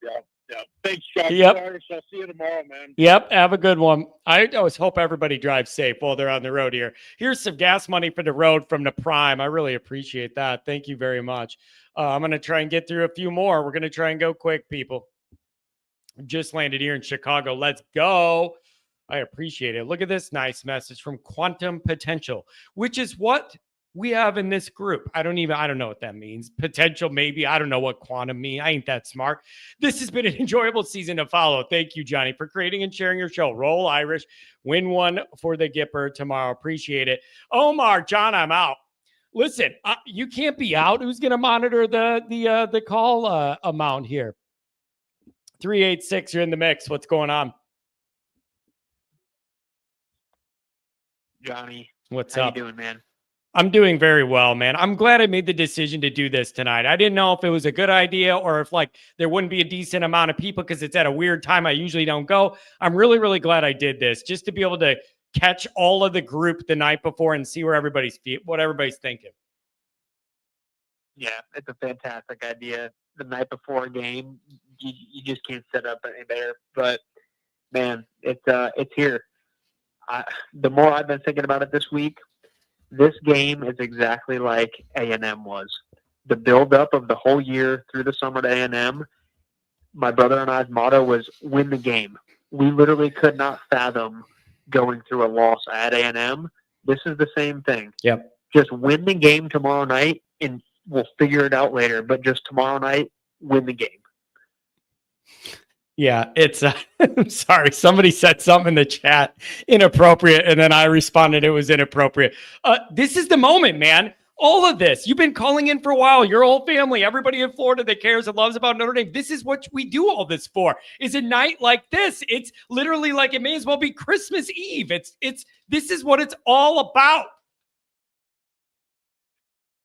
Yeah. Thanks, John. Yep. I'll see you tomorrow, man. Yep. Have a good one. I always hope everybody drives safe while they're on the road here. Here's some gas money for the road from the Prime. I really appreciate that. Thank you very much. I'm going to try and get through a few more. We're going to try and go quick, people. Just landed here in Chicago. Let's go. I appreciate it. Look at this nice message from Quantum Potential, which is what we have in this group. I don't know what that means. Potential, maybe. I don't know what quantum mean. I ain't that smart. This has been an enjoyable season to follow. Thank you, Johnny, for creating and sharing your show. Roll Irish. Win one for the Gipper tomorrow. Appreciate it. Omar, John, I'm out. Listen, you can't be out. Who's going to monitor the call amount here? 386, you're in the mix. What's going on? Johnny, what's how up? you doing, man? I'm doing very well, man. I'm glad I made the decision to do this tonight. I didn't know if it was a good idea or if there wouldn't be a decent amount of people because it's at a weird time. I usually don't go. I'm really, really glad I did this just to be able to catch all of the group the night before and see where what everybody's thinking. Yeah, it's a fantastic idea. The night before a game, you just can't set up any better. But man, it's here. The more I've been thinking about it this week, this game is exactly like A&M was. The build-up of the whole year through the summer to A&M, my brother and I's motto was win the game. We literally could not fathom going through a loss at A&M. This is the same thing. Yep. Just win the game tomorrow night, and we'll figure it out later. But just tomorrow night, win the game. Yeah, it's I'm sorry. Somebody said something in the chat inappropriate, and then I responded it was inappropriate. This is the moment, man. All of this. You've been calling in for a while. Your whole family, everybody in Florida that cares and loves about Notre Dame. This is what we do all this for. Is a night like this. It's literally like it may as well be Christmas Eve. This is what it's all about.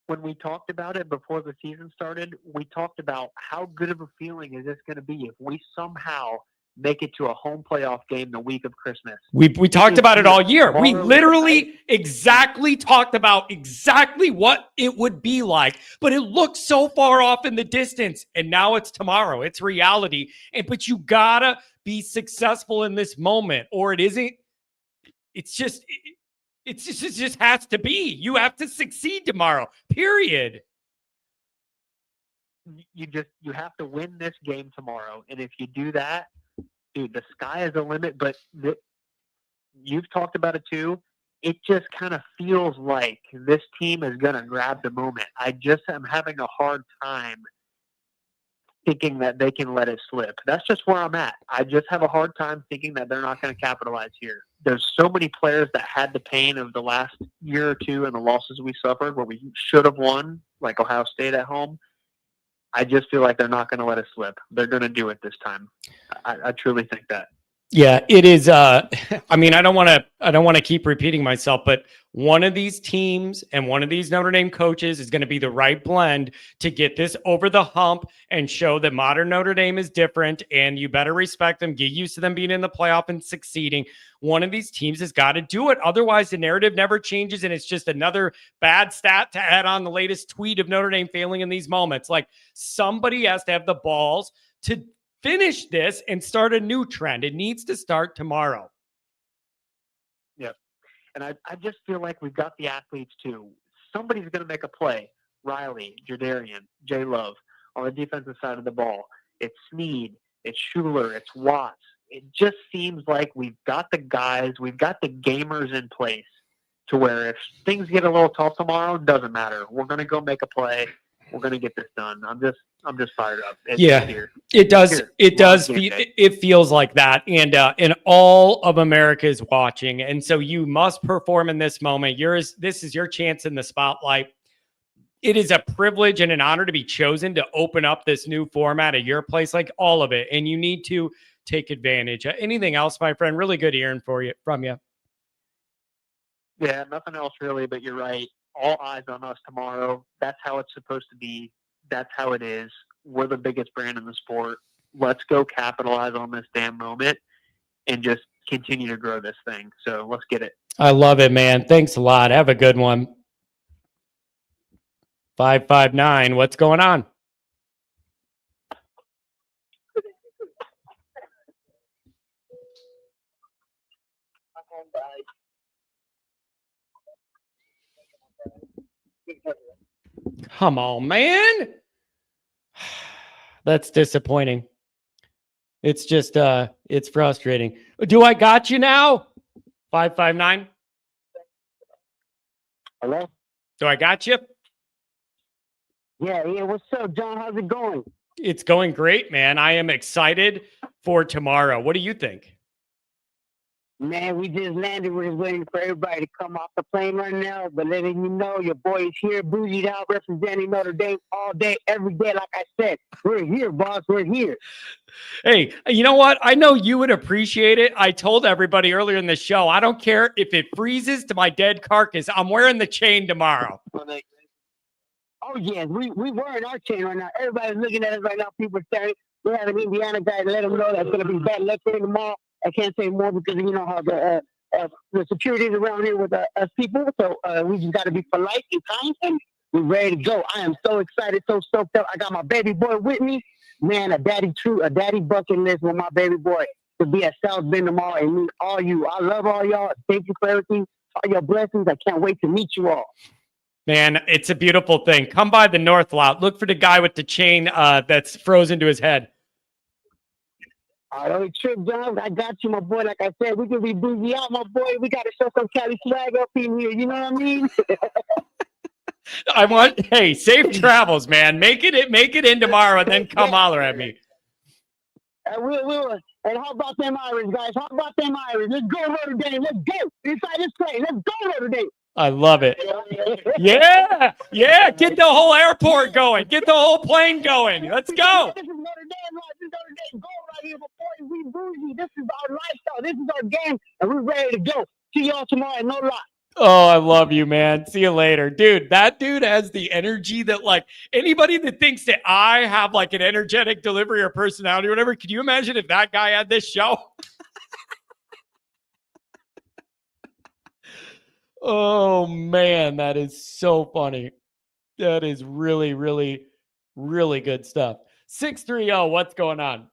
When we talked about it before the season started, we talked about how good of a feeling is this going to be if we somehow make it to a home playoff game the week of Christmas. We talked about it all year. We literally exactly talked about exactly what it would be like, but it looked so far off in the distance, and now it's tomorrow. It's reality. But you gotta be successful in this moment, or it isn't. It just has to be. You have to succeed tomorrow, period. You have to win this game tomorrow. And if you do that, dude, the sky is the limit. But you've talked about it too. It just kind of feels like this team is going to grab the moment. I just am having a hard time thinking that they can let it slip. That's just where I'm at. I just have a hard time thinking that they're not going to capitalize here. There's so many players that had the pain of the last year or two and the losses we suffered where we should have won, like Ohio State at home. I just feel like they're not going to let it slip. They're going to do it this time. I truly think that. Yeah, it is. I mean, I don't want to keep repeating myself, but one of these teams and one of these Notre Dame coaches is going to be the right blend to get this over the hump and show that modern Notre Dame is different, and you better respect them, get used to them being in the playoff and succeeding. One of these teams has got to do it. Otherwise, the narrative never changes, and it's just another bad stat to add on the latest tweet of Notre Dame failing in these moments. Like, somebody has to have the balls to finish this and start a new trend. It needs to start tomorrow. Yep. And I just feel like we've got the athletes too. Somebody's going to make a play. Riley, Jardarian, J. Love on the defensive side of the ball. It's Sneed, it's Schuler, it's Watts. It just seems like we've got the guys, we've got the gamers in place to where if things get a little tough tomorrow, it doesn't matter. We're going to go make a play. We're going to get this done. I'm just fired up. It does. It feels like that. And all of America is watching. And so you must perform in this moment. This is your chance in the spotlight. It is a privilege and an honor to be chosen to open up this new format at your place, like all of it. And you need to take advantage. Anything else, my friend? Really good hearing from you. Yeah, nothing else really, but you're right. all eyes on us tomorrow. That's how it's supposed to be. That's how it is. We're the biggest brand in the sport. Let's go capitalize on this damn moment and just continue to grow this thing. So let's get it. I love it, man. Thanks a lot. Have a good one. 559, what's going on? Come on, man. That's disappointing. It's just, it's frustrating. Do I got you now? 559. Hello? Do I got you? Yeah. What's up, John? How's it going? It's going great, man. I am excited for tomorrow. What do you think? Man, we just landed. We're just waiting for everybody to come off the plane right now. But letting you know, your boy is here, bougied out, representing Notre Dame all day, every day. Like I said, we're here, boss. We're here. Hey, you know what? I know you would appreciate it. I told everybody earlier in the show, I don't care if it freezes to my dead carcass. I'm wearing the chain tomorrow. Oh, yes. We wearing our chain right now. Everybody's looking at us right now. People are staring. We have an Indiana guy to let them know that's going to be bad luck for tomorrow. I can't say more because you know how the security is around here with us people. So we just got to be polite and kind, and we're ready to go. I am so excited, so stoked up. I got my baby boy with me. Man, a daddy bucket list with my baby boy to be at South Bend tomorrow and meet all you. I love all y'all. Thank you for everything, all your blessings. I can't wait to meet you all. Man, it's a beautiful thing. Come by the North lot. Look for the guy with the chain that's frozen to his head. All right, trip, John. I got you, my boy. Like I said, we can be bougie out, my boy. We got to show some Cali swag up in here. You know what I mean? Hey, safe travels, man. Make it in tomorrow, and then come holler at me. We'll. And how about them Irish, guys? How about them Irish? Let's go, Notre Dame. Let's go. Inside this play. Let's go, Notre Dame. I love it. Yeah. Get the whole airport going. Get the whole plane going. Let's go. This is Notre Dame. This is Notre Dame gold right here. Before we bougie. This is our lifestyle. This is our game, and we're ready to go. See y'all tomorrow. No lie. Oh, I love you, man. See you later. Dude, that dude has the energy that, like, anybody that thinks that I have, like, an energetic delivery or personality or whatever, can you imagine if that guy had this show? Oh, man, that is so funny. That is really, really, really good stuff. 630, what's going on?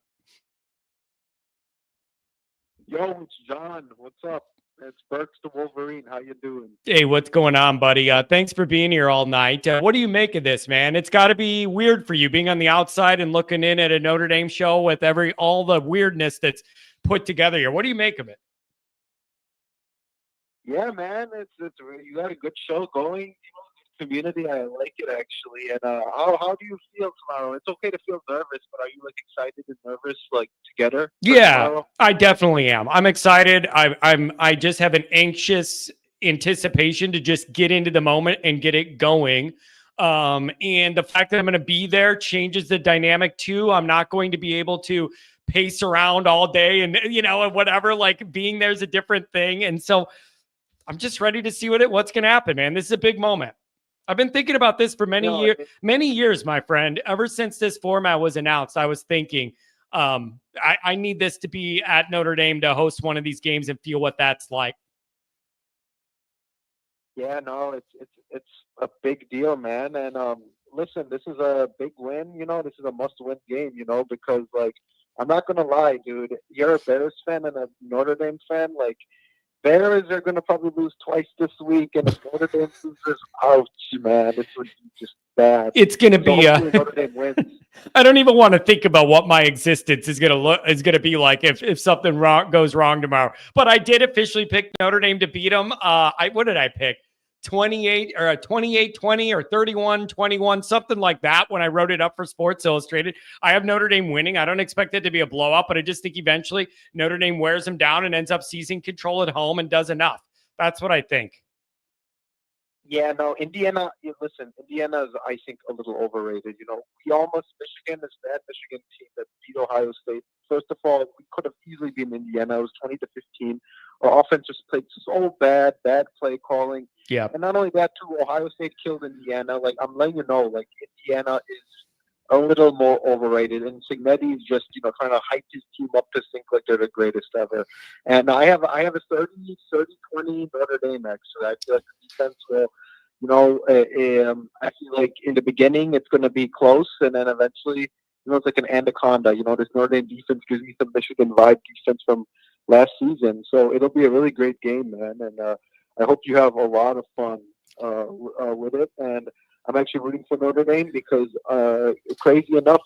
Yo, it's John. What's up? It's Burks the Wolverine. How you doing? Hey, what's going on, buddy? Thanks for being here all night. What do you make of this, man? It's got to be weird for you being on the outside and looking in at a Notre Dame show with all the weirdness that's put together here. What do you make of it? Yeah, man. It's you got a good show going. Community, I like it actually. And how do you feel tomorrow? It's okay to feel nervous, but are you like excited and nervous like together? Yeah, tomorrow? I definitely am. I'm excited. I just have an anxious anticipation to just get into the moment and get it going. And the fact that I'm going to be there changes the dynamic too. I'm not going to be able to pace around all day and and whatever. Like, being there is a different thing, and so I'm just ready to see what's going to happen, man. This is a big moment. I've been thinking about this for many years, my friend. Ever since this format was announced, I was thinking, I need this to be at Notre Dame to host one of these games and feel what that's like. Yeah, no, it's a big deal, man. And listen, this is a big win. This is a must-win game. Because like, I'm not gonna lie, dude. You're a Bears fan and a Notre Dame fan. Like, Bears are going to probably lose twice this week, and if Notre Dame loses, ouch, man. This would be just bad. It's going to be Notre Dame wins. I don't even want to think about what my existence is going to be like if something goes wrong tomorrow. But I did officially pick Notre Dame to beat them. What did I pick? 28 or 28-20 or 31-21, something like that when I wrote it up for Sports Illustrated. I have Notre Dame winning. I don't expect it to be a blowout, but I just think eventually Notre Dame wears them down and ends up seizing control at home and does enough. That's what I think. Yeah, no, Indiana, listen, Indiana is, I think, a little overrated. Michigan is that Michigan team that beat Ohio State. First of all, we could have easily been Indiana. It was 20-15. Our offense just played so bad play calling. Yeah. And not only that, too, Ohio State killed Indiana. Like, I'm letting you know, like, Indiana is a little more overrated. And Signetti is just, trying to hype his team up to think like they're the greatest ever. And I have a 30-20 Notre Dame, actually. I feel like the defense will, I feel like in the beginning it's going to be close, and then eventually, it's like an anaconda. This Notre Dame defense gives me some Michigan vibe defense from last season. So it'll be a really great game, man. And I hope you have a lot of fun with it. And I'm actually rooting for Notre Dame because, crazy enough,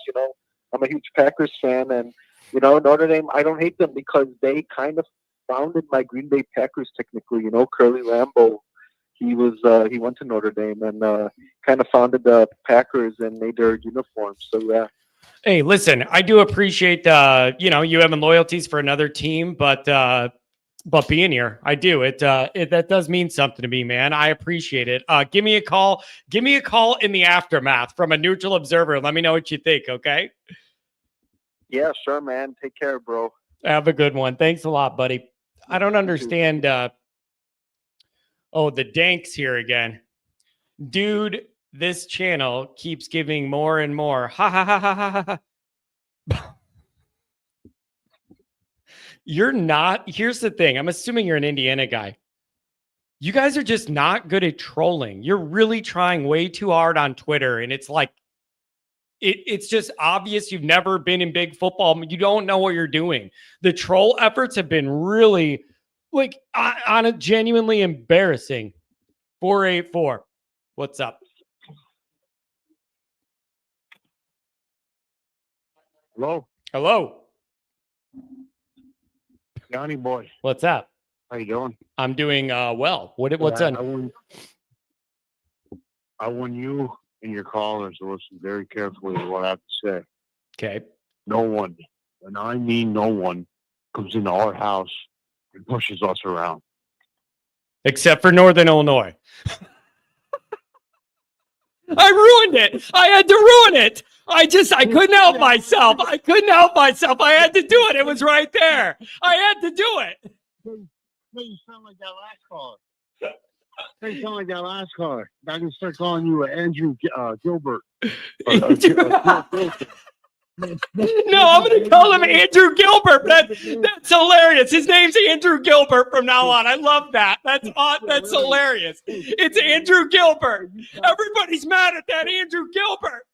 I'm a huge Packers fan. And, Notre Dame, I don't hate them because they kind of founded my Green Bay Packers technically. Curly Lambeau, he went to Notre Dame and kind of founded the Packers and made their uniforms. So, yeah. Hey, listen, I do appreciate, you having loyalties for another team, but being here, I do. That does mean something to me, man. I appreciate it. Give me a call. Give me a call in the aftermath from a neutral observer. Let me know what you think. Okay. Yeah, sure, man. Take care, bro. Have a good one. Thanks a lot, buddy. I don't understand. The Danks here again. Dude, this channel keeps giving more and more. Ha ha ha ha ha ha. You're not. Here's the thing. I'm assuming you're an Indiana guy. You guys are just not good at trolling. You're really trying way too hard on Twitter. And it's like, it's just obvious you've never been in big football. You don't know what you're doing. The troll efforts have been really, on a genuinely embarrassing. 484. What's up? Hello. Johnny boy. What's up? How you doing? I'm doing well. What's on? I want you and your callers to listen very carefully to what I have to say. Okay. No one, and I mean no one, comes into our house and pushes us around. Except for Northern Illinois. I ruined it. I had to ruin it. I couldn't help myself. I had to do it. It was right there. I had to do it. You sound like that last caller. I can start calling you Andrew Gilbert. No, I'm going to call him Andrew Gilbert. That's hilarious. His name's Andrew Gilbert from now on. I love that. That's hilarious. It's Andrew Gilbert. Everybody's mad at that Andrew Gilbert.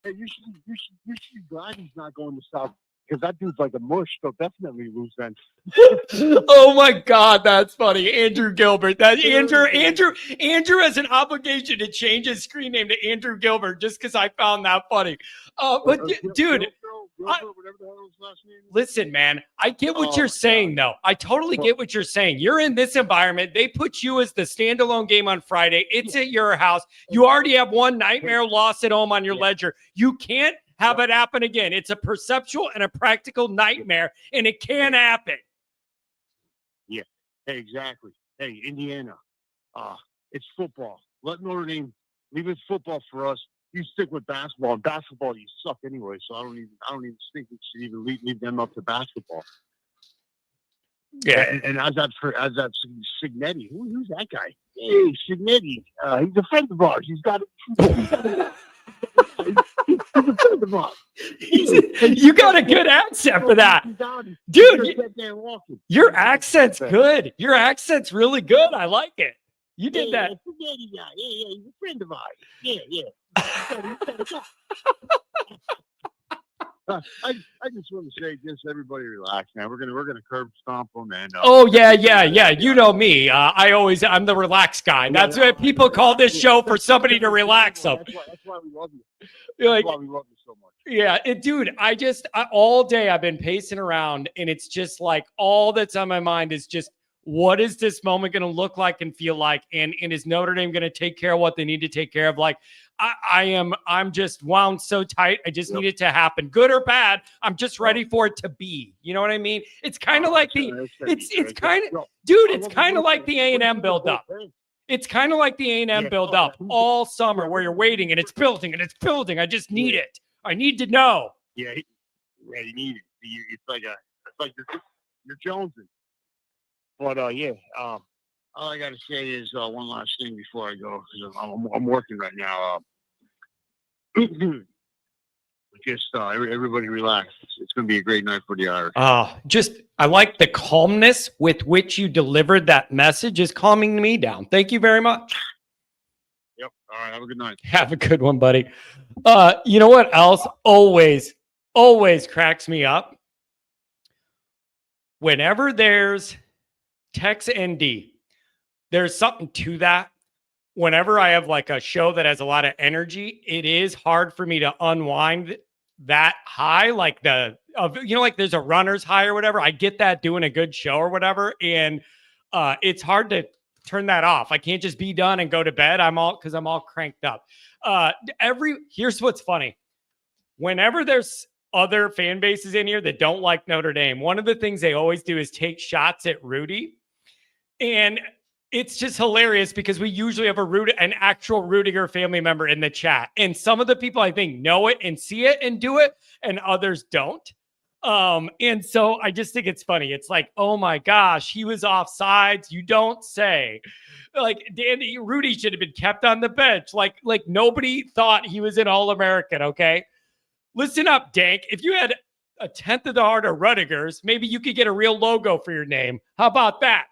Hey, you should be glad he's not going to South, because that dude's like a mush. They'll definitely lose then. Oh my God, that's funny. Andrew Gilbert. Andrew has an obligation to change his screen name to Andrew Gilbert just because I found that funny. But dude, listen, man, I get what you're saying, though. I totally get what you're saying. You're in this environment. They put you as the standalone game on Friday. It's at your house. You already have one nightmare loss at home on your ledger. You can't have it happen again. It's a perceptual and a practical nightmare, and it can happen. Yeah, exactly. Hey, Indiana, it's football. Let Notre Dame leave it football for us. You stick with basketball. And basketball, you suck anyway. So I don't even think we should even leave them up to basketball. Yeah, and as that Signetti, who's that guy? Hey, Signetti, he's a friend of ours. He's a friend of ours. You got a good accent for that, dude. Your accent's good. Your accent's really good. I like it. You did that. Yeah, he's a friend of ours. Yeah. I just want to say, just everybody relax, man. We're gonna curb stomp them, and yeah. You know me. I'm the relaxed guy. That's why people call this show for somebody to relax them. That's why we love you. That's why we love you so much. Yeah, dude. All day I've been pacing around, and it's just like all that's on my mind is just, what is this moment going to look like and feel like? And is Notre Dame going to take care of what they need to take care of? Like, I'm just wound so tight. I just need it to happen, good or bad. I'm just ready for it to be. You know what I mean? It's kind of like it's kind of like the A&M build up. It's kind of like the A&M build up all summer, where you're waiting and it's building and it's building. I just need it. I need to know. Yeah, you need it. It's like you're jonesing. But yeah, all I got to say is one last thing before I go, because I'm working right now. Just everybody relax. It's going to be a great night for the Irish. I like the calmness with which you delivered that message is calming me down. Thank you very much. Yep. All right. Have a good night. Have a good one, buddy. You know what else always cracks me up? Whenever there's Tex ND, there's something to that. Whenever I have like a show that has a lot of energy, it is hard for me to unwind that high, like like there's a runner's high or whatever. I get that doing a good show or whatever. And it's hard to turn that off. I can't just be done and go to bed. I'm all cranked up. Here's what's funny. Whenever there's other fan bases in here that don't like Notre Dame, one of the things they always do is take shots at Rudy. And it's just hilarious because we usually have an actual Rudiger family member in the chat. And some of the people I think know it and see it and do it, and others don't. And so I just think it's funny. It's like, oh my gosh, he was offsides. You don't say. Like Rudy should have been kept on the bench. Like nobody thought he was an All-American, okay? Listen up, Dank. If you had a tenth of the heart of Rudiger's, maybe you could get a real logo for your name. How about that?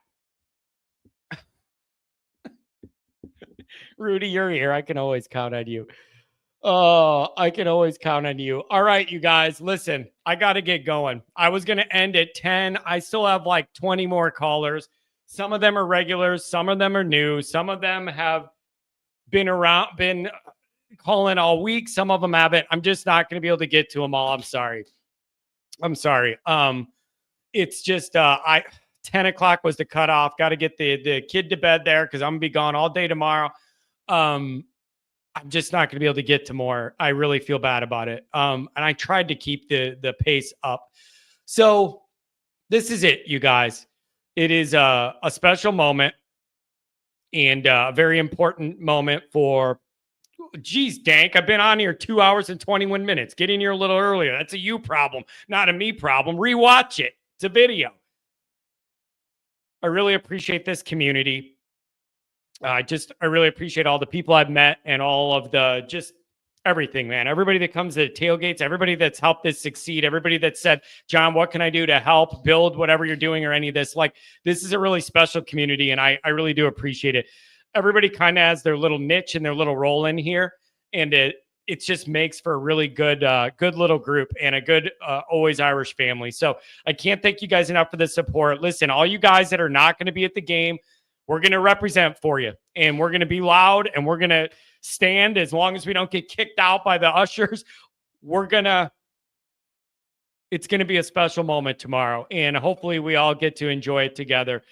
Rudy, you're here. I can always count on you. Oh, I can always count on you. All right, you guys, listen, I got to get going. I was going to end at 10. I still have like 20 more callers. Some of them are regulars. Some of them are new. Some of them have been calling all week. Some of them haven't. I'm just not going to be able to get to them all. I'm sorry. It's just, 10 o'clock was the cutoff. Got to get the kid to bed there because I'm going to be gone all day tomorrow. I'm just not going to be able to get to more. I really feel bad about it. And I tried to keep the pace up. So this is it, you guys. It is a special moment and a very important moment for, geez, Dank, I've been on here 2 hours and 21 minutes. Get in here a little earlier. That's a you problem, not a me problem. Rewatch it. It's a video. I really appreciate this community. I really appreciate all the people I've met and all of just everything, man. Everybody that comes to tailgates, everybody that's helped this succeed, everybody that said, John, what can I do to help build whatever you're doing or any of this? Like, this is a really special community, and I really do appreciate it. Everybody kind of has their little niche and their little role in here, and it just makes for a really good little group and a good always Irish family. So I can't thank you guys enough for the support. Listen, all you guys that are not going to be at the game, we're going to represent for you, and we're going to be loud, and we're going to stand as long as we don't get kicked out by the ushers. It's going to be a special moment tomorrow, and hopefully we all get to enjoy it together.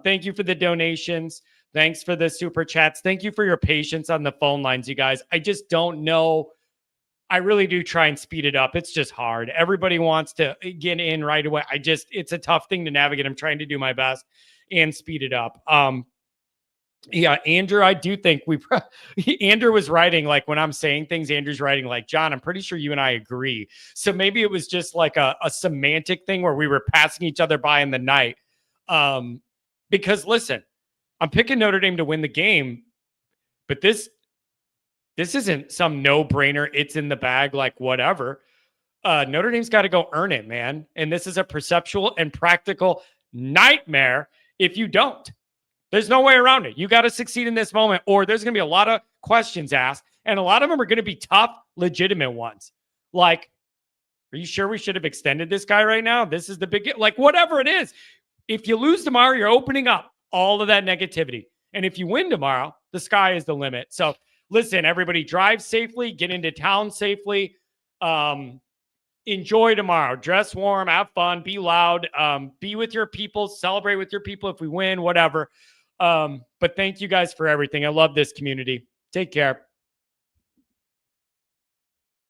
Thank you for the donations. Thanks for the super chats. Thank you for your patience on the phone lines, you guys. I just don't know. I really do try and speed it up. It's just hard. Everybody wants to get in right away. It's a tough thing to navigate. I'm trying to do my best and speed it up. Yeah, Andrew, I do think Andrew was writing, like, when I'm saying things, Andrew's writing like, John, I'm pretty sure you and I agree. So maybe it was just like a semantic thing where we were passing each other by in the night. Because listen, I'm picking Notre Dame to win the game, but this isn't some no-brainer, it's in the bag, like whatever. Notre Dame's got to go earn it, man. And this is a perceptual and practical nightmare if you don't. There's no way around it. You got to succeed in this moment, or there's going to be a lot of questions asked, and a lot of them are going to be tough, legitimate ones. Like, are you sure we should have extended this guy right now? This is the big, like, whatever it is. If you lose tomorrow, you're opening up all of that negativity. And if you win tomorrow, the sky is the limit. So listen, everybody, drive safely, get into town safely. Enjoy tomorrow. Dress warm, have fun, be loud, be with your people, celebrate with your people if we win, whatever. But thank you guys for everything. I love this community. Take care.